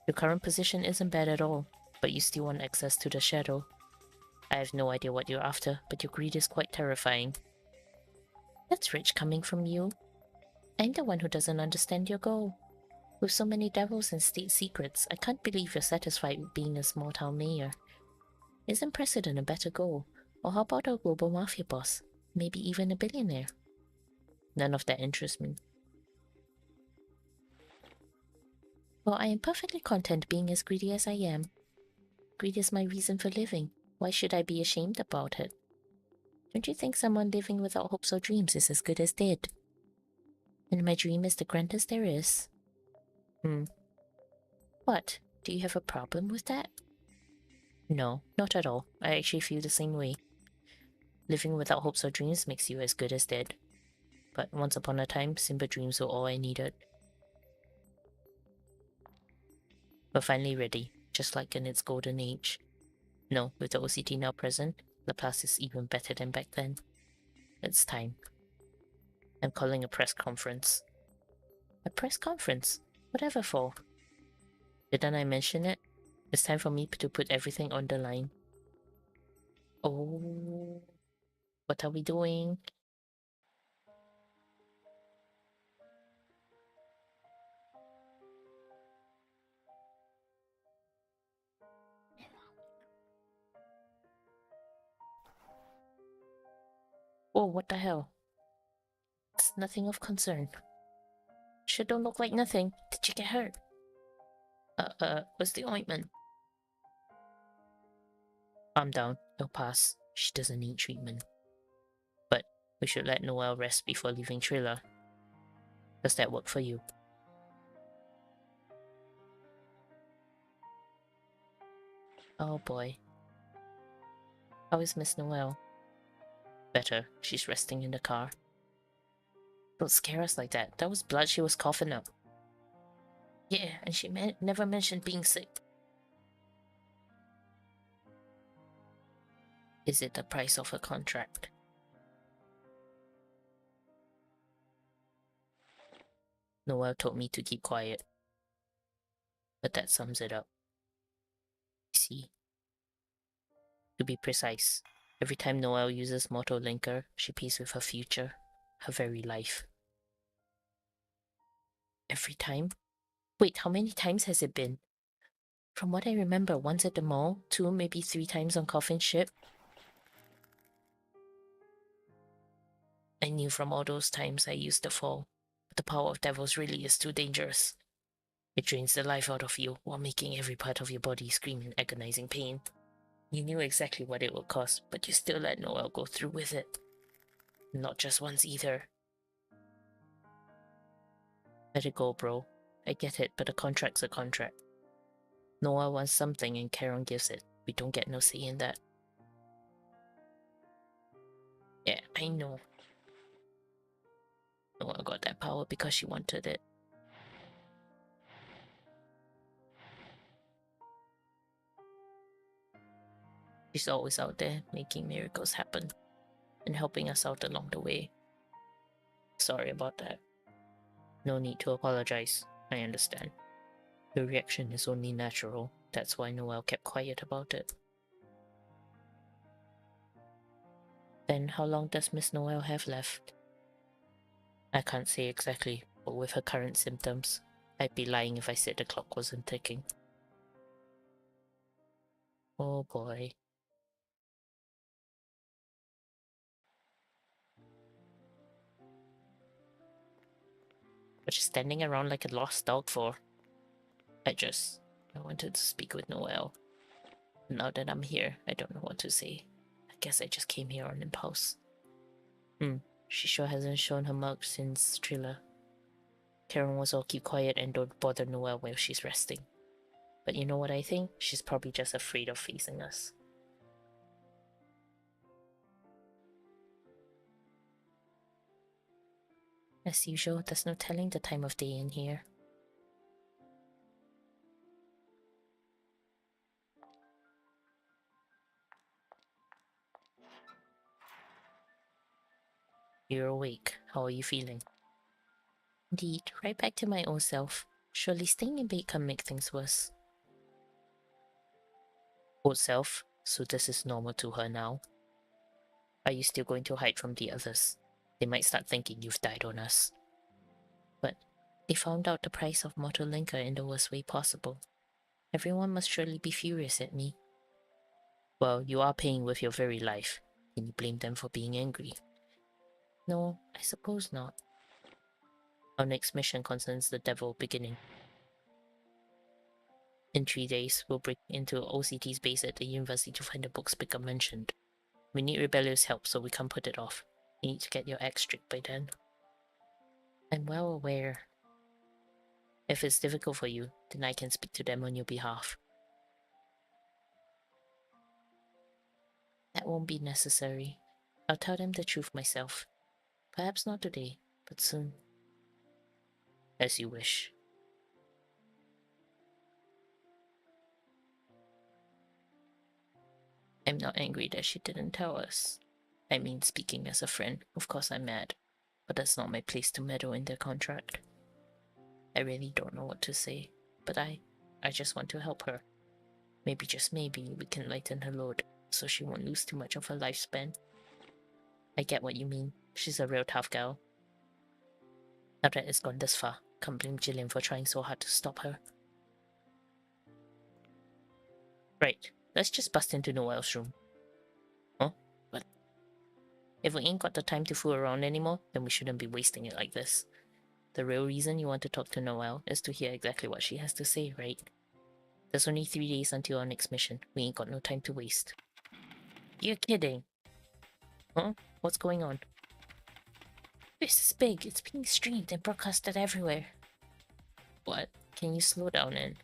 Speaker 1: Your current position isn't bad at all, but you still want access to the shadow. I have no idea what you're after, but your greed is quite terrifying. That's rich coming from you. I'm the one who doesn't understand your goal. With so many devils and state secrets, I can't believe you're satisfied with being a small-town mayor. Isn't President a better goal? Or how about a global mafia boss? Maybe even a billionaire? None of that interests me. Well, I am perfectly content being as greedy as I am. Greed is my reason for living. Why should I be ashamed about it? Don't you think someone living without hopes or dreams is as good as dead? And my dream is the grandest there is. What? Do you have a problem with that? No, not at all. I actually feel the same way. Living without hopes or dreams makes you as good as dead. But once upon a time, simple dreams were all I needed. We're finally ready, just like in its golden age. No, with the OCT now present, Laplace is even better than back then. It's time. I'm calling a press conference. A press conference? Whatever for? Didn't I mention it? It's time for me to put everything on the line. Oh, what are we doing? Oh, what the hell? It's nothing of concern. Sure don't look like nothing. Did you get hurt? What's the ointment? Calm down. It'll pass. She doesn't need treatment. But we should let Noel rest before leaving Triller. Does that work for you? Oh boy. How is Miss Noel? Better. She's resting in the car. Don't scare us like that. That was blood she was coughing up. Yeah, and she never mentioned being sick. Is it the price of a contract? Noel told me to keep quiet. But that sums it up. See? To be precise, every time Noel uses Moto Linker, she pays with her future, her very life. Every time? Wait, how many times has it been? From what I remember, once at the mall, 2, maybe 3 times on Coffin Ship. I knew from all those times I used the fall, but the power of devils really is too dangerous. It drains the life out of you while making every part of your body scream in agonizing pain. You knew exactly what it would cost, but you still let Noel go through with it. Not just once either. Let it go, bro. I get it, but a contract's a contract. Noel wants something and Karen gives it. We don't get no say in that. Yeah, I know. Noel got that power because she wanted it. She's always out there making miracles happen and helping us out along the way. Sorry about that. No need to apologize. I understand. The reaction is only natural. That's why Noel kept quiet about it. Then how long does Miss Noel have left? I can't say exactly, but with her current symptoms, I'd be lying if I said the clock wasn't ticking. Oh boy. What you standing around like a lost dog for? I wanted to speak with Noel. Now that I'm here, I don't know what to say. I guess I just came here on impulse. She sure hasn't shown her mug since Thriller. Karen was all keep quiet and don't bother Noel while she's resting. But you know what I think? She's probably just afraid of facing us. As usual, there's no telling the time of day in here. You're awake. How are you feeling? Indeed, right back to my old self. Surely staying in bed can make things worse. Old self? So this is normal to her now? Are you still going to hide from the others? They might start thinking you've died on us. But they found out the price of mortal linker in the worst way possible. Everyone must surely be furious at me. Well, you are paying with your very life. Can you blame them for being angry? No, I suppose not. Our next mission concerns the devil beginning. In 3 days, we'll break into OCT's base at the university to find the book Spicker mentioned. We need rebellious help, so we can't put it off. You need to get your act strict by then. I'm well aware. If it's difficult for you, then I can speak to them on your behalf. That won't be necessary. I'll tell them the truth myself. Perhaps not today, but soon. As you wish. I'm not angry that she didn't tell us. I mean, speaking as a friend, of course I'm mad. But that's not my place to meddle in their contract. I really don't know what to say, but I just want to help her. Maybe, just maybe, we can lighten her load, so she won't lose too much of her lifespan. I get what you mean. She's a real tough gal. Now that it's gone this far, can't blame Jillian for trying so hard to stop her. Right, let's just bust into Noel's room. Huh? What? If we ain't got the time to fool around anymore, then we shouldn't be wasting it like this. The real reason you want to talk to Noel is to hear exactly what she has to say, right? There's only 3 days until our next mission. We ain't got no time to waste. You're kidding. Huh? What's going on? This is big. It's being streamed and broadcasted everywhere. What? Can you slow down and...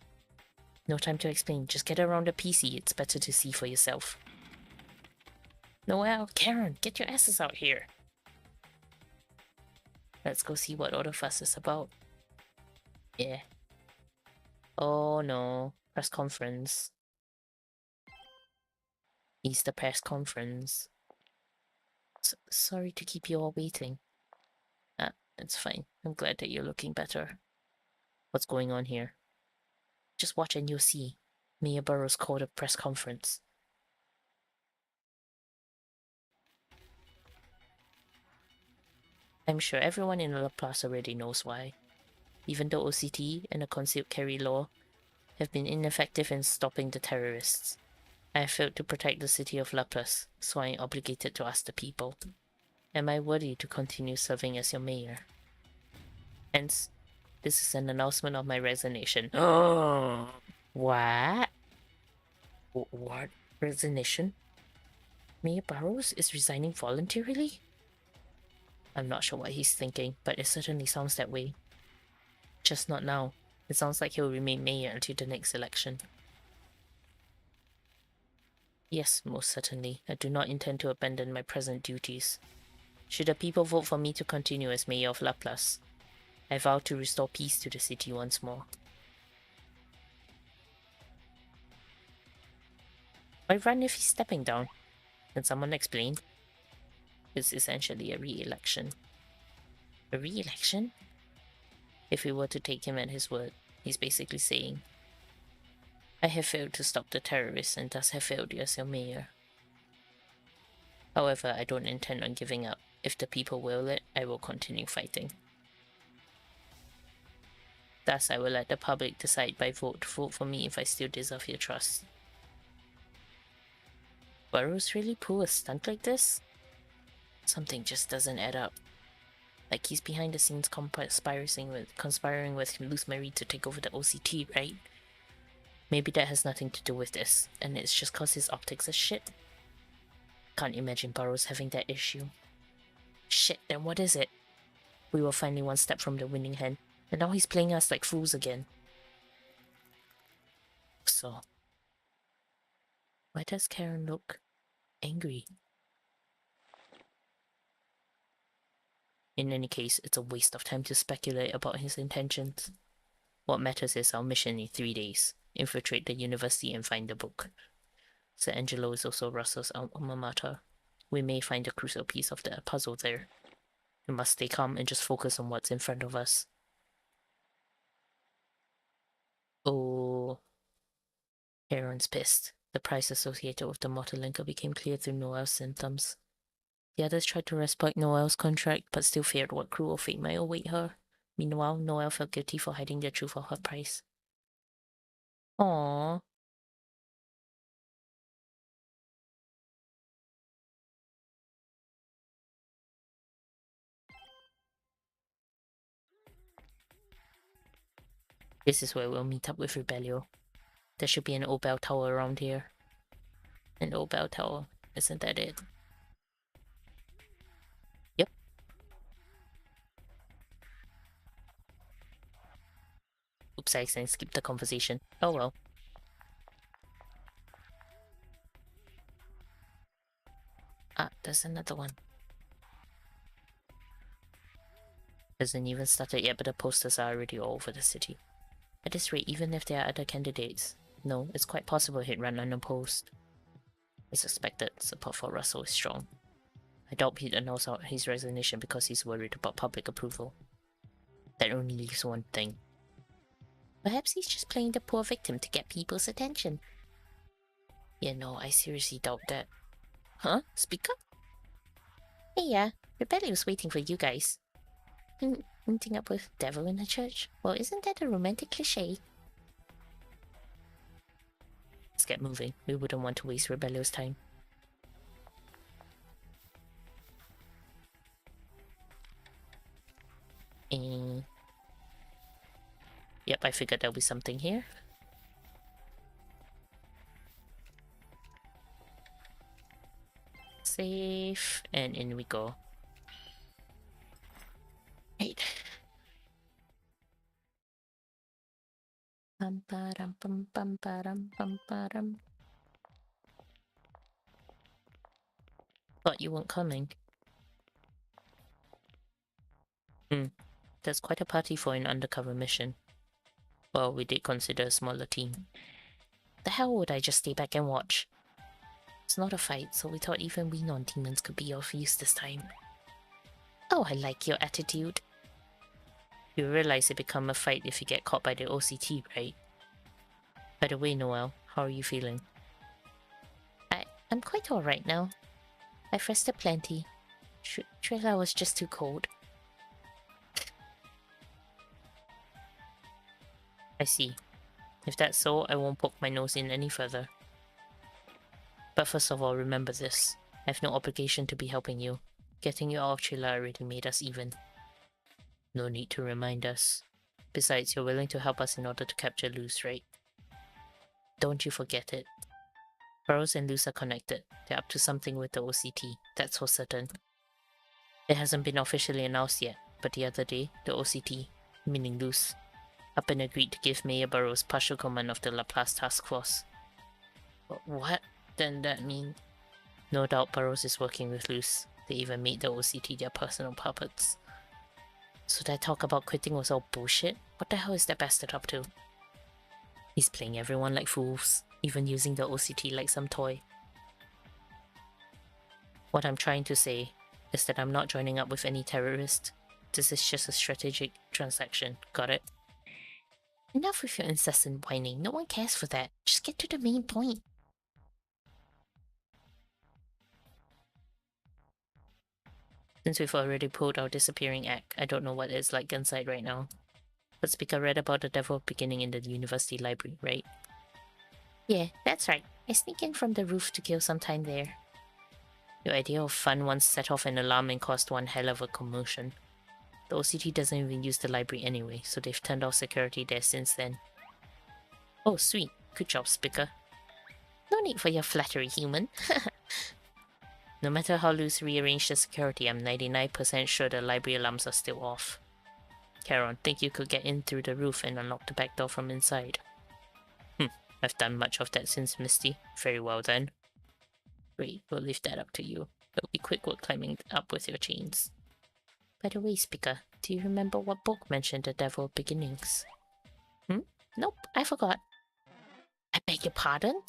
Speaker 1: No time to explain. Just get around the PC. It's better to see for yourself. Noel, Karen, get your asses out here. Let's go see what all the fuss is about. Yeah. Oh no. Press conference. It's the press conference. Sorry to keep you all waiting. It's fine. I'm glad that you're looking better. What's going on here? Just watch and you'll see. Mayor Burroughs called a press conference. I'm sure everyone in La Place already knows why. Even though OCT and the concealed carry law have been ineffective in stopping the terrorists. I have failed to protect the city of Laplas, so I am obligated to ask the people. Am I worthy to continue serving as your mayor? Hence, this is an announcement of my resignation. Oh, what? What? Resignation? Mayor Burrows is resigning voluntarily? I'm not sure what he's thinking, but it certainly sounds that way. Just not now. It sounds like he'll remain mayor until the next election. Yes, most certainly. I do not intend to abandon my present duties. Should the people vote for me to continue as mayor of Laplas, I vow to restore peace to the city once more. Why run if he's stepping down? Can someone explain? It's essentially a re-election. A re-election? If we were to take him at his word, he's basically saying, I have failed to stop the terrorists and thus have failed you as your mayor. However, I don't intend on giving up. If the people will it, I will continue fighting. Thus, I will let the public decide by vote. Vote for me if I still deserve your trust. Burrows really pull a stunt like this? Something just doesn't add up. Like he's behind the scenes conspiring with Luz Marie to take over the OCT, right? Maybe that has nothing to do with this, and it's just cause his optics are shit. Can't imagine Burrows having that issue. Shit, then what is it? We were finally one step from the winning hand, and now he's playing us like fools again. So, why does Karen look angry? In any case, it's a waste of time to speculate about his intentions. What matters is our mission in 3 days. Infiltrate the university and find the book. Sir Angelo is also Russell's alma mater. We may find a crucial piece of the puzzle there. We must stay calm and just focus on what's in front of us. Oh. Aaron's pissed. The price associated with the mortar linker became clear through Noel's symptoms. The others tried to respect Noel's contract, but still feared what cruel fate might await her. Meanwhile, Noel felt guilty for hiding the truth of her price. Aww. This is where we'll meet up with Rebellio. There should be an old bell tower around here. An old bell tower. Isn't that it? Yep. Oops, I accidentally skipped the conversation. Oh well. Ah, there's another one. Hasn't even started yet, but the posters are already all over the city. At this rate, even if there are other candidates, no, it's quite possible he'd run unopposed. As expected, support for Russell is strong. I doubt he'd announce his resignation because he's worried about public approval. That only leaves one thing. Perhaps he's just playing the poor victim to get people's attention. Yeah, no, I seriously doubt that. Huh? Speak up? Hey, yeah, Rebellio's waiting for you guys. Meeting up with devil in the church? Well, isn't that a romantic cliche? Let's get moving. We wouldn't want to waste Rebellio's time. Yep, I figured there'll be something here. Safe, and in we go. Right. Bum ba-dum bum bum ba-dum bum ba-dum. Thought you weren't coming. That's quite a party for an undercover mission. Well, we did consider a smaller team. The hell would I just stay back and watch? It's not a fight, so we thought even we non-demons could be of use this time. Oh, I like your attitude. You realize it become a fight if you get caught by the OCT, right? By the way, Noel, how are you feeling? I'm quite alright now. I've rested plenty. Trailer was just too cold. I see. If that's so, I won't poke my nose in any further. But first of all, remember this. I have no obligation to be helping you. Getting you out of Chilla already made us even. No need to remind us. Besides, you're willing to help us in order to capture Luz, right? Don't you forget it. Burrows and Luz are connected. They're up to something with the OCT, that's for certain. It hasn't been officially announced yet, but the other day, the OCT, meaning Luz, up and agreed to give Mayor Burrows partial command of the Laplace task force. What? Then that mean? No doubt Burrows is working with Luz. They even made the OCT their personal puppets. So that talk about quitting was all bullshit? What the hell is that bastard up to? He's playing everyone like fools, even using the OCT like some toy. What I'm trying to say is that I'm not joining up with any terrorist. This is just a strategic transaction, got it? Enough with your incessant whining, no one cares for that. Just get to the main point. Since we've already pulled our disappearing act, I don't know what it's like inside right now. But Speaker read about the devil beginning in the university library, right? Yeah, that's right. I sneak in from the roof to kill some time there. Your idea of fun once set off an alarm and caused one hell of a commotion. The OCT doesn't even use the library anyway, so they've turned off security there since then. Oh, sweet. Good job, Speaker. No need for your flattery, human. No matter how Luz rearranged the security, I'm 99% sure the library alarms are still off. Charon, think you could get in through the roof and unlock the back door from inside? I've done much of that since Misty. Very well then. Great, we'll leave that up to you. It'll be quick work climbing up with your chains. By the way, Speaker, do you remember what book mentioned the devil beginnings? Nope, I forgot. I beg your pardon?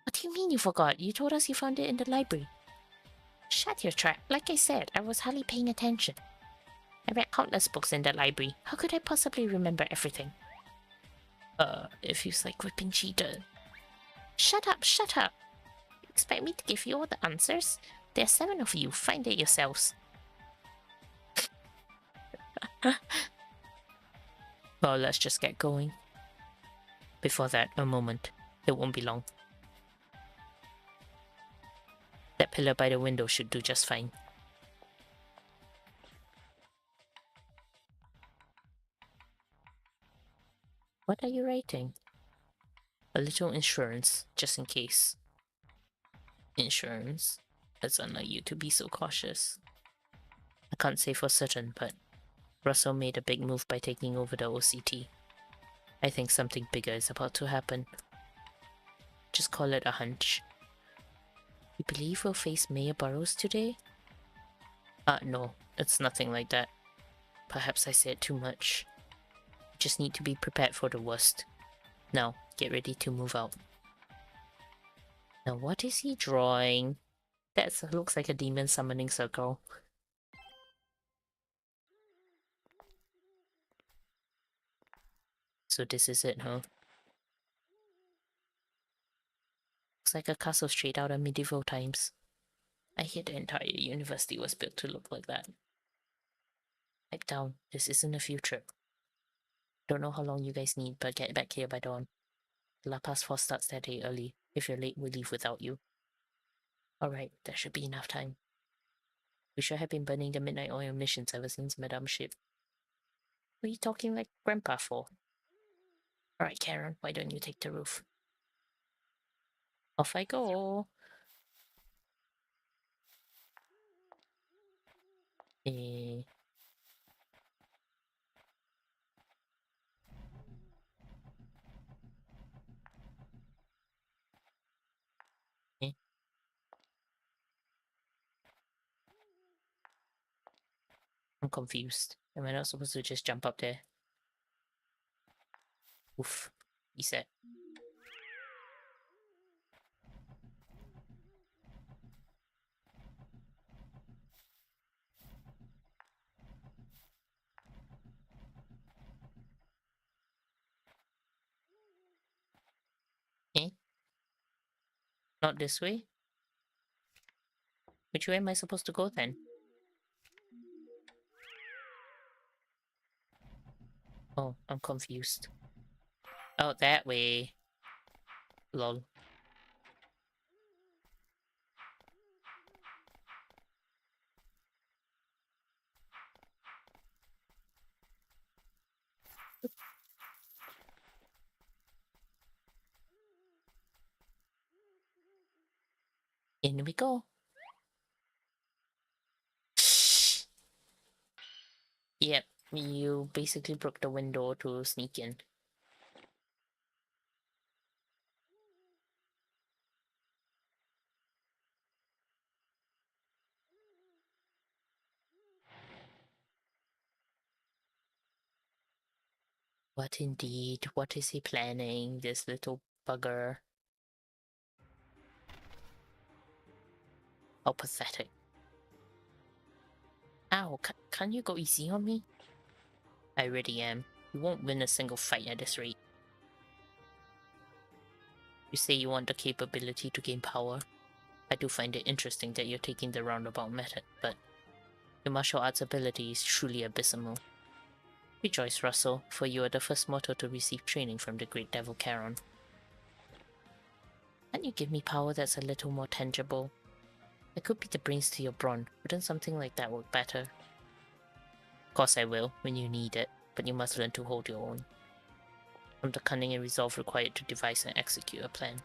Speaker 1: What do you mean you forgot? You told us you found it in the library. Shut your trap. Like I said, I was hardly paying attention. I read countless books in the library. How could I possibly remember everything? It feels like whipping cheater. Shut up, shut up! You expect me to give you all the answers? There are 7 of you. Find it yourselves. Well, let's just get going. Before that, a moment. It won't be long. That pillar by the window should do just fine. What are you writing? A little insurance, just in case. Insurance? It's unlike you to be so cautious. I can't say for certain, but Russell made a big move by taking over the OCT. I think something bigger is about to happen. Just call it a hunch. You believe we'll face Mayor Burrows today? No, it's nothing like that. Perhaps I said too much. You just need to be prepared for the worst. Now, get ready to move out. Now, what is he drawing? That looks like a demon summoning circle. So this is it, huh? Looks like a castle straight out of medieval times. I hear the entire university was built to look like that. Pipe down, this isn't a field trip. Don't know how long you guys need, but get back here by dawn. The La Paz Force starts that day early. If you're late, we'll leave without you. Alright, that should be enough time. We sure have been burning the midnight oil missions ever since Madame Ship. What are you talking like Grandpa for? Alright, Karen, why don't you take the roof? Off I go! Eh... eh? I'm confused. Am I not supposed to just jump up there? Oof. Reset. Eh? Not this way? Which way am I supposed to go then? Oh, I'm confused. Oh, that way. Lol. In we go. Yep, you basically broke the window to sneak in. What indeed? What is he planning, this little bugger? How pathetic. Ow, can you go easy on me? I really am. You won't win a single fight at this rate. You say you want the capability to gain power. I do find it interesting that you're taking the roundabout method, but your martial arts ability is truly abysmal. Rejoice, Russell, for you are the first mortal to receive training from the great devil Charon. Can't you give me power that's a little more tangible? I could be the brains to your brawn. Wouldn't something like that work better? Of course I will, when you need it, but you must learn to hold your own. From the cunning and resolve required to devise and execute a plan.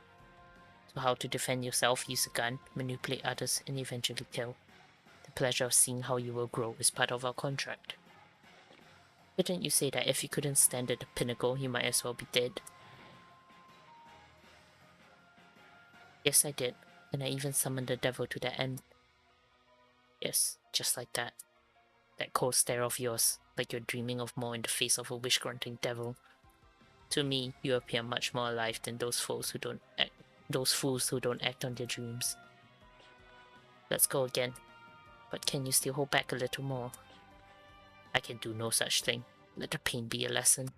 Speaker 1: So how to defend yourself, use a gun, manipulate others, and eventually kill. The pleasure of seeing how you will grow is part of our contract. Didn't you say that if you couldn't stand at the pinnacle, you might as well be dead? Yes, I did, and I even summoned the devil to that end. Yes, just like that. That cold stare of yours, like you're dreaming of more in the face of a wish-granting devil. To me, you appear much more alive than those fools who don't act on their dreams. Let's go again. But can you still hold back a little more? I can do no such thing. Let the pain be a lesson.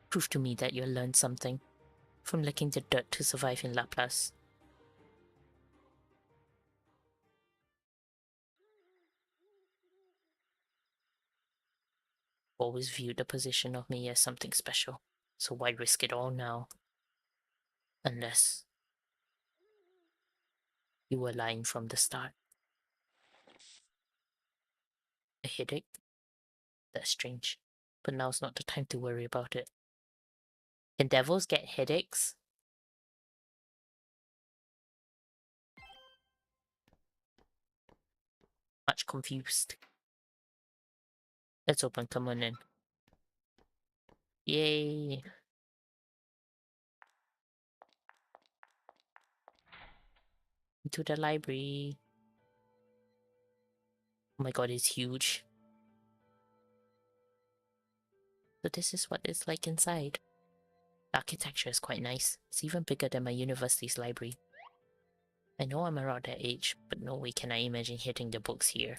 Speaker 1: Prove to me that you learned something. From licking the dirt to survive in Laplace. Always viewed the position of me as something special, so why risk it all now? Unless you were lying from the start. A headache? That's strange, but now's not the time to worry about it. Can devils get headaches? Much confused. Let's open, come on in. Yay! Into the library. Oh my god, it's huge. So this is what it's like inside. The architecture is quite nice. It's even bigger than my university's library. I know I'm around that age, but no way can I imagine hitting the books here.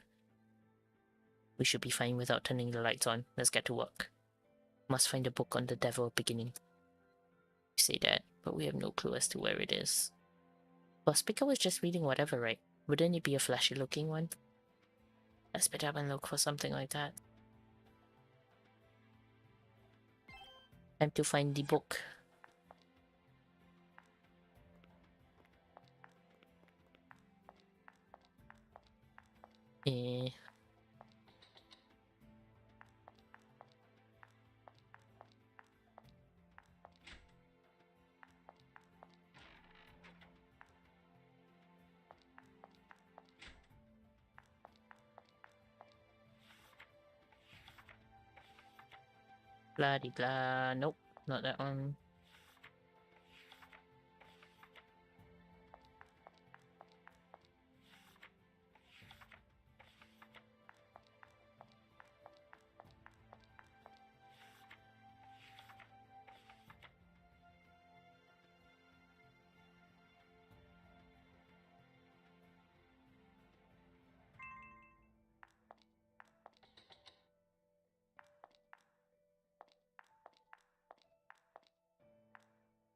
Speaker 1: We should be fine without turning the lights on. Let's get to work. Must find a book on the devil beginning. You say that, but we have no clue as to where it is. Well, Speaker was just reading whatever, right? Wouldn't it be a flashy looking one? Let's spit up and look for something like that. Time to find the book. Eh. Blah de blah. Nope, not that one.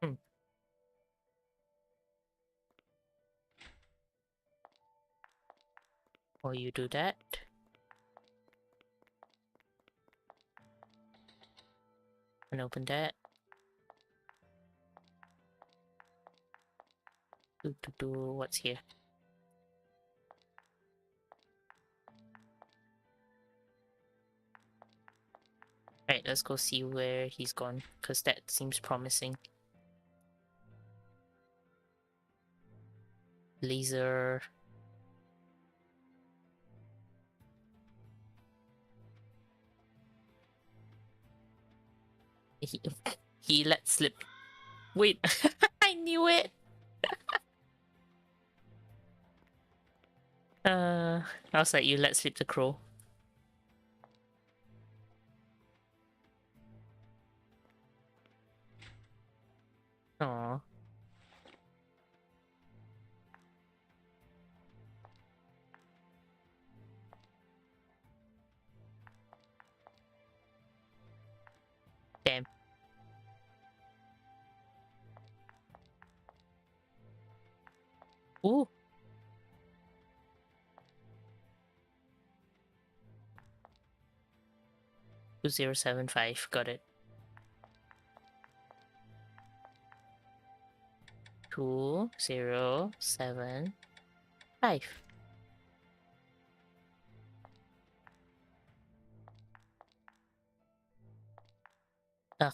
Speaker 1: Hmm. Or you do that. And open that. What's here? Alright, let's go see where he's gone, because that seems promising. Laser. He, he let slip. Wait, I knew it! I was like, you let slip the crow. Aw. Damn. Ooh. Two 075, got it. 2075. Ugh.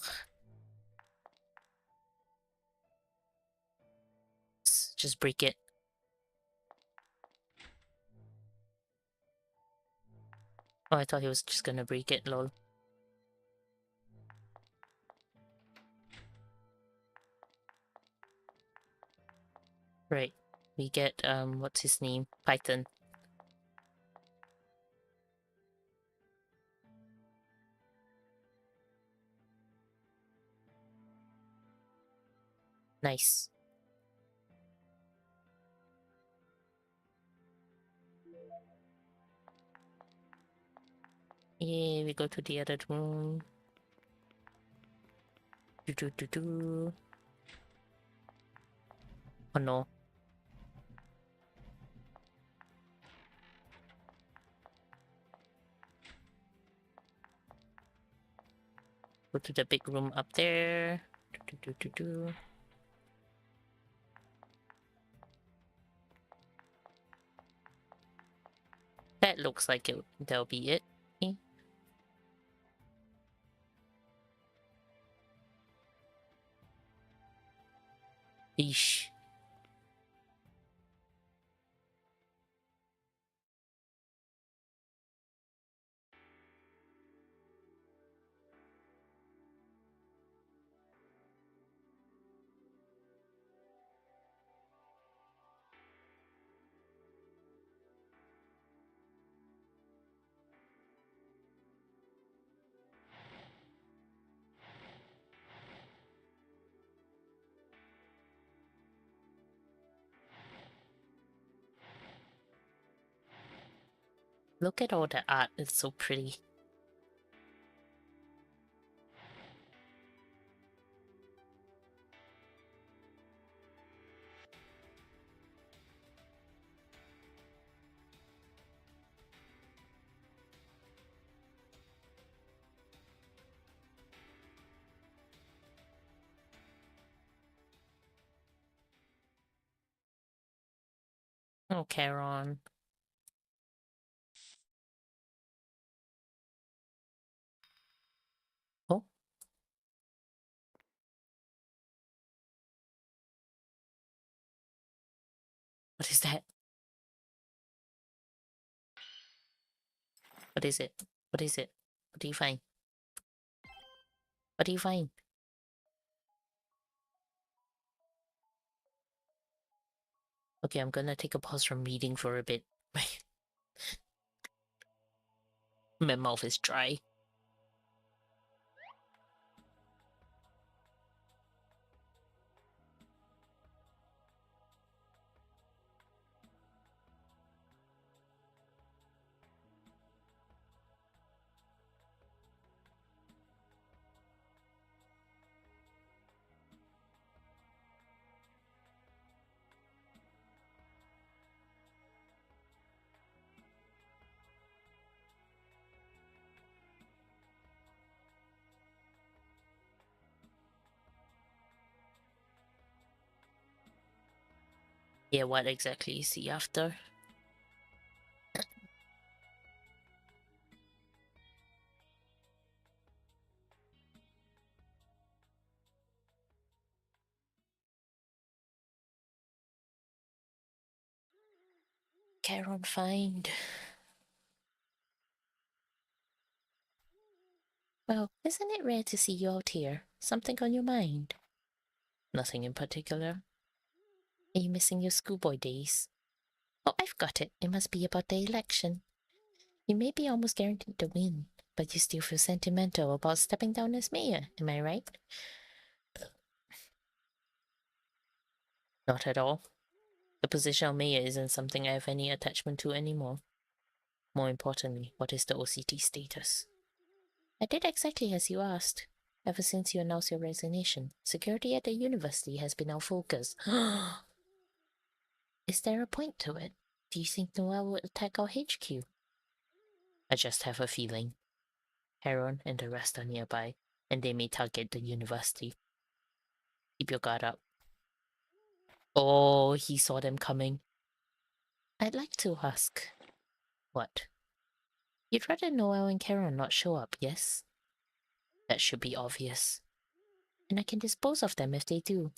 Speaker 1: Just break it. Oh, I thought he was just gonna break it, lol. Right. We get, what's his name? Python. Nice. Yeah, we go to the other room. Oh no. Go to the big room up there. That looks like that'll be it. Okay. Eesh. Look at all the art, it's so pretty. Oh, Charon. Oh. What is that? What is it? What is it? What do you find? What do you find? Okay, I'm gonna take a pause from reading for a bit. My mouth is dry. Yeah, what exactly is he after? Charon, find. Well, isn't it rare to see you out here? Something on your mind? Nothing in particular. Are you missing your schoolboy days? Oh, I've got it. It must be about the election. You may be almost guaranteed to win, but you still feel sentimental about stepping down as mayor, am I right? Not at all. The position of mayor isn't something I have any attachment to anymore. More importantly, what is the OCT status? I did exactly as you asked. Ever since you announced your resignation, security at the university has been our focus. Is there a point to it? Do you think Noel would attack our HQ? I just have a feeling. Heron and the rest are nearby, and they may target the university. Keep your guard up. Oh, he saw them coming. I'd like to ask. What? You'd rather Noel and Karen not show up, yes? That should be obvious. And I can dispose of them if they do.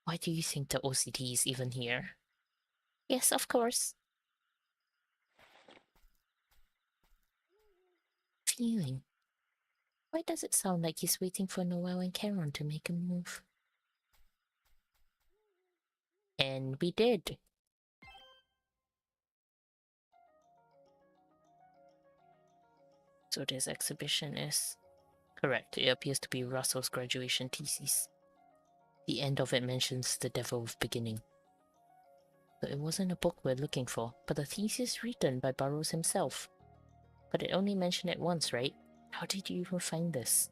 Speaker 1: Why do you think the OCT is even here? Yes, of course. Feeling. Why does it sound like he's waiting for Noel and Karen to make a move? And we did. So this exhibition is... Correct, it appears to be Russell's graduation thesis. The end of it mentions the devil of beginning. So it wasn't a book we're looking for, but a thesis written by Burroughs himself. But it only mentioned it once, right? How did you even find this?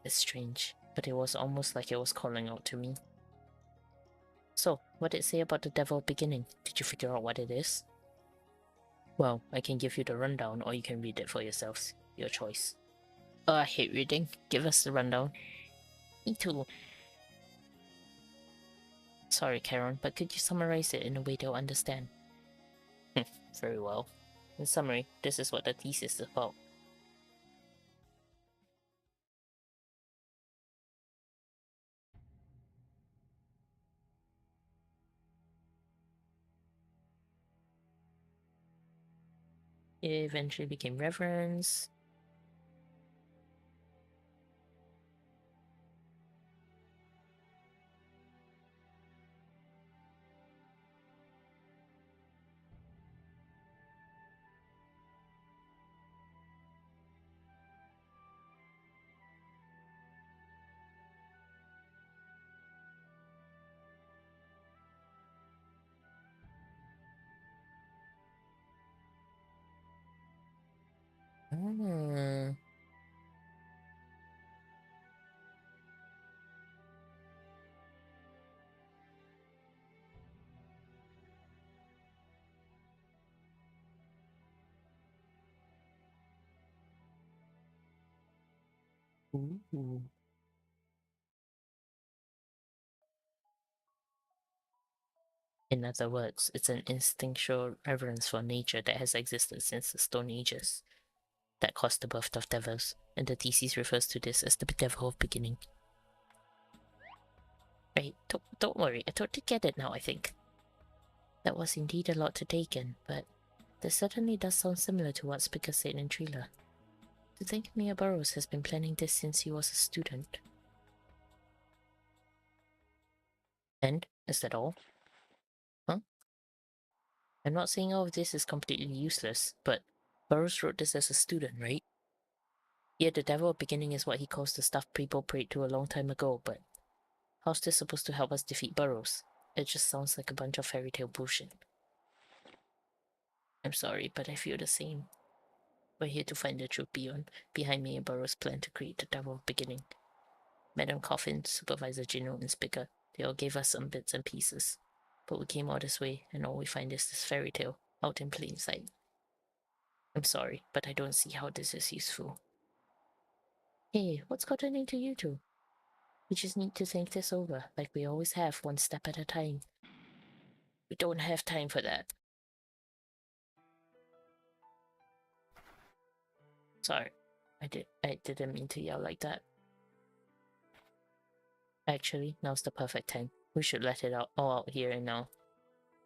Speaker 1: It's strange, but it was almost like it was calling out to me. So, what did it say about the devil of beginning? Did you figure out what it is? Well, I can give you the rundown, or you can read it for yourselves. Your choice. Oh, I hate reading. Give us the rundown. Me too. Sorry, Karen, but could you summarize it in a way they'll understand? Very well. In summary, this is what the thesis is about. It eventually became reverence. Hmm. Ooh. In other words, it's an instinctual reverence for nature that has existed since the Stone Ages. That caused the birth of devils, and the thesis refers to this as the devil of beginning. Right, don't worry, I totally get it now, I think. That was indeed a lot to take in, but this certainly does sound similar to what Spicker said in Trailer. To think Mia Burrows has been planning this since he was a student. And, is that all? Huh? I'm not saying all of this is completely useless, but Burroughs wrote this as a student, right? Yeah, the devil of beginning is what he calls the stuff people prayed to a long time ago, but how's this supposed to help us defeat Burroughs? It just sounds like a bunch of fairy tale bullshit. I'm sorry, but I feel the same. We're here to find the truth behind me and Burroughs' plan to create the devil of beginning. Madam Coffin, Supervisor General, and Spicker, they all gave us some bits and pieces. But we came all this way, and all we find is this fairy tale, out in plain sight. I'm sorry, but I don't see how this is useful. Hey, what's gotten into you two? We just need to think this over, like we always have, one step at a time. We don't have time for that. Sorry. I didn't mean to yell like that. Actually, now's the perfect time. We should let it all out here and now.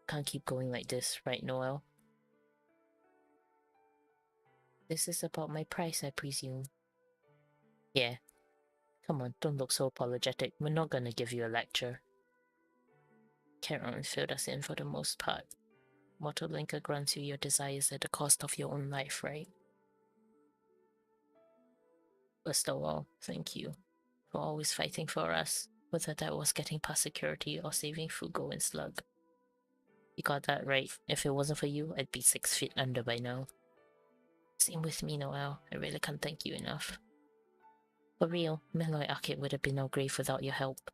Speaker 1: Can't keep going like this, right, Noel? This is about my price, I presume. Yeah. Come on, don't look so apologetic. We're not gonna give you a lecture. Gagarin filled us in for the most part. Blanca grants you your desires at the cost of your own life, right? First of all, thank you for always fighting for us, whether that was getting past security or saving Fugo and Slug. You got that right. If it wasn't for you, I'd be 6 feet under by now. Same with me, Noel. I really can't thank you enough. For real, Meloy Arcade would have been no grave without your help.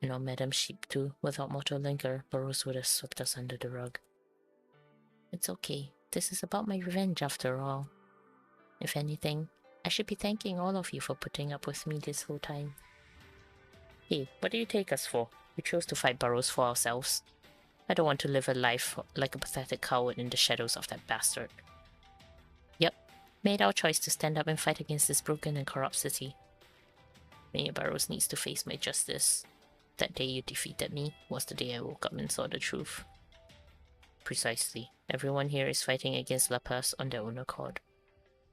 Speaker 1: And on Madam Sheep too, without Linker, Burrows would have swept us under the rug. It's okay. This is about my revenge after all. If anything, I should be thanking all of you for putting up with me this whole time. Hey, what do you take us for? We chose to fight Burrows for ourselves. I don't want to live a life like a pathetic coward in the shadows of that bastard. Yep, made our choice to stand up and fight against this broken and corrupt city. Mayor Burrows needs to face my justice. That day you defeated me was the day I woke up and saw the truth. Precisely. Everyone here is fighting against La Paz on their own accord.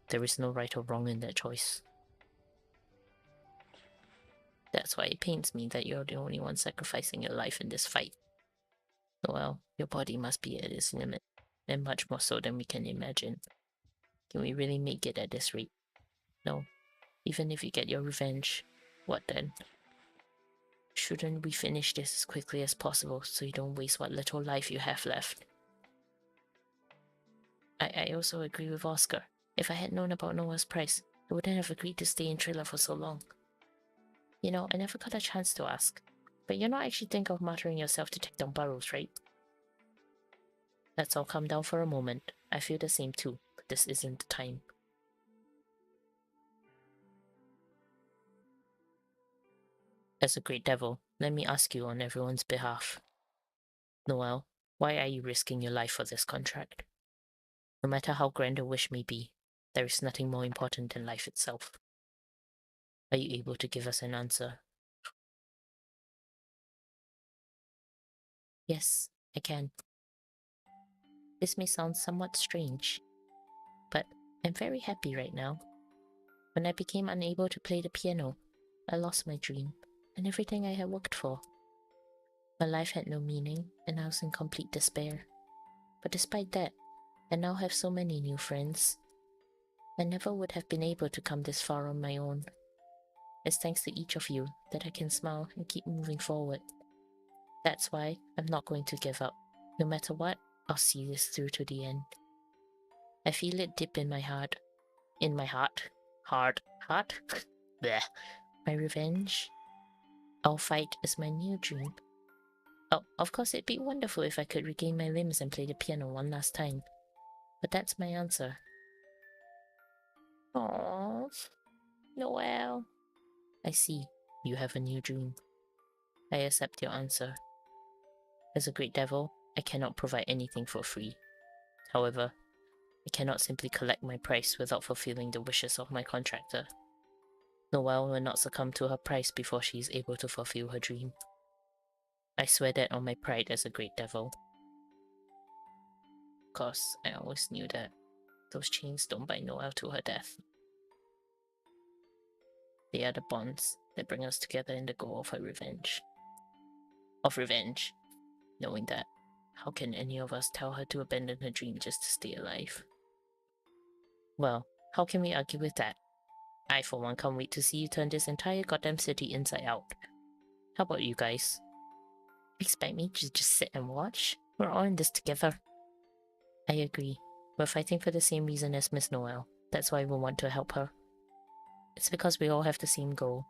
Speaker 1: There is no right or wrong in that choice. That's why it pains me that you're the only one sacrificing your life in this fight. Well, your body must be at its limit, and much more so than we can imagine. Can we really make it at this rate? No. Even if you get your revenge, what then? Shouldn't we finish this as quickly as possible so you don't waste what little life you have left? I also agree with Oscar. If I had known about Noah's price, I wouldn't have agreed to stay in Trailer for so long. You know, I never got a chance to ask. But you're not actually thinking of martyring yourself to take down Burrows, right? Let's all calm down for a moment. I feel the same too, but this isn't the time. As a great devil, let me ask you on everyone's behalf. Noel, why are you risking your life for this contract? No matter how grand a wish may be, there is nothing more important than life itself. Are you able to give us an answer? Yes, I can. This may sound somewhat strange, but I'm very happy right now. When I became unable to play the piano, I lost my dream and everything I had worked for. My life had no meaning and I was in complete despair. But despite that, I now have so many new friends. I never would have been able to come this far on my own. It's thanks to each of you that I can smile and keep moving forward. That's why I'm not going to give up. No matter what, I'll see this through to the end. I feel it deep in my heart. In my heart. Heart? Bleh. My revenge? Our fight is my new dream. Oh, of course it'd be wonderful if I could regain my limbs and play the piano one last time. But that's my answer. Aww. Noel. I see. You have a new dream. I accept your answer. As a great devil, I cannot provide anything for free. However, I cannot simply collect my price without fulfilling the wishes of my contractor. Noel will not succumb to her price before she is able to fulfill her dream. I swear that on my pride as a great devil. Of course, I always knew that. Those chains don't bind Noel to her death. They are the bonds that bring us together in the goal of her revenge. Of revenge. Knowing that, how can any of us tell her to abandon her dream just to stay alive? Well, how can we argue with that? I for one can't wait to see you turn this entire goddamn city inside out. How about you guys? Expect me to just sit and watch? We're all in this together. I agree. We're fighting for the same reason as Miss Noel. That's why we want to help her. It's because we all have the same goal.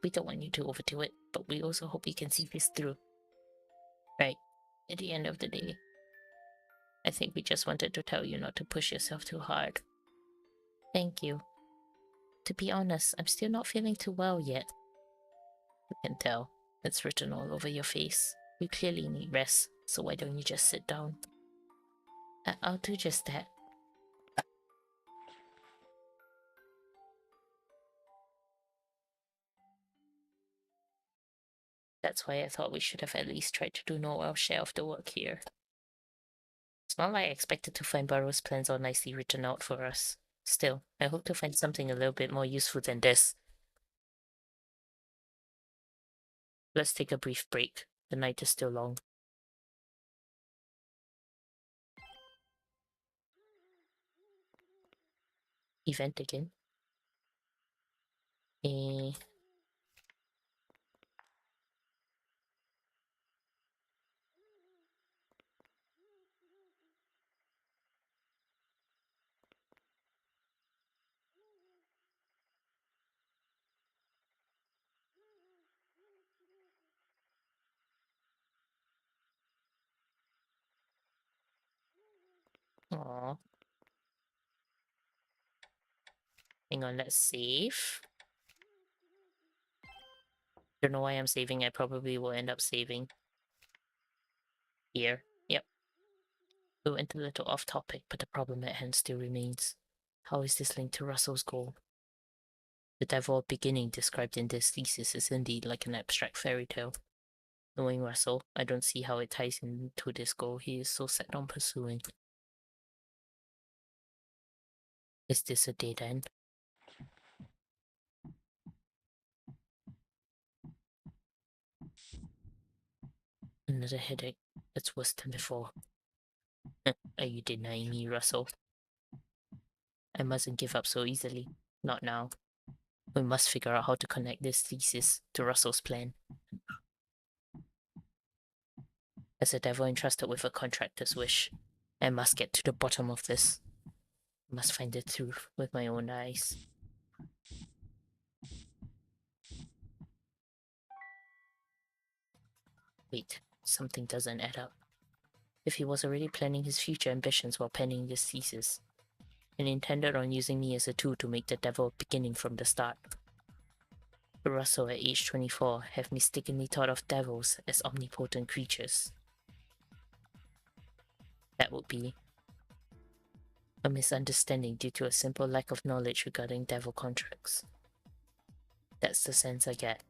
Speaker 1: We don't want you to overdo it, but we also hope you can see this through. Right. At the end of the day, I think we just wanted to tell you not to push yourself too hard. Thank you. To be honest, I'm still not feeling too well yet. You can tell. It's written all over your face. You clearly need rest, so why don't you just sit down? I'll do just that. That's why I thought we should have at least tried to do Noel's share of the work here. It's not like I expected to find Burrow's plans all nicely written out for us. Still, I hope to find something a little bit more useful than this. Let's take a brief break. The night is still long. Event again? Eh... Aww. Hang on, let's save. Don't know why I'm saving. I probably will end up saving. Here. Yep. We went a little off topic, but the problem at hand still remains. How is this linked to Russell's goal? The devil beginning described in this thesis is indeed like an abstract fairy tale. Knowing Russell, I don't see how it ties into this goal he is so set on pursuing. Is this a dead end? Another headache. That's worse than before. Are you denying me, Russell? I mustn't give up so easily. Not now. We must figure out how to connect this thesis to Russell's plan. As a devil entrusted with a contractor's wish, I must get to the bottom of this. I must find the truth with my own eyes. Wait, something doesn't add up. If he was already planning his future ambitions while penning this thesis, and intended on using me as a tool to make the devil beginning from the start, Russell at age 24 have mistakenly thought of devils as omnipotent creatures. That would be a misunderstanding due to a simple lack of knowledge regarding devil contracts. That's the sense I get.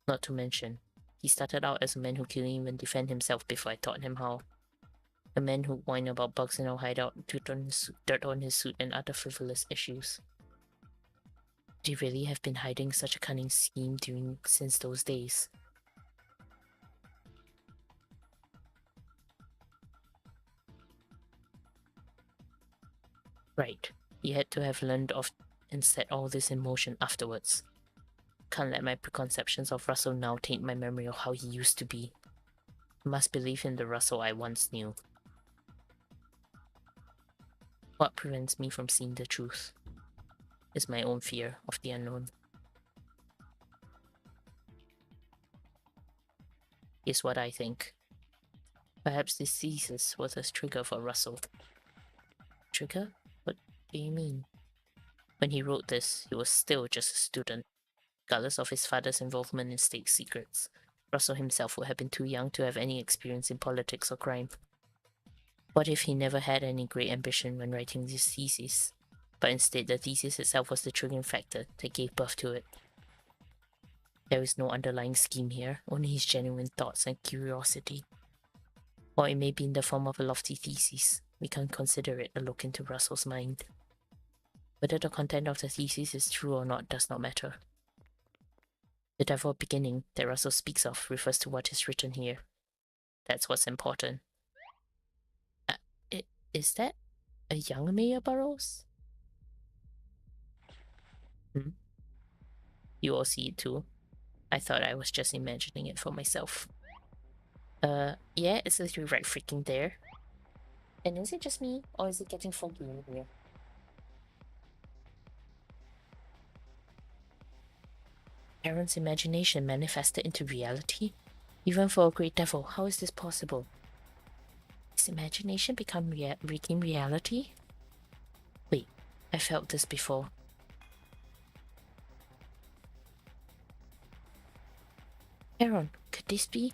Speaker 1: Not to mention, he started out as a man who couldn't even defend himself before I taught him how. A man who whined about bugs in our hideout, dirt on his suit, and other frivolous issues. Would he really have been hiding such a cunning scheme since those days? Right, he had to have learned of and set all this in motion afterwards. Can't let my preconceptions of Russell now taint my memory of how he used to be. I must believe in the Russell I once knew. What prevents me from seeing the truth is my own fear of the unknown. Is what I think. Perhaps this thesis was a trigger for Russell. Trigger? What do you mean? When he wrote this, he was still just a student. Regardless of his father's involvement in state secrets, Russell himself would have been too young to have any experience in politics or crime. What if he never had any great ambition when writing this thesis, but instead the thesis itself was the triggering factor that gave birth to it? There is no underlying scheme here, only his genuine thoughts and curiosity. Or it may be in the form of a lofty thesis. We can consider it a look into Russell's mind. Whether the content of the thesis is true or not does not matter. The devil beginning that Russell speaks of refers to what is written here. That's what's important. Is that a young Mayor Burrows? You all see it too? I thought I was just imagining it for myself. Yeah, it's literally right freaking there. And is it just me, or is it getting foggy in here? Aaron's imagination manifested into reality? Even for a great devil, how is this possible? His imagination became reality? Wait, I felt this before. Aaron, could this be?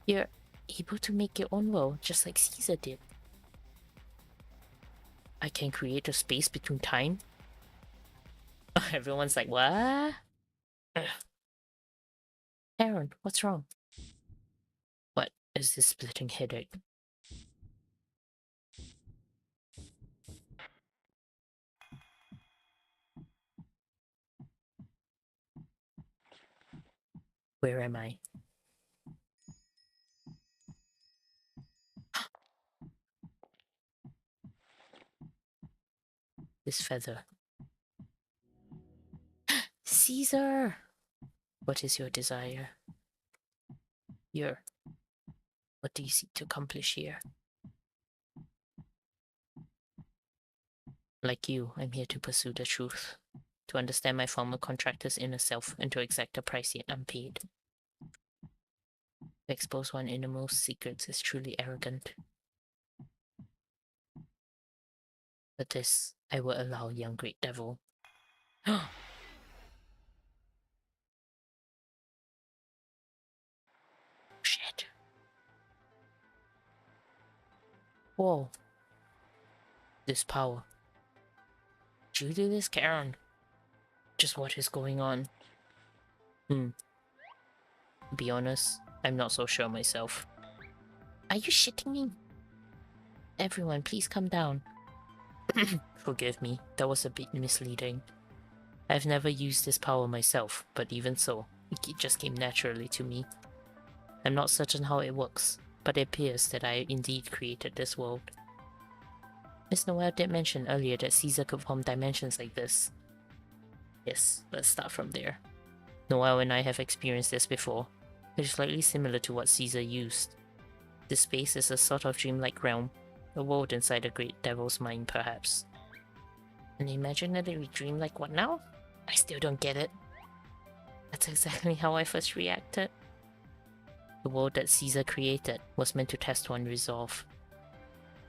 Speaker 1: You're able to make your own world, just like Caesar did. I can create a space between time? Everyone's like, what? Aaron, what's wrong? What is this splitting headache? Where am I? This feather. Caesar! What is your desire? What do you seek to accomplish here? Like you, I'm here to pursue the truth. To understand my former contractor's inner self and to exact a price yet unpaid. To expose one's innermost secrets is truly arrogant. But this, I will allow, young great devil. Shit. Whoa. This power. Did you do this, Karen? Just what is going on? To be honest, I'm not so sure myself. Are you shitting me? Everyone, please come down. Forgive me, that was a bit misleading. I've never used this power myself, but even so, it just came naturally to me. I'm not certain how it works, but it appears that I indeed created this world. Miss Noel did mention earlier that Caesar could form dimensions like this. Yes, let's start from there. Noel and I have experienced this before. It is slightly similar to what Caesar used. This space is a sort of dreamlike realm, a world inside a great devil's mind, perhaps. An imaginary dream like what now? I still don't get it. That's exactly how I first reacted. The world that Caesar created was meant to test one's resolve.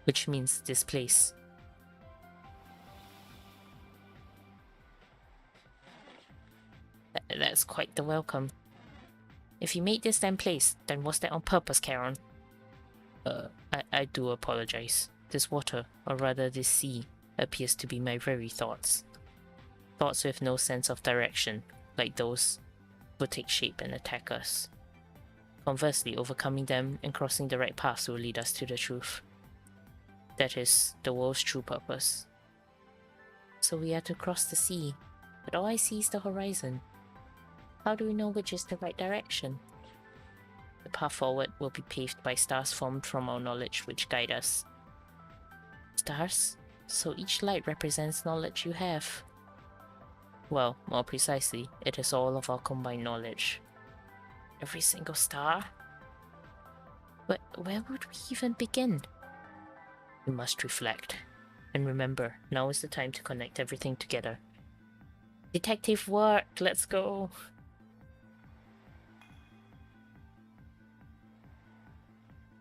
Speaker 1: Which means this place. That's quite the welcome. If you made this damn place, then was that on purpose, Karen? I do apologize. This water, or rather this sea, appears to be my very thoughts. Thoughts with no sense of direction, like those, will take shape and attack us. Conversely, overcoming them and crossing the right paths will lead us to the truth. That is, the world's true purpose. So we are to cross the sea, but all I see is the horizon. How do we know which is the right direction? The path forward will be paved by stars formed from our knowledge which guide us. Stars? So each light represents knowledge you have. Well, more precisely, it is all of our combined knowledge. Every single star? But where would we even begin? We must reflect. And remember, now is the time to connect everything together. Detective work, let's go!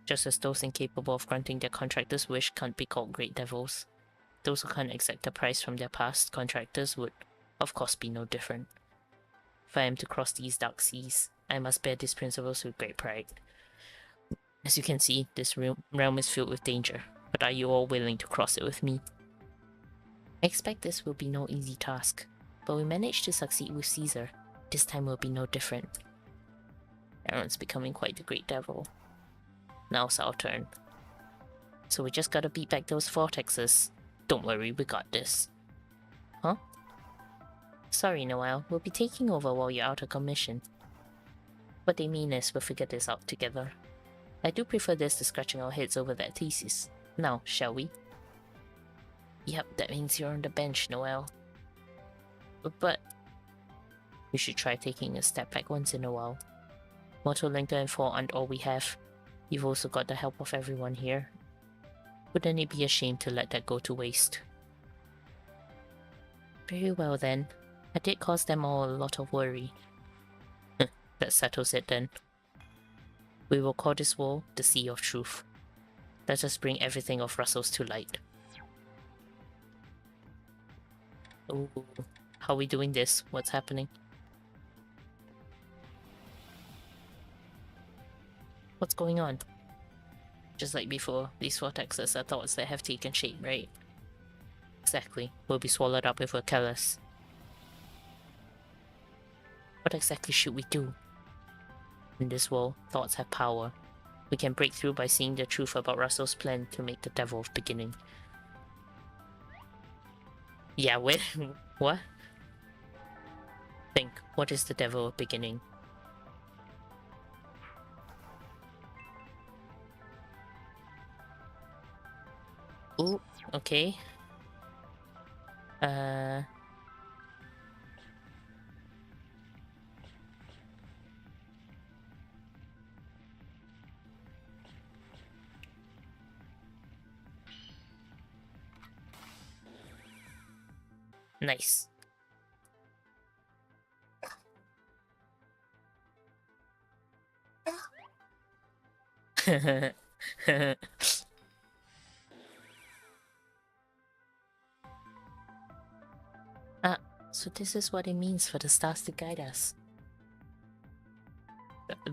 Speaker 1: Just as those incapable of granting their contractor's wish can't be called great devils, those who can't exact a price from their past contractors would, of course, be no different. If I am to cross these dark seas, I must bear these principles with great pride. As you can see, this realm is filled with danger, but are you all willing to cross it with me? I expect this will be no easy task, but we managed to succeed with Caesar. This time will be no different. Aaron's becoming quite the great devil. Now it's our turn. So we just gotta beat back those vortexes. Don't worry, we got this. Huh? Sorry, Noel, we'll be taking over while you're out of commission. What they mean is we'll figure this out together. I do prefer this to scratching our heads over that thesis. Now, shall we? Yep, that means you're on the bench, Noel. But we should try taking a step back once in a while. Mortal Linker and 4 aren't all we have. You've also got the help of everyone here. Wouldn't it be a shame to let that go to waste? Very well then. I did cause them all a lot of worry. That settles it then. We will call this war the Sea of Truth. Let us bring everything of Russell's to light. Ooh, how are we doing this? What's happening? What's going on? Just like before, these vortexes are thoughts that have taken shape, right? Exactly. We'll be swallowed up if we're careless. What exactly should we do? In this world, thoughts have power. We can break through by seeing the truth about Russell's plan to make the devil of beginning. Yeah, wait, what? Think, what is the devil of beginning? Ooh, okay. Nice. Ah, so this is what it means for the stars to guide us.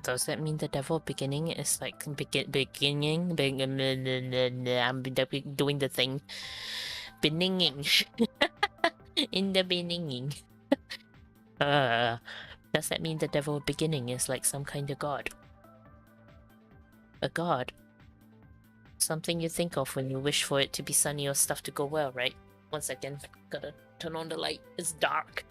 Speaker 1: Does that mean the devil beginning is like beginning? I'm doing the thing. Beginning. In the beginning. Does that mean the devil beginning is like some kind of god? A god? Something you think of when you wish for it to be sunny or stuff to go well, right? 1 second. Gotta turn on the light. It's dark.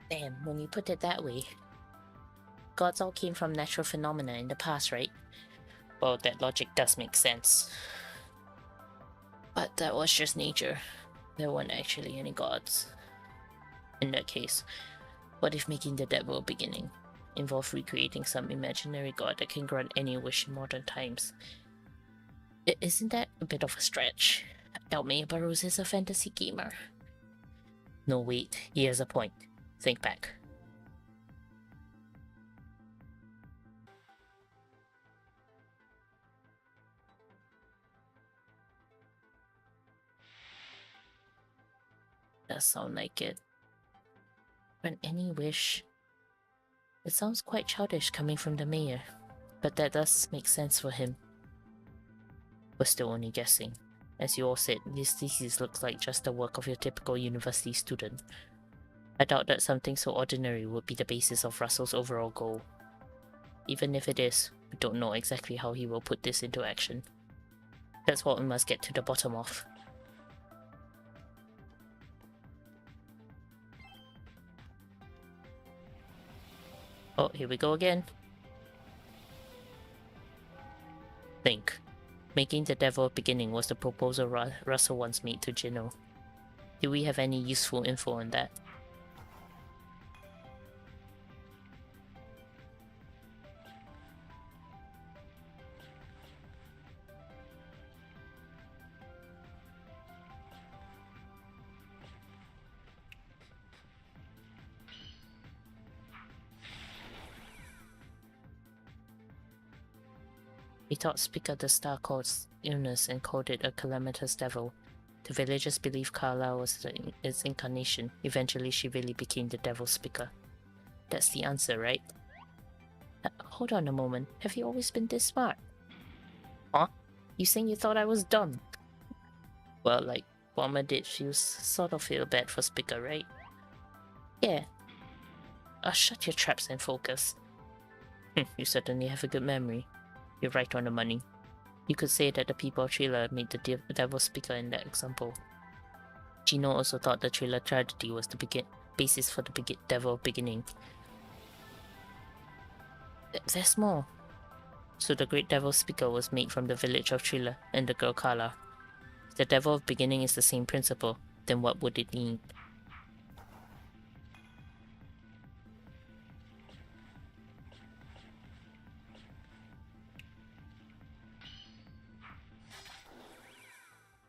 Speaker 1: Damn, when you put it that way. Gods all came from natural phenomena in the past, right? Well, that logic does make sense. But that was just nature. There weren't actually any gods. In that case, what if making the devil a beginning involved recreating some imaginary god that can grant any wish in modern times? Isn't that a bit of a stretch? I doubt Burrows is a fantasy gamer. No, wait, he has a point. Think back. Does sound like it. Grant any wish. It sounds quite childish coming from the mayor, but that does make sense for him. We're still only guessing. As you all said, this thesis looks like just the work of your typical university student. I doubt that something so ordinary would be the basis of Russell's overall goal. Even if it is, we don't know exactly how he will put this into action. That's what we must get to the bottom of. Oh, here we go again. Think. Making the devil a beginning was the proposal Russell once made to Gino. Do we have any useful info on that? We thought Spica the star caused illness and called it a calamitous devil. The villagers believed Carla was its incarnation. Eventually she really became the devil Spica. That's the answer, right? Hold on a moment. Have you always been this smart? Huh? You saying you thought I was dumb? Well, like, Bomber did sort of feel bad for Spica, right? Yeah. Shut your traps and focus. You certainly have a good memory. You're right on the money. You could say that the people of Trailer made the devil speaker in that example. Gino also thought the Trailer tragedy was the basis for the devil beginning. There's more. So the great devil speaker was made from the village of Trailer and the girl Carla. If the devil of beginning is the same principle, then what would it need?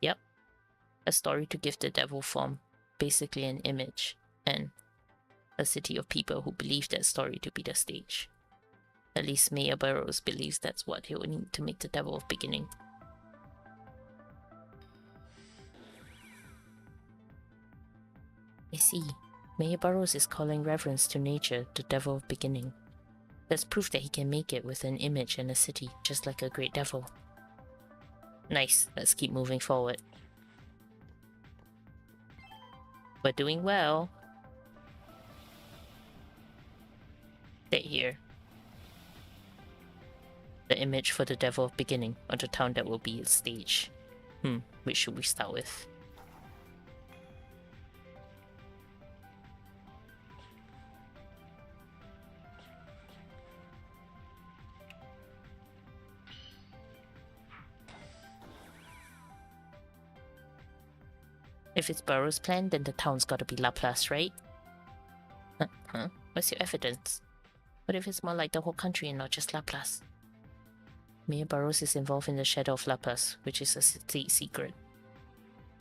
Speaker 1: Yep. A story to give the devil form, basically an image, and a city of people who believe that story to be the stage. At least Mayor Burroughs believes that's what he would need to make the devil of beginning. I see. Mayor Burroughs is calling reverence to nature the devil of beginning. That's proof that he can make it with an image and a city, just like a great devil. Nice, let's keep moving forward. We're doing well. Stay here. The image for the devil of beginning, or the town that will be its stage. Which should we start with? If it's Burroughs' plan, then the town's gotta be Laplace, right? Huh? What's your evidence? What if it's more like the whole country and not just Laplace? Mayor Burroughs is involved in the shadow of Laplace, which is a state secret.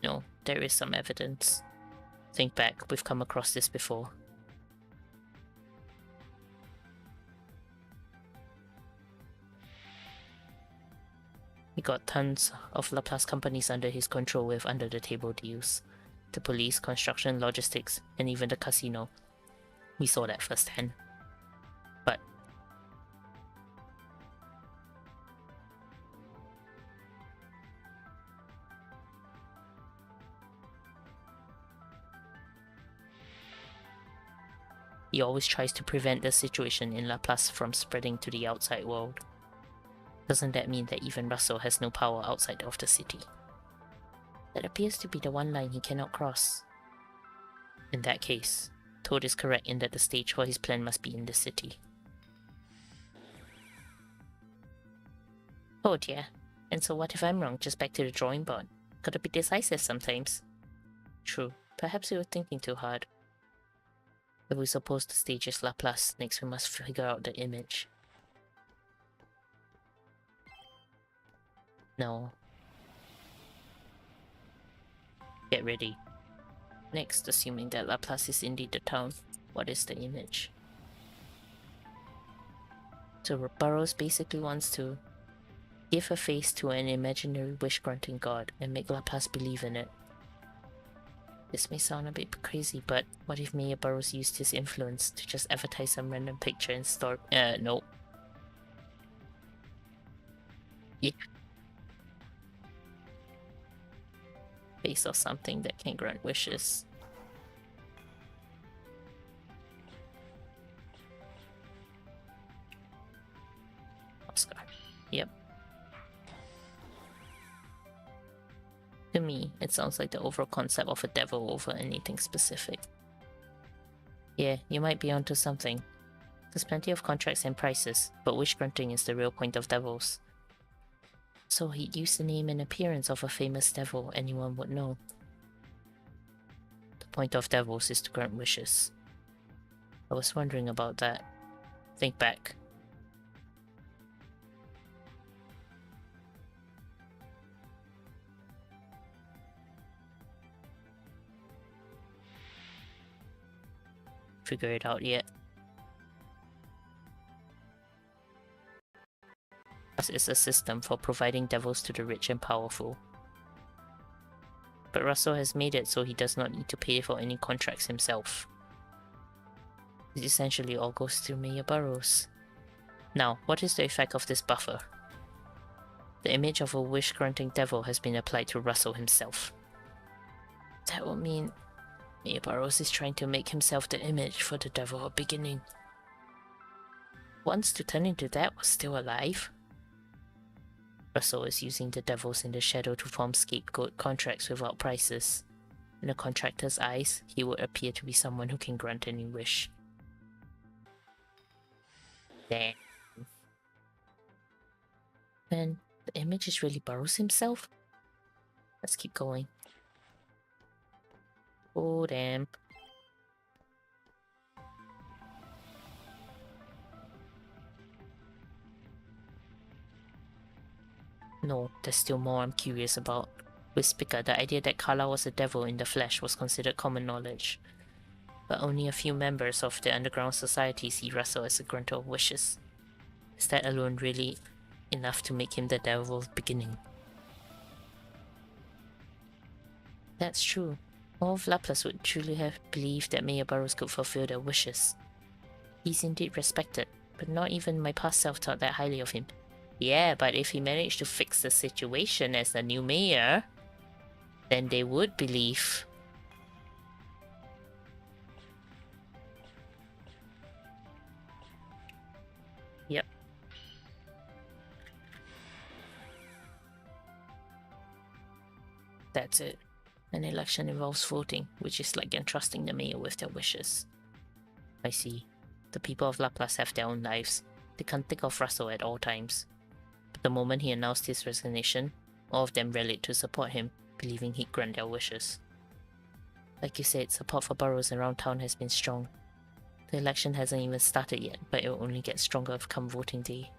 Speaker 1: No, there is some evidence. Think back, we've come across this before. He got tons of Laplace companies under his control with under-the-table deals. The police, construction, logistics, and even the casino. We saw that firsthand. But he always tries to prevent the situation in Laplace from spreading to the outside world. Doesn't that mean that even Russell has no power outside of the city? That appears to be the one line he cannot cross. In that case, Toad is correct in that the stage for his plan must be in the city. Oh dear. And so what if I'm wrong? Just back to the drawing board. Gotta be decisive sometimes. True. Perhaps we were thinking too hard. If we suppose the stage is Laplace, next we must figure out the image. No. Get ready. Next, assuming that Laplace is indeed the town, what is the image? So Burroughs basically wants to give a face to an imaginary wish-granting god and make Laplace believe in it. This may sound a bit crazy, but what if Mayor Burroughs used his influence to just advertise some random picture and store— no. Yeah. Face of something that can grant wishes. Oscar. Yep. To me, it sounds like the overall concept of a devil over anything specific. Yeah, you might be onto something. There's plenty of contracts and prices, but wish granting is the real point of devils. So he'd use the name and appearance of a famous devil anyone would know. The point of devils is to grant wishes. I was wondering about that. Think back. Figure it out yet? Is a system for providing devils to the rich and powerful. But Russell has made it so he does not need to pay for any contracts himself. It essentially all goes through Mayor Burroughs. Now, what is the effect of this buffer? The image of a wish-granting devil has been applied to Russell himself. That would mean Mayor Burroughs is trying to make himself the image for the devil at beginning. Once to turn into that was still alive? Russell is using the devils in the shadow to form scapegoat contracts without prices. In a contractor's eyes, he would appear to be someone who can grant any wish. Damn. Man, the image is really Burrows himself. Let's keep going. Oh, damn. No, there's still more I'm curious about. With Spica, the idea that Carla was a devil in the flesh was considered common knowledge. But only a few members of the underground society see Russell as a granter of wishes. Is that alone really enough to make him the devil's beginning? That's true. All of Laplace would truly have believed that Mayor Burrows could fulfill their wishes. He's indeed respected, but not even my past self thought that highly of him. Yeah, but if he managed to fix the situation as the new mayor, then they would believe. Yep. That's it. An election involves voting, which is like entrusting the mayor with their wishes. I see. The people of Laplace have their own lives. They can't think of Russell at all times. But the moment he announced his resignation, all of them rallied to support him, believing he'd grant their wishes. Like you said, support for Burrows around town has been strong. The election hasn't even started yet, but it will only get stronger come voting day.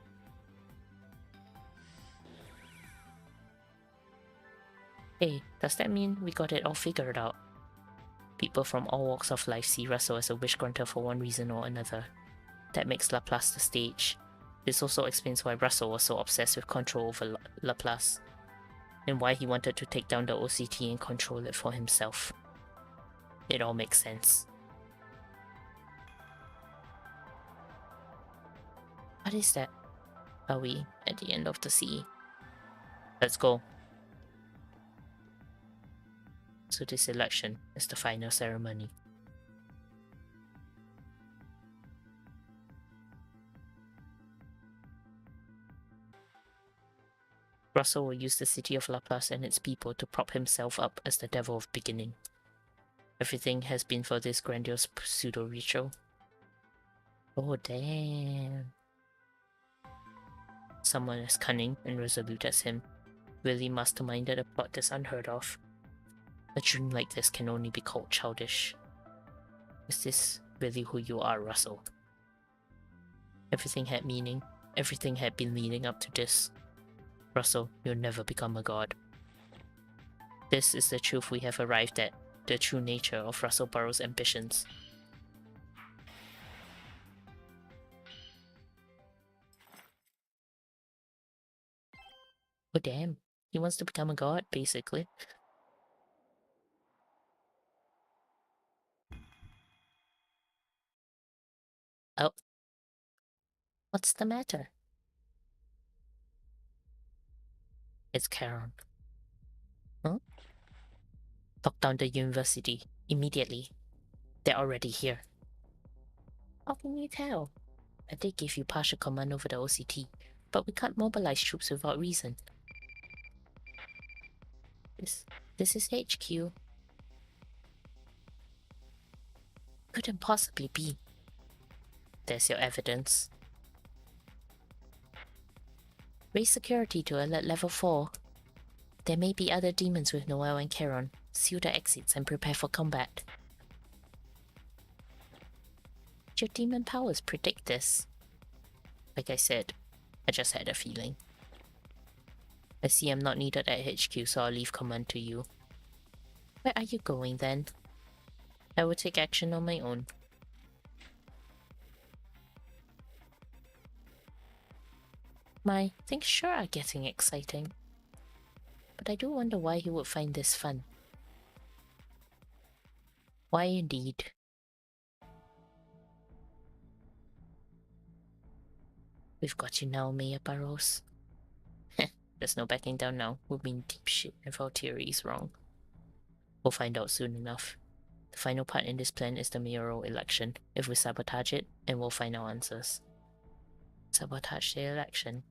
Speaker 1: Hey, does that mean we got it all figured out? People from all walks of life see Russell as a wish granter for one reason or another. That makes Laplace the stage. This also explains why Russell was so obsessed with control over Laplace, and why he wanted to take down the OCT and control it for himself. It all makes sense. What is that? Are we at the end of the sea? Let's go. So this election is the final ceremony. Russell will use the city of Laplace and its people to prop himself up as the devil of beginning. Everything has been for this grandiose pseudo-ritual. Oh damn. Someone as cunning and resolute as him really masterminded a plot that's unheard of. A dream like this can only be called childish. Is this really who you are, Russell? Everything had meaning. Everything had been leading up to this. Russell, you'll never become a god. This is the truth we have arrived at, the true nature of Russell Burrows' ambitions. Oh damn, he wants to become a god, basically. Oh. What's the matter? It's Karen. Huh? Lock down the university, immediately. They're already here. How can you tell? I did give you partial command over the OCT, but we can't mobilize troops without reason. This is HQ. Couldn't possibly be. There's your evidence. Raise security to alert level 4. There may be other demons with Noel and Charon. Seal the exits and prepare for combat. Your demon powers predict this. Like I said, I just had a feeling. I see I'm not needed at HQ, so I'll leave command to you. Where are you going then? I will take action on my own. Things sure are getting exciting. But I do wonder why he would find this fun. Why indeed? We've got you now, Mayor Burrows. There's no backing down now. We'll be in deep shit if our theory is wrong. We'll find out soon enough. The final part in this plan is the mayoral election. If we sabotage it, and we'll find our answers. Sabotage the election.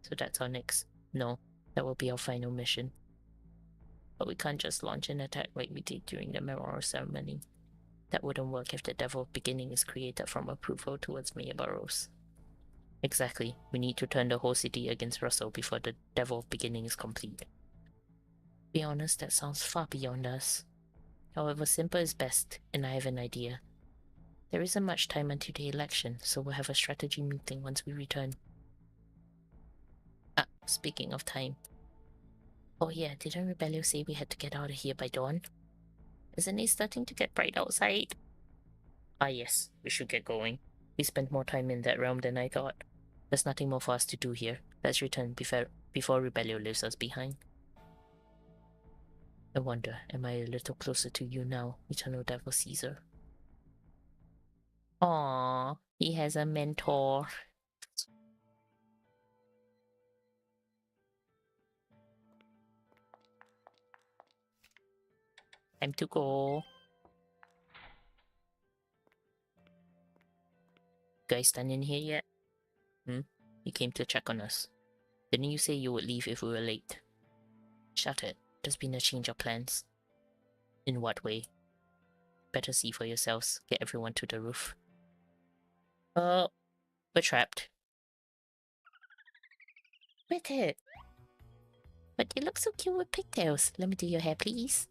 Speaker 1: So that's our next No, that will be our final mission. But we can't just launch an attack like we did during the memorial ceremony. That wouldn't work if the Devil of Beginning is created from approval towards Mayor Burrows. Exactly. We need to turn the whole city against Russell before the Devil of Beginning is complete. To be honest, that sounds far beyond us. However, simple is best, and I have an idea. There isn't much time until the election, so we'll have a strategy meeting once we return. Ah, speaking of time. Oh yeah, didn't Rebellion say we had to get out of here by dawn? Isn't it starting to get bright outside? Ah yes, we should get going. We spent more time in that realm than I thought. There's nothing more for us to do here. Let's return before Rebellion leaves us behind. I wonder, am I a little closer to you now, Eternal Devil Caesar? Aww, he has a mentor. Time to go. Guys done in here yet? You came to check on us. Didn't you say you would leave if we were late? Shut it. There's been a change of plans. In what way? Better see for yourselves. Get everyone to the roof. Oh, we're trapped. Quit it! But you look so cute with pigtails. Let me do your hair, please.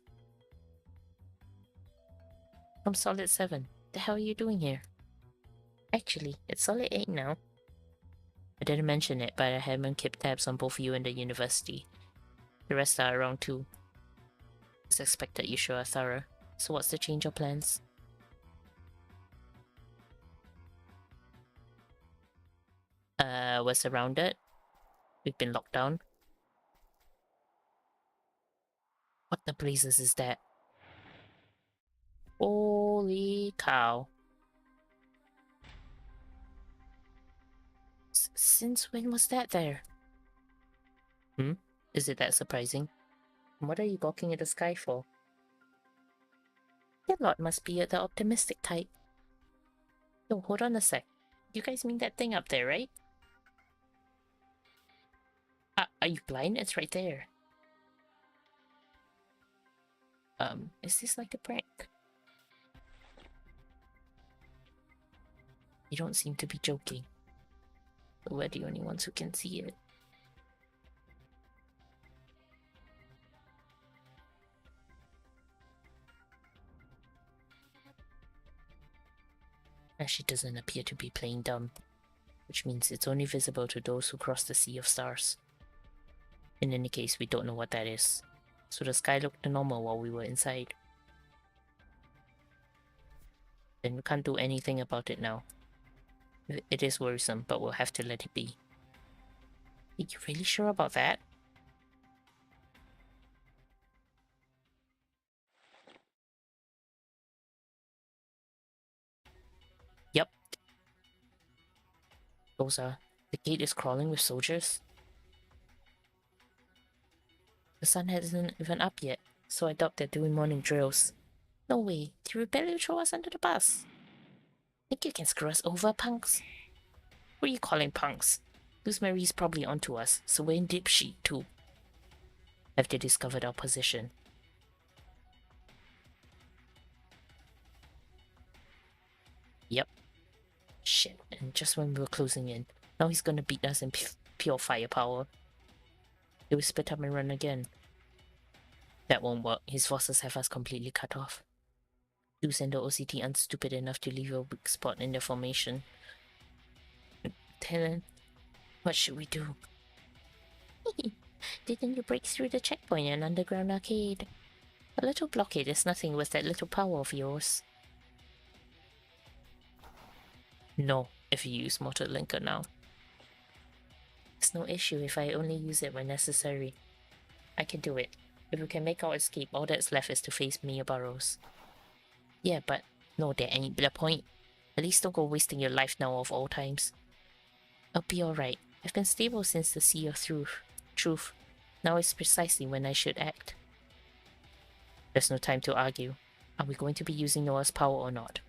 Speaker 1: I'm Solid 7. The hell are you doing here? Actually, it's Solid 8 now. I didn't mention it, but I haven't kept tabs on both you and the university. The rest are around too. It's expected you sure are thorough. So what's the change of plans? We're surrounded. We've been locked down. What the blazes is that? Holy cow. Since when was that there? Is it that surprising? What are you gawking at the sky for? Your lot must be the optimistic type. Yo, hold on a sec. You guys mean that thing up there, right? Are you blind? It's right there. Is this like a prank? You don't seem to be joking. But we're the only ones who can see it. And she doesn't appear to be playing dumb, which means it's only visible to those who cross the sea of stars. In any case, we don't know what that is, so the sky looked normal while we were inside. Then we can't do anything about it now. It is worrisome, but we'll have to let it be. Are you really sure about that? Yep. Those are... The gate is crawling with soldiers? The sun hasn't even up yet, so I doubt they're doing morning drills. No way. Did Rebellion throw us under the bus? Think you can screw us over, punks? What are you calling punks? Luz Marie's probably onto us, so we're in deep shit too. Have they discovered our position? Yep. Shit, and just when we were closing in, now he's gonna beat us in pure firepower. He will split up and run again. That won't work. His forces have us completely cut off. Luz and the OCT aren't stupid enough to leave a weak spot in their formation. Talon, what should we do? Didn't you break through the checkpoint and underground arcade? A little blockade is nothing with that little power of yours. No, if you use Mortal Linker now. It's no issue if I only use it when necessary. I can do it. If we can make our escape, all that's left is to face Mia Burrows. Yeah, but no, there ain't the point. At least don't go wasting your life now of all times. I'll be alright. I've been stable since the Sea of Truth. Now is precisely when I should act. There's no time to argue. Are we going to be using Noah's power or not?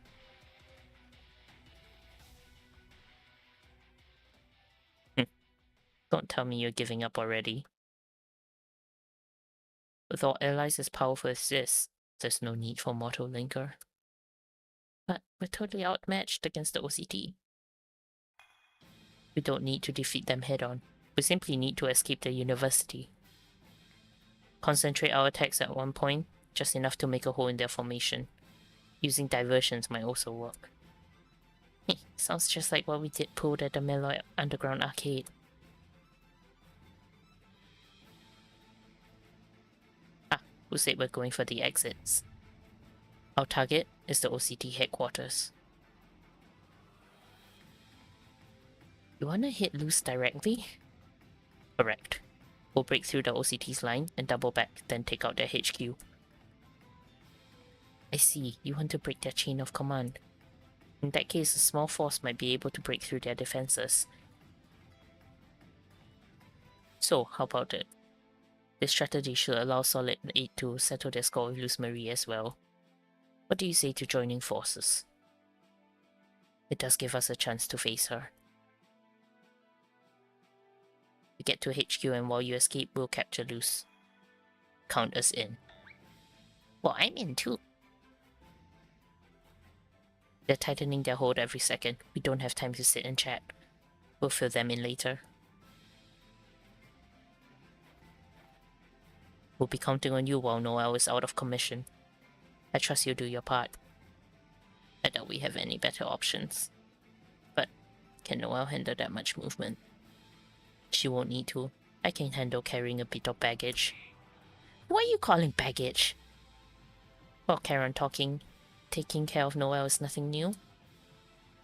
Speaker 1: Don't tell me you're giving up already. With all allies as powerful as this, there's no need for Mortal Linker. But we're totally outmatched against the OCT. We don't need to defeat them head-on. We simply need to escape the university. Concentrate our attacks at one point, just enough to make a hole in their formation. Using diversions might also work. Sounds just like what we did pulled at the Melloy Underground Arcade. Who said we're going for the exits? Our target is the OCT headquarters. You wanna hit loose directly? Correct. We'll break through the OCT's line and double back, then take out their HQ. I see, you want to break their chain of command. In that case, a small force might be able to break through their defenses. So, how about it? This strategy should allow Solid 8 to settle their score with Luz Marie as well. What do you say to joining forces? It does give us a chance to face her. We get to HQ and while you escape, we'll capture Luz. Count us in. Well, I'm in too. They're tightening their hold every second. We don't have time to sit and chat. We'll fill them in later. We'll be counting on you while Noel is out of commission. I trust you'll do your part. I doubt we have any better options. But can Noel handle that much movement? She won't need to. I can handle carrying a bit of baggage. What are you calling baggage? Well, Karen taking care of Noel is nothing new.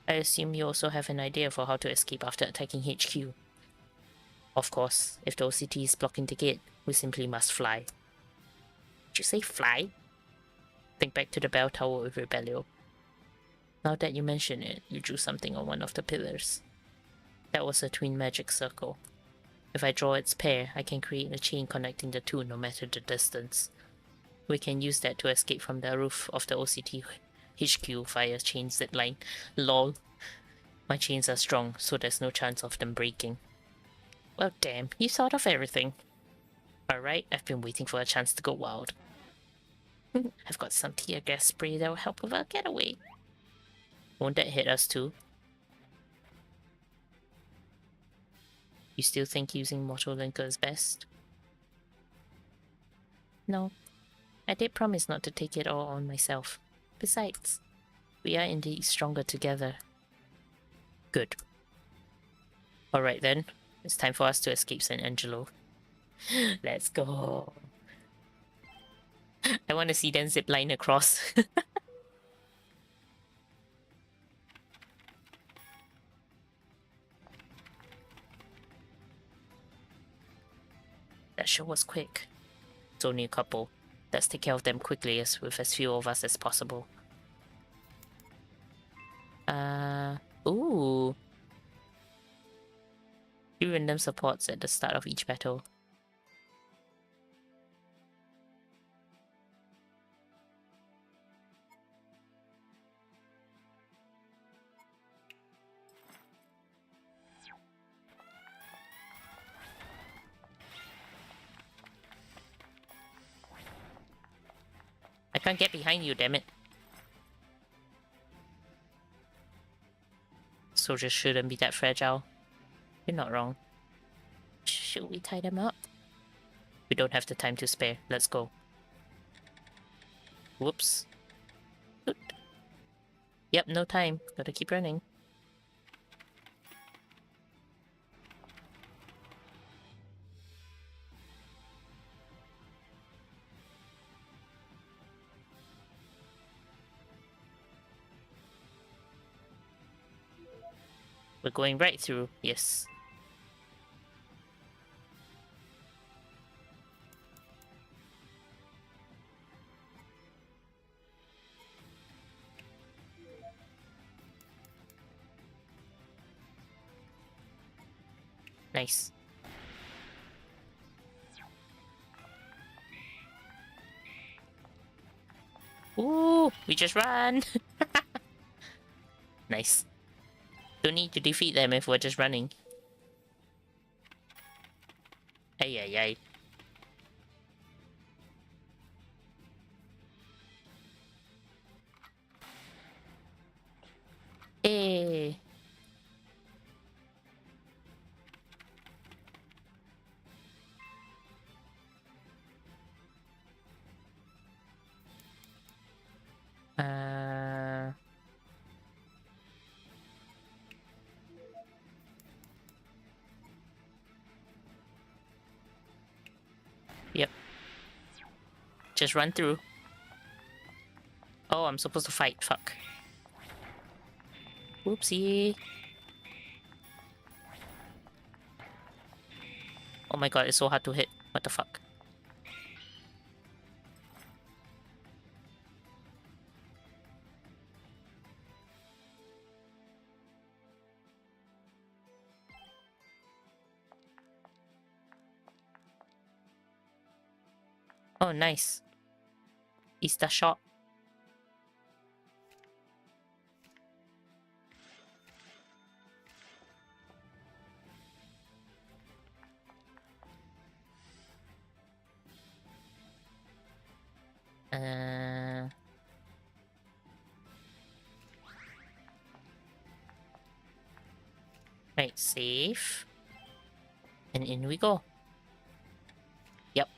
Speaker 1: I assume you also have an idea for how to escape after attacking HQ. Of course, if the OCT is blocking the gate, we simply must fly. Did you say fly? Think back to the bell tower with Rebellion. Now that you mention it, you drew something on one of the pillars. That was a twin magic circle. If I draw its pair, I can create a chain connecting the two no matter the distance. We can use that to escape from the roof of the OCT HQ via chain zipline. Lol. My chains are strong, so there's no chance of them breaking. Well damn, you thought of everything. Alright, I've been waiting for a chance to go wild. I've got some tear gas spray that will help with our getaway. Won't that hit us too? You still think using Mortal Linker is best? No. I did promise not to take it all on myself. Besides, we are indeed stronger together. Good. Alright then, it's time for us to escape San Angelo. Let's go. I want to see them zipline across. That sure was quick. It's only a couple. Let's take care of them quickly with as few of us as possible. Ooh. 3 random supports at the start of each battle. I can't get behind you, damn it. Soldiers shouldn't be that fragile. You're not wrong. Should we tie them up? We don't have the time to spare. Let's go. Whoops. Oot. Yep, no time. Gotta keep running. We're going right through, yes. Nice. Ooh, we just ran! Nice. Don't need to defeat them if we're just running. Ay, ay, ay. Eh. Yep. Just run through. Oh, I'm supposed to fight. Fuck. Whoopsie. Oh my god, it's so hard to hit. What the fuck? Oh, nice. Easter shot. Right, save. And in we go. Yep.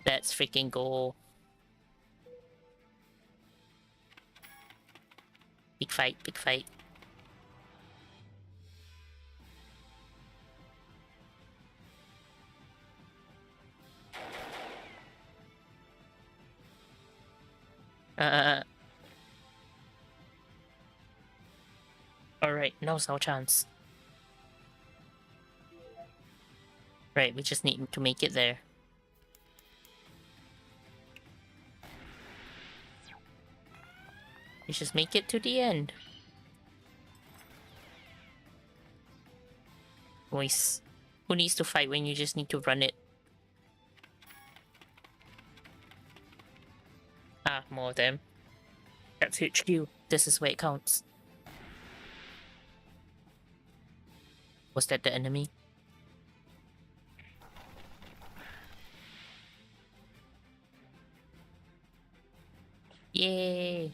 Speaker 1: Let's freaking go. Big fight, big fight. Alright, now's our chance. Right, we just need to make it there. We just make it to the end. Voice. Who needs to fight when you just need to run it? Ah, more of them. That's HQ. This is where it counts. Was that the enemy? Yay!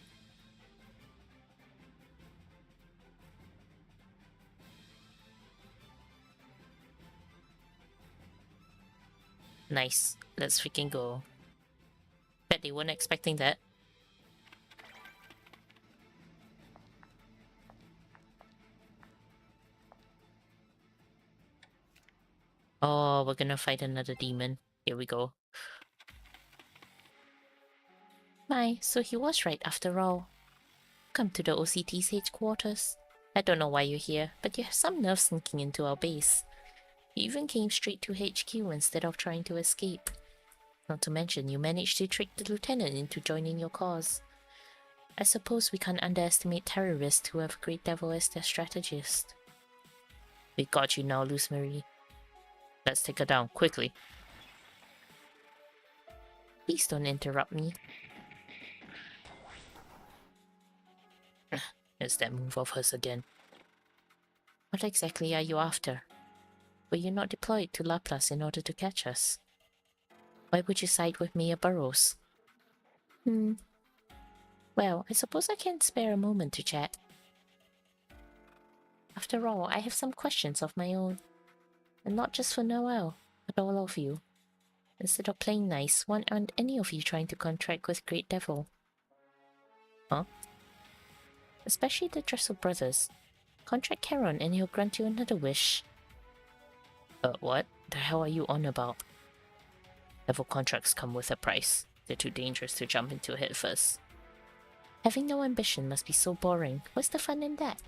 Speaker 1: Nice. Let's freaking go. Bet they weren't expecting that. Oh, we're gonna fight another demon. Here we go. My, so he was right after all. Come to the OCT's headquarters. I don't know why you're here, but you have some nerve sneaking into our base. You even came straight to HQ instead of trying to escape. Not to mention, you managed to trick the lieutenant into joining your cause. I suppose we can't underestimate terrorists who have Great Devil as their strategist. We got you now, Luz Marie. Let's take her down, quickly. Please don't interrupt me. It's that move of hers again. What exactly are you after? Were you not deployed to Laplace in order to catch us? Why would you side with Mia Burrows? Well, I suppose I can spare a moment to chat. After all, I have some questions of my own. And not just for Noel, but all of you. Instead of playing nice, why aren't any of you trying to contract with Great Devil? Huh? Especially the Dressel brothers. Contract Charon and he'll grant you another wish. What the hell are you on about? Devil contracts come with a price. They're too dangerous to jump into head first. Having no ambition must be so boring. What's the fun in that?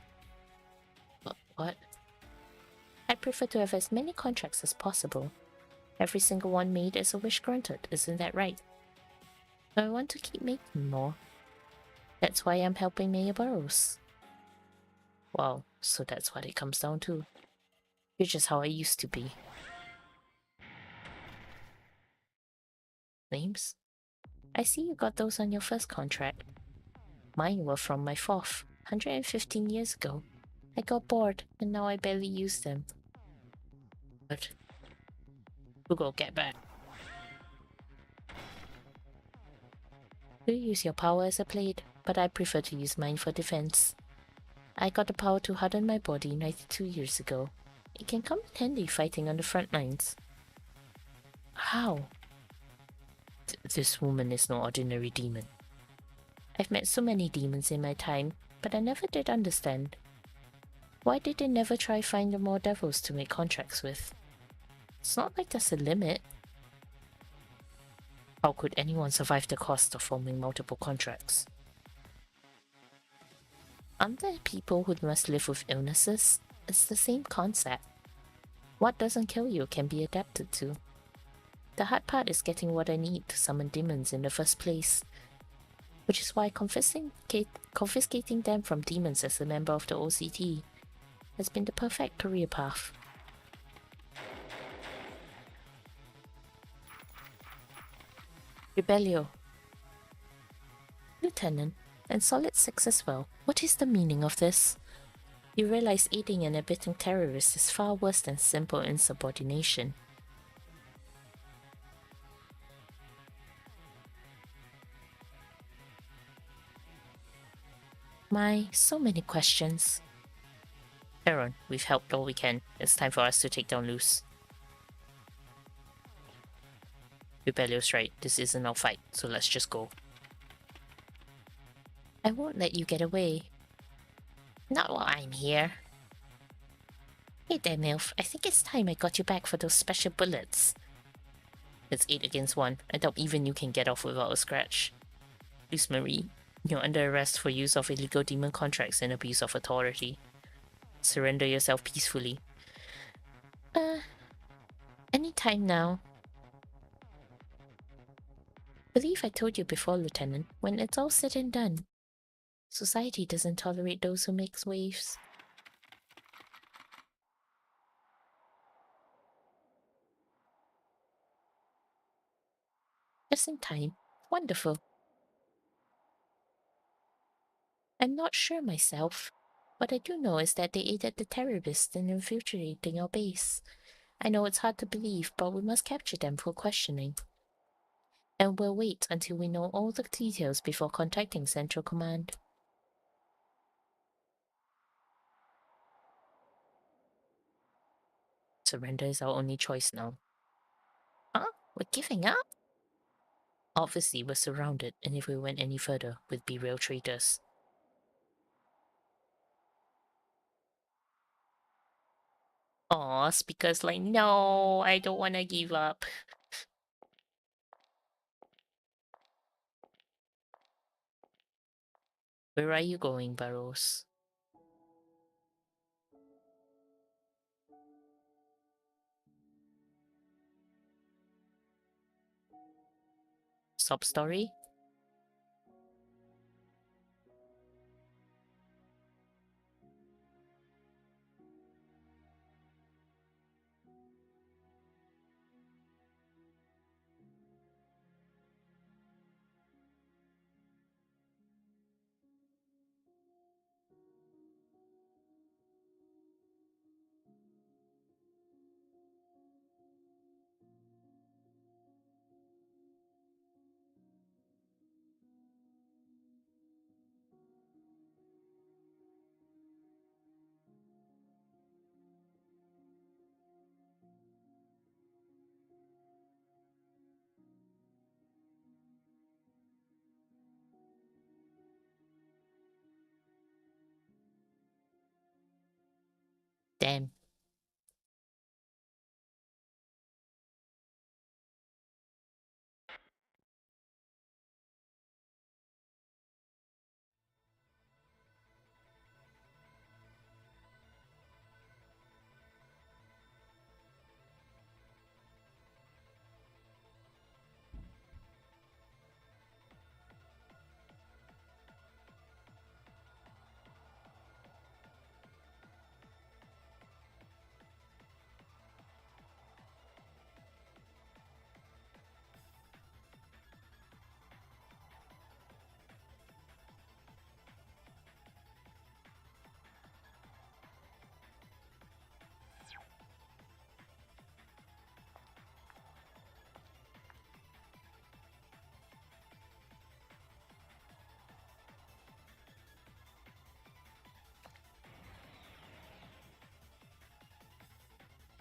Speaker 1: What? I'd prefer to have as many contracts as possible. Every single one made is a wish granted, isn't that right? I want to keep making more. That's why I'm helping Mayor Burrows. Wow, so that's what it comes down to. You're just how I used to be. Names? I see you got those on your first contract. Mine were from my fourth, 115 years ago. I got bored, and now I barely use them. But Google, get back. You use your power as a blade, but I prefer to use mine for defense. I got the power to harden my body 92 years ago. It can come in handy fighting on the front lines. How? This woman is no ordinary demon. I've met so many demons in my time, but I never did understand. Why did they never try finding more devils to make contracts with? It's not like there's a limit. How could anyone survive the cost of forming multiple contracts? Aren't there people who must live with illnesses? It's the same concept. What doesn't kill you can be adapted to. The hard part is getting what I need to summon demons in the first place, which is why confiscating them from demons as a member of the OCT has been the perfect career path. Rebellio. Lieutenant, and Solid 6 as well. What is the meaning of this? You realize aiding and abetting terrorists is far worse than simple insubordination. My, so many questions. Aaron, we've helped all we can. It's time for us to take down Luce. Rebellio's right, this isn't our fight, so let's just go. I won't let you get away. Not while I'm here. Hey there, MILF. I think it's time I got you back for those special bullets. It's 8 against 1. I doubt even you can get off without a scratch. Luce Marie, you're under arrest for use of illegal demon contracts and abuse of authority. Surrender yourself peacefully. Anytime now. Believe I told you before, Lieutenant, when it's all said and done, society doesn't tolerate those who make waves. Just in time. Wonderful. I'm not sure myself. What I do know is that they aided the terrorists in infiltrating our base. I know it's hard to believe, but we must capture them for questioning. And we'll wait until we know all the details before contacting Central Command. Surrender is our only choice now. Huh? We're giving up? Obviously, we're surrounded, and if we went any further, we'd be real traitors. Aw, Speaker's like, no, I don't want to give up. Where are you going, Burrows? Sob story? Damn.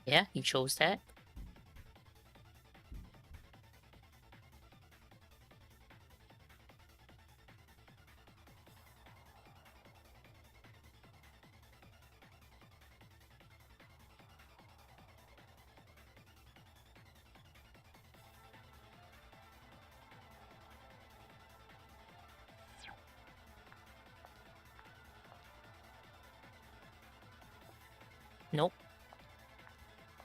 Speaker 1: Yeah, he chose that. Nope.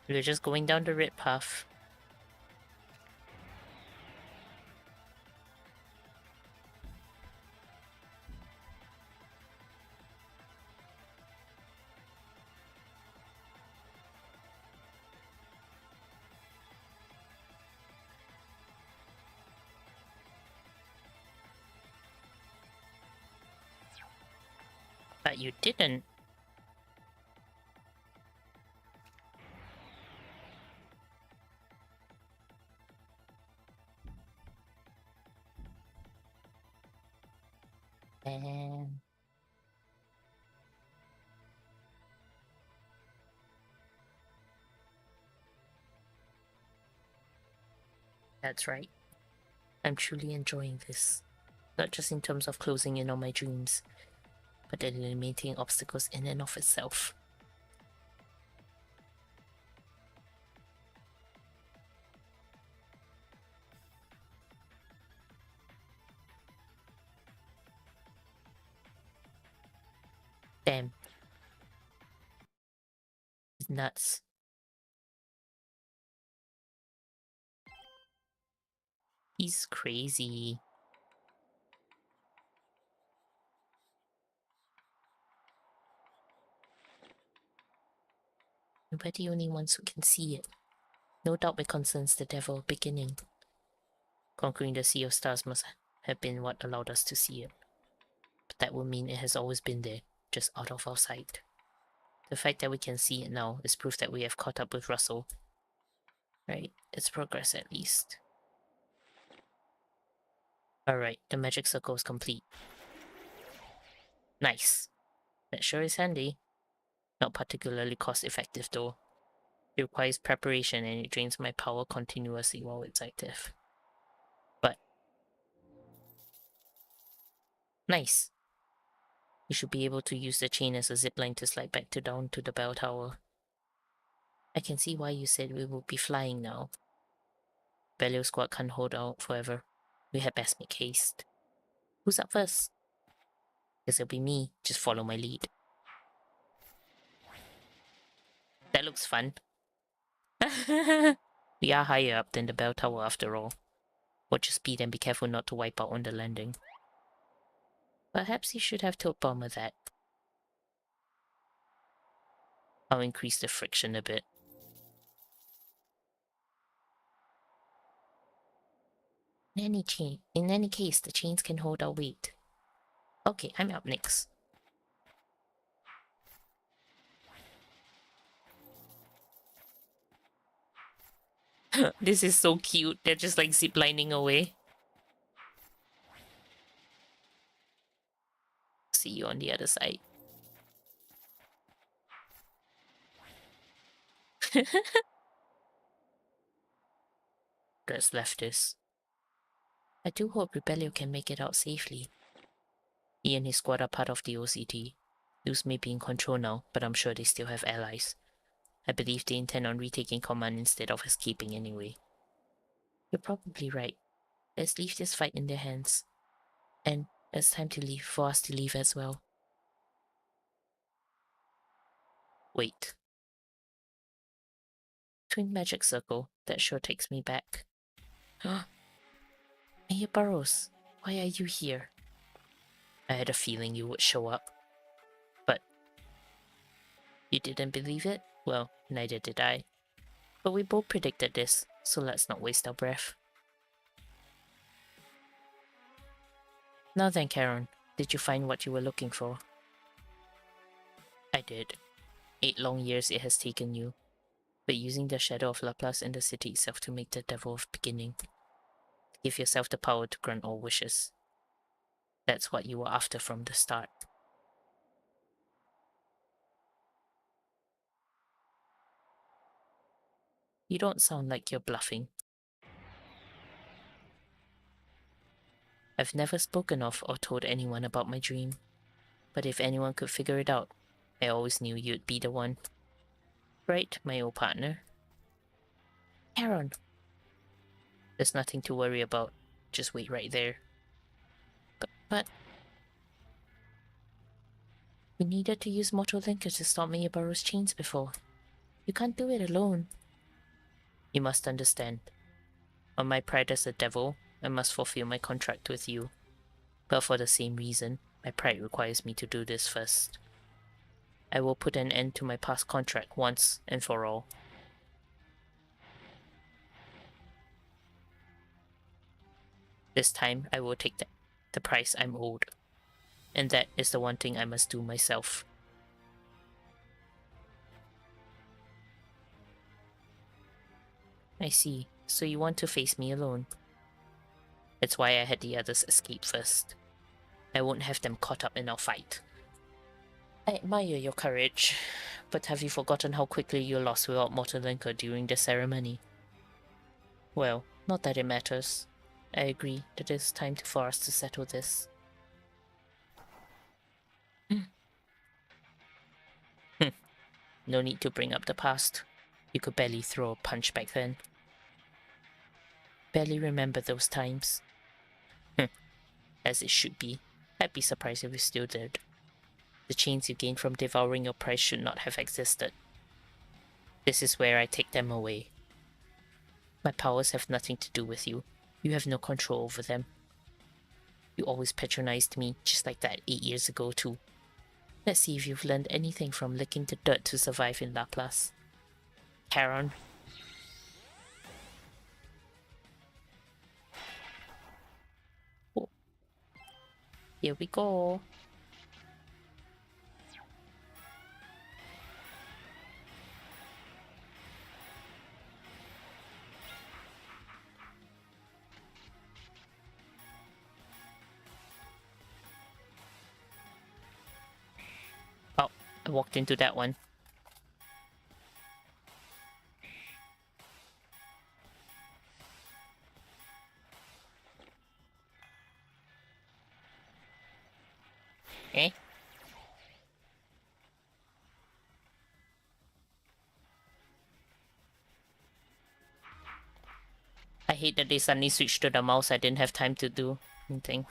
Speaker 1: We're just going down the red path. But you didn't. And that's right. I'm truly enjoying this. Not just in terms of closing in on my dreams, but eliminating obstacles in and of itself. Damn. It's nuts. He's crazy. We're the only ones who can see it. No doubt it concerns the devil beginning. Conquering the Sea of Stars must have been what allowed us to see it. But that would mean it has always been there, just out of our sight. The fact that we can see it now is proof that we have caught up with Russell. Right, it's progress at least. Alright, the magic circle is complete. Nice. That sure is handy. Not particularly cost-effective though. It requires preparation and it drains my power continuously while it's active. But nice. You should be able to use the chain as a zipline to slide back down to the bell tower. I can see why you said we would be flying now. Belial squad can't hold out forever. We had best make haste. Who's up first? Guess it'll be me. Just follow my lead. That looks fun. We are higher up than the bell tower after all. Watch your speed and be careful not to wipe out on the landing. Perhaps you should have told Bomber that. I'll increase the friction a bit. In any case, the chains can hold our weight. Okay, I'm up next. This is so cute. They're just like ziplining away. See you on the other side. Let's left this. I do hope Rebellion can make it out safely. He and his squad are part of the OCT. Those may be in control now, but I'm sure they still have allies. I believe they intend on retaking command instead of escaping anyway. You're probably right. Let's leave this fight in their hands. And it's time to leave, for us to leave as well. Wait. Twin magic circle, that sure takes me back. Mayor Burrows, why are you here? I had a feeling you would show up. But you didn't believe it? Well, neither did I. But we both predicted this, so let's not waste our breath. Now then, Karen, did you find what you were looking for? I did. 8 long years it has taken you, but using the shadow of Laplace and the city itself to make the devil of beginning. Give yourself the power to grant all wishes. That's what you were after from the start. You don't sound like you're bluffing. I've never spoken of or told anyone about my dream, but if anyone could figure it out, I always knew you'd be the one. Right, my old partner? Aaron! There's nothing to worry about. Just wait right there. But... We needed to use Motolinker to stop Mayabaru's chains before. You can't do it alone. You must understand. On my pride as a devil, I must fulfill my contract with you. But for the same reason, my pride requires me to do this first. I will put an end to my past contract once and for all. This time, I will take the price I'm owed. And that is the one thing I must do myself. I see. So you want to face me alone. That's why I had the others escape first. I won't have them caught up in our fight. I admire your courage, but have you forgotten how quickly you lost without Motolinker during the ceremony? Well, not that it matters. I agree that it's time for us to settle this. No need to bring up the past. You could barely throw a punch back then. Barely remember those times. As it should be. I'd be surprised if you still did. The chains you gained from devouring your prize should not have existed. This is where I take them away. My powers have nothing to do with you. You have no control over them. You always patronized me, just like that 8 years ago too. Let's see if you've learned anything from licking the dirt to survive in Laplace. Charon. Oh. Here we go. Oh, I walked into that one. Eh? I hate that they suddenly switched to the mouse. I didn't have time to do anything.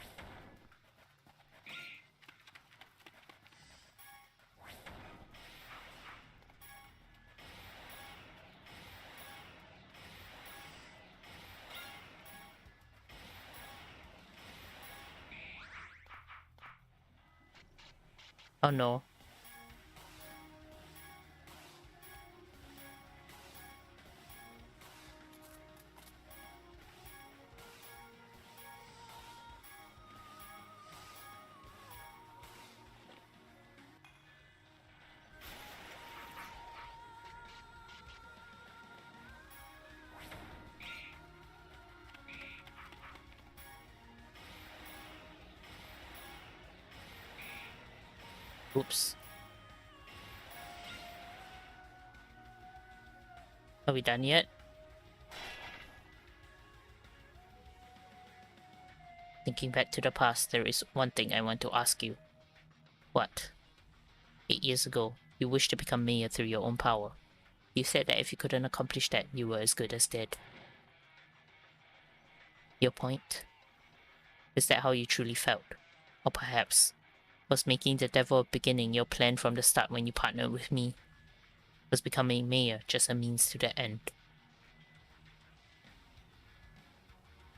Speaker 1: Oh no. Oops. Are we done yet? Thinking back to the past, there is one thing I want to ask you. What? 8 years ago, you wished to become mayor through your own power. You said that if you couldn't accomplish that, you were as good as dead. Your point? Is that how you truly felt? Or perhaps, was making the devil a beginning your plan from the start when you partnered with me? Was becoming mayor just a means to the end?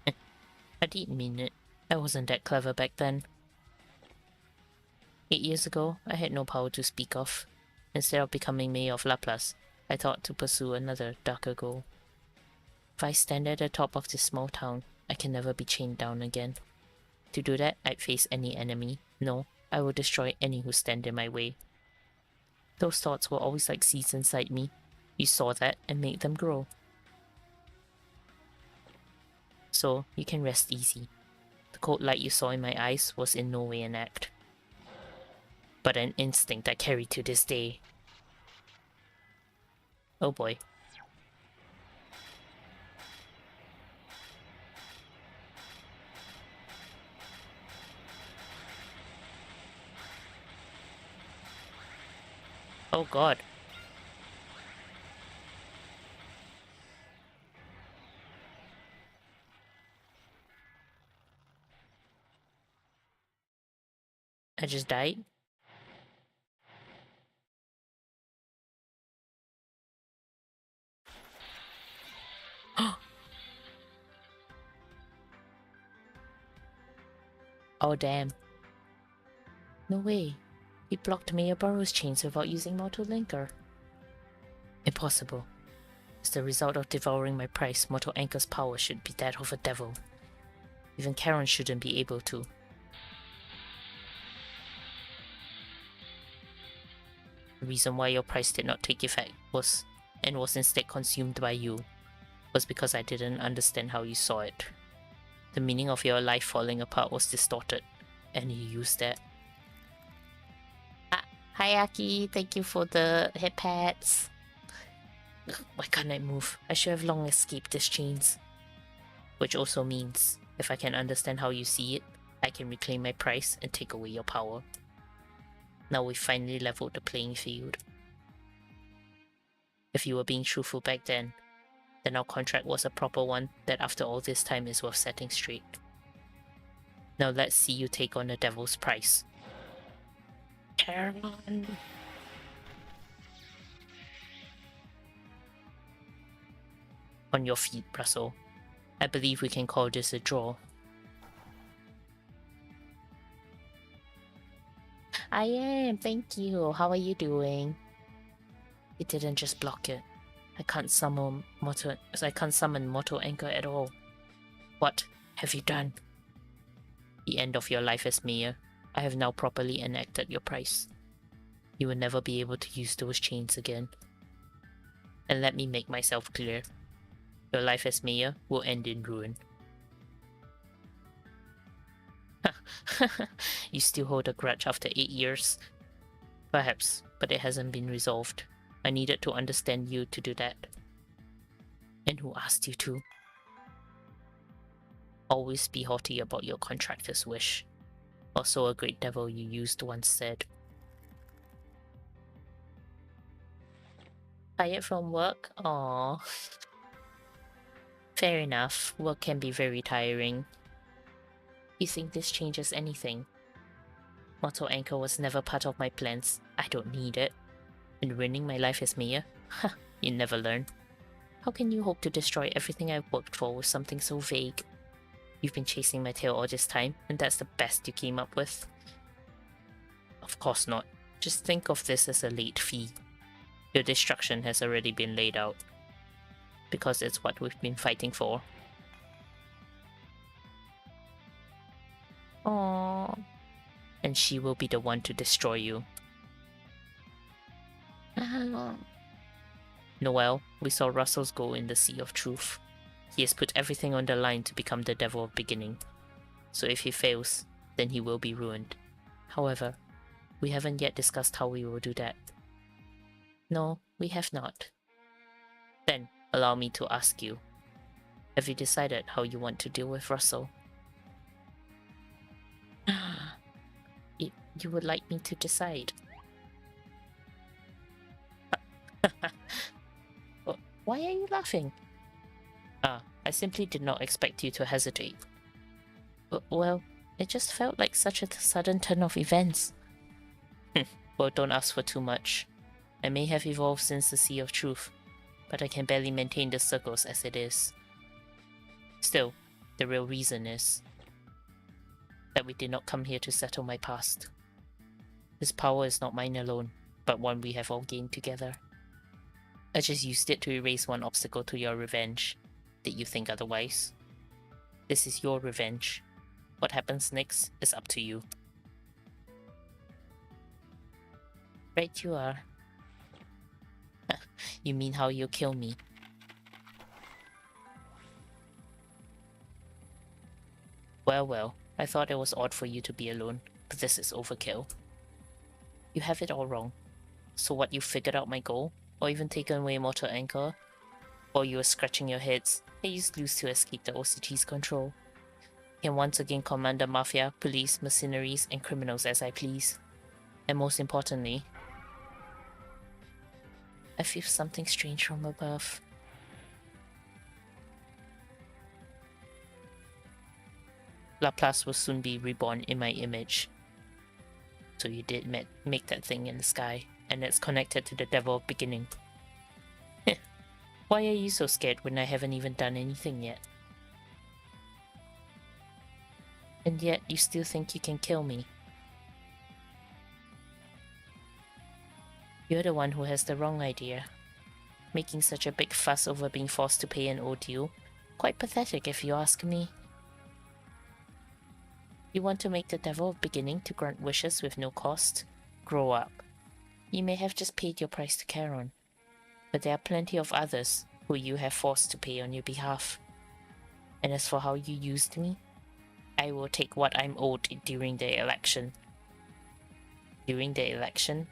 Speaker 1: I didn't mean it. I wasn't that clever back then. 8 years ago, I had no power to speak of. Instead of becoming mayor of Laplace, I thought to pursue another, darker goal. If I stand at the top of this small town, I can never be chained down again. To do that, I'd face any enemy. No, I will destroy any who stand in my way. Those thoughts were always like seeds inside me. You saw that and made them grow. So, you can rest easy. The cold light you saw in my eyes was in no way an act, but an instinct I carry to this day. Oh boy. Oh god. I just died? Oh damn. No way. He blocked Mayor Burrow's chains without using Mortal Linker. Impossible. As the result of devouring my prize, Mortal Anchor's power should be that of a devil. Even Karen shouldn't be able to. The reason why your price did not take effect was instead consumed by you was because I didn't understand how you saw it. The meaning of your life falling apart was distorted, and you used that. Hi Aki, thank you for the hip pads. Why can't I move? I should have long escaped these chains. Which also means, if I can understand how you see it, I can reclaim my price and take away your power. Now we've finally leveled the playing field. If you were being truthful back then our contract was a proper one that after all this time is worth setting straight. Now let's see you take on the devil's price. Turn on. On your feet, Russell. I believe we can call this a draw. I am, thank you. How are you doing? It didn't just block it. I can't summon Mortal Anchor at all. What have you done? The end of your life as mayor. I have now properly enacted your price. You will never be able to use those chains again. And let me make myself clear. Your life as mayor will end in ruin. You still hold a grudge after 8 years? Perhaps, but it hasn't been resolved. I needed to understand you to do that. And who asked you to? Always be haughty about your contractor's wish. Also a great devil you used once said. Tired from work? Aww. Fair enough, work can be very tiring. You think this changes anything? Mortal Anchor was never part of my plans. I don't need it. And ruining my life as mayor? Ha, you never learn. How can you hope to destroy everything I've worked for with something so vague? You've been chasing my tail all this time, and that's the best you came up with? Of course not. Just think of this as a late fee. Your destruction has already been laid out. Because it's what we've been fighting for. Aww. And she will be the one to destroy you. Noel, we saw Russell's goal in the Sea of Truth. He has put everything on the line to become the devil of beginning. So if he fails, then he will be ruined. However, we haven't yet discussed how we will do that. No, we have not. Then, allow me to ask you. Have you decided how you want to deal with Russell? You would like me to decide? Why are you laughing? I simply did not expect you to hesitate. Well, it just felt like such a sudden turn of events. Well, don't ask for too much. I may have evolved since the Sea of Truth, but I can barely maintain the circles as it is. Still, the real reason is that we did not come here to settle my past. This power is not mine alone, but one we have all gained together. I just used it to erase one obstacle to your revenge. Did you think otherwise? This is your revenge. What happens next is up to you. Right you are. You mean how you'll kill me? Well, I thought it was odd for you to be alone, but this is overkill. You have it all wrong. So what, you figured out my goal? Or even taken away Mortal Anchor? Or you were scratching your heads? I used loose to escape the OCT's control. Can once again command the mafia, police, mercenaries, and criminals as I please. And most importantly, I feel something strange from above. Laplace will soon be reborn in my image. So you did make that thing in the sky, and it's connected to the devil of beginning. Why are you so scared when I haven't even done anything yet? And yet you still think you can kill me. You're the one who has the wrong idea. Making such a big fuss over being forced to pay an ordeal. Quite pathetic if you ask me. You want to make the devil of beginning to grant wishes with no cost? Grow up. You may have just paid your price to Charon, but there are plenty of others who you have forced to pay on your behalf. And as for how you used me, I will take what I'm owed during the election. During the election?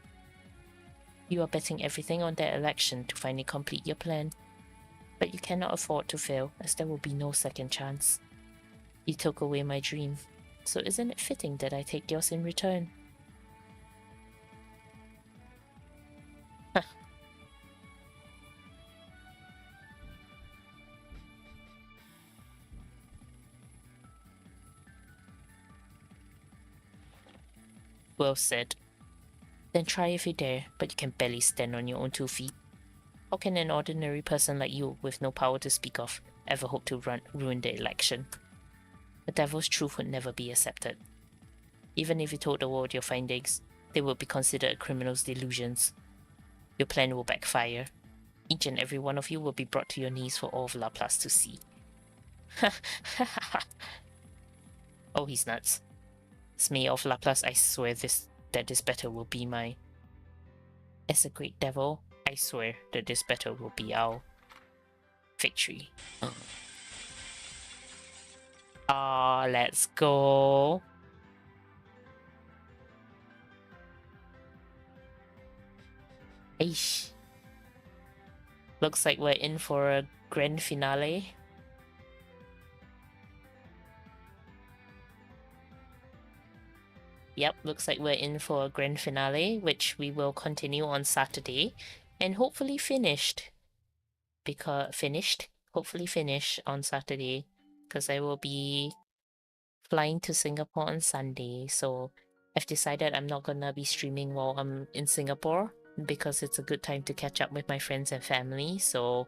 Speaker 1: You are betting everything on that election to finally complete your plan. But you cannot afford to fail, as there will be no second chance. You took away my dream, so isn't it fitting that I take yours in return? Well said. Then try if you dare, but you can barely stand on your own 2 feet. How can an ordinary person like you, with no power to speak of, ever hope to ruin the election? The devil's truth would never be accepted. Even if you told the world your findings, they would be considered a criminal's delusions. Your plan will backfire. Each and every one of you will be brought to your knees for all of Laplace to see. Oh, he's nuts. As Mayor of Laplace, I swear that this battle will be mine. As a great devil, I swear that this battle will be our victory. Ah, let's go. Aish. Looks like we're in for a grand finale. Yep, looks like we're in for a grand finale, which we will continue on Saturday, and hopefully hopefully finish on Saturday, because I will be flying to Singapore on Sunday, so I've decided I'm not gonna be streaming while I'm in Singapore, because it's a good time to catch up with my friends and family, so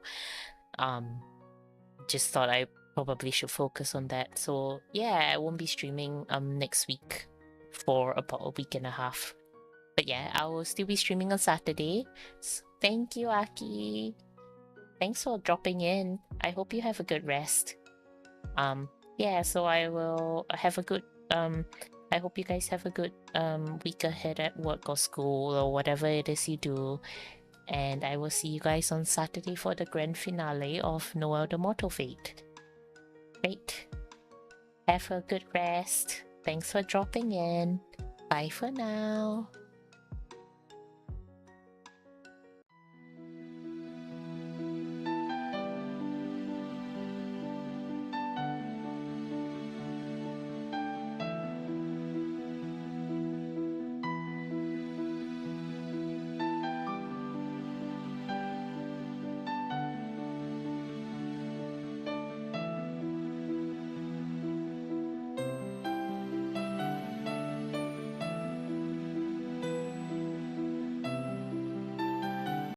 Speaker 1: just thought I probably should focus on that. So yeah, I won't be streaming next week for about a week and a half. But yeah, I will still be streaming on Saturday. So thank you, Aki. Thanks for dropping in. I hope you have a good rest. Yeah, so I will have a good I hope you guys have a good week ahead at work or school or whatever it is you do. And I will see you guys on Saturday for the grand finale of Noel the Mortal Fate. Great. Have a good rest. Thanks for dropping in. Bye for now.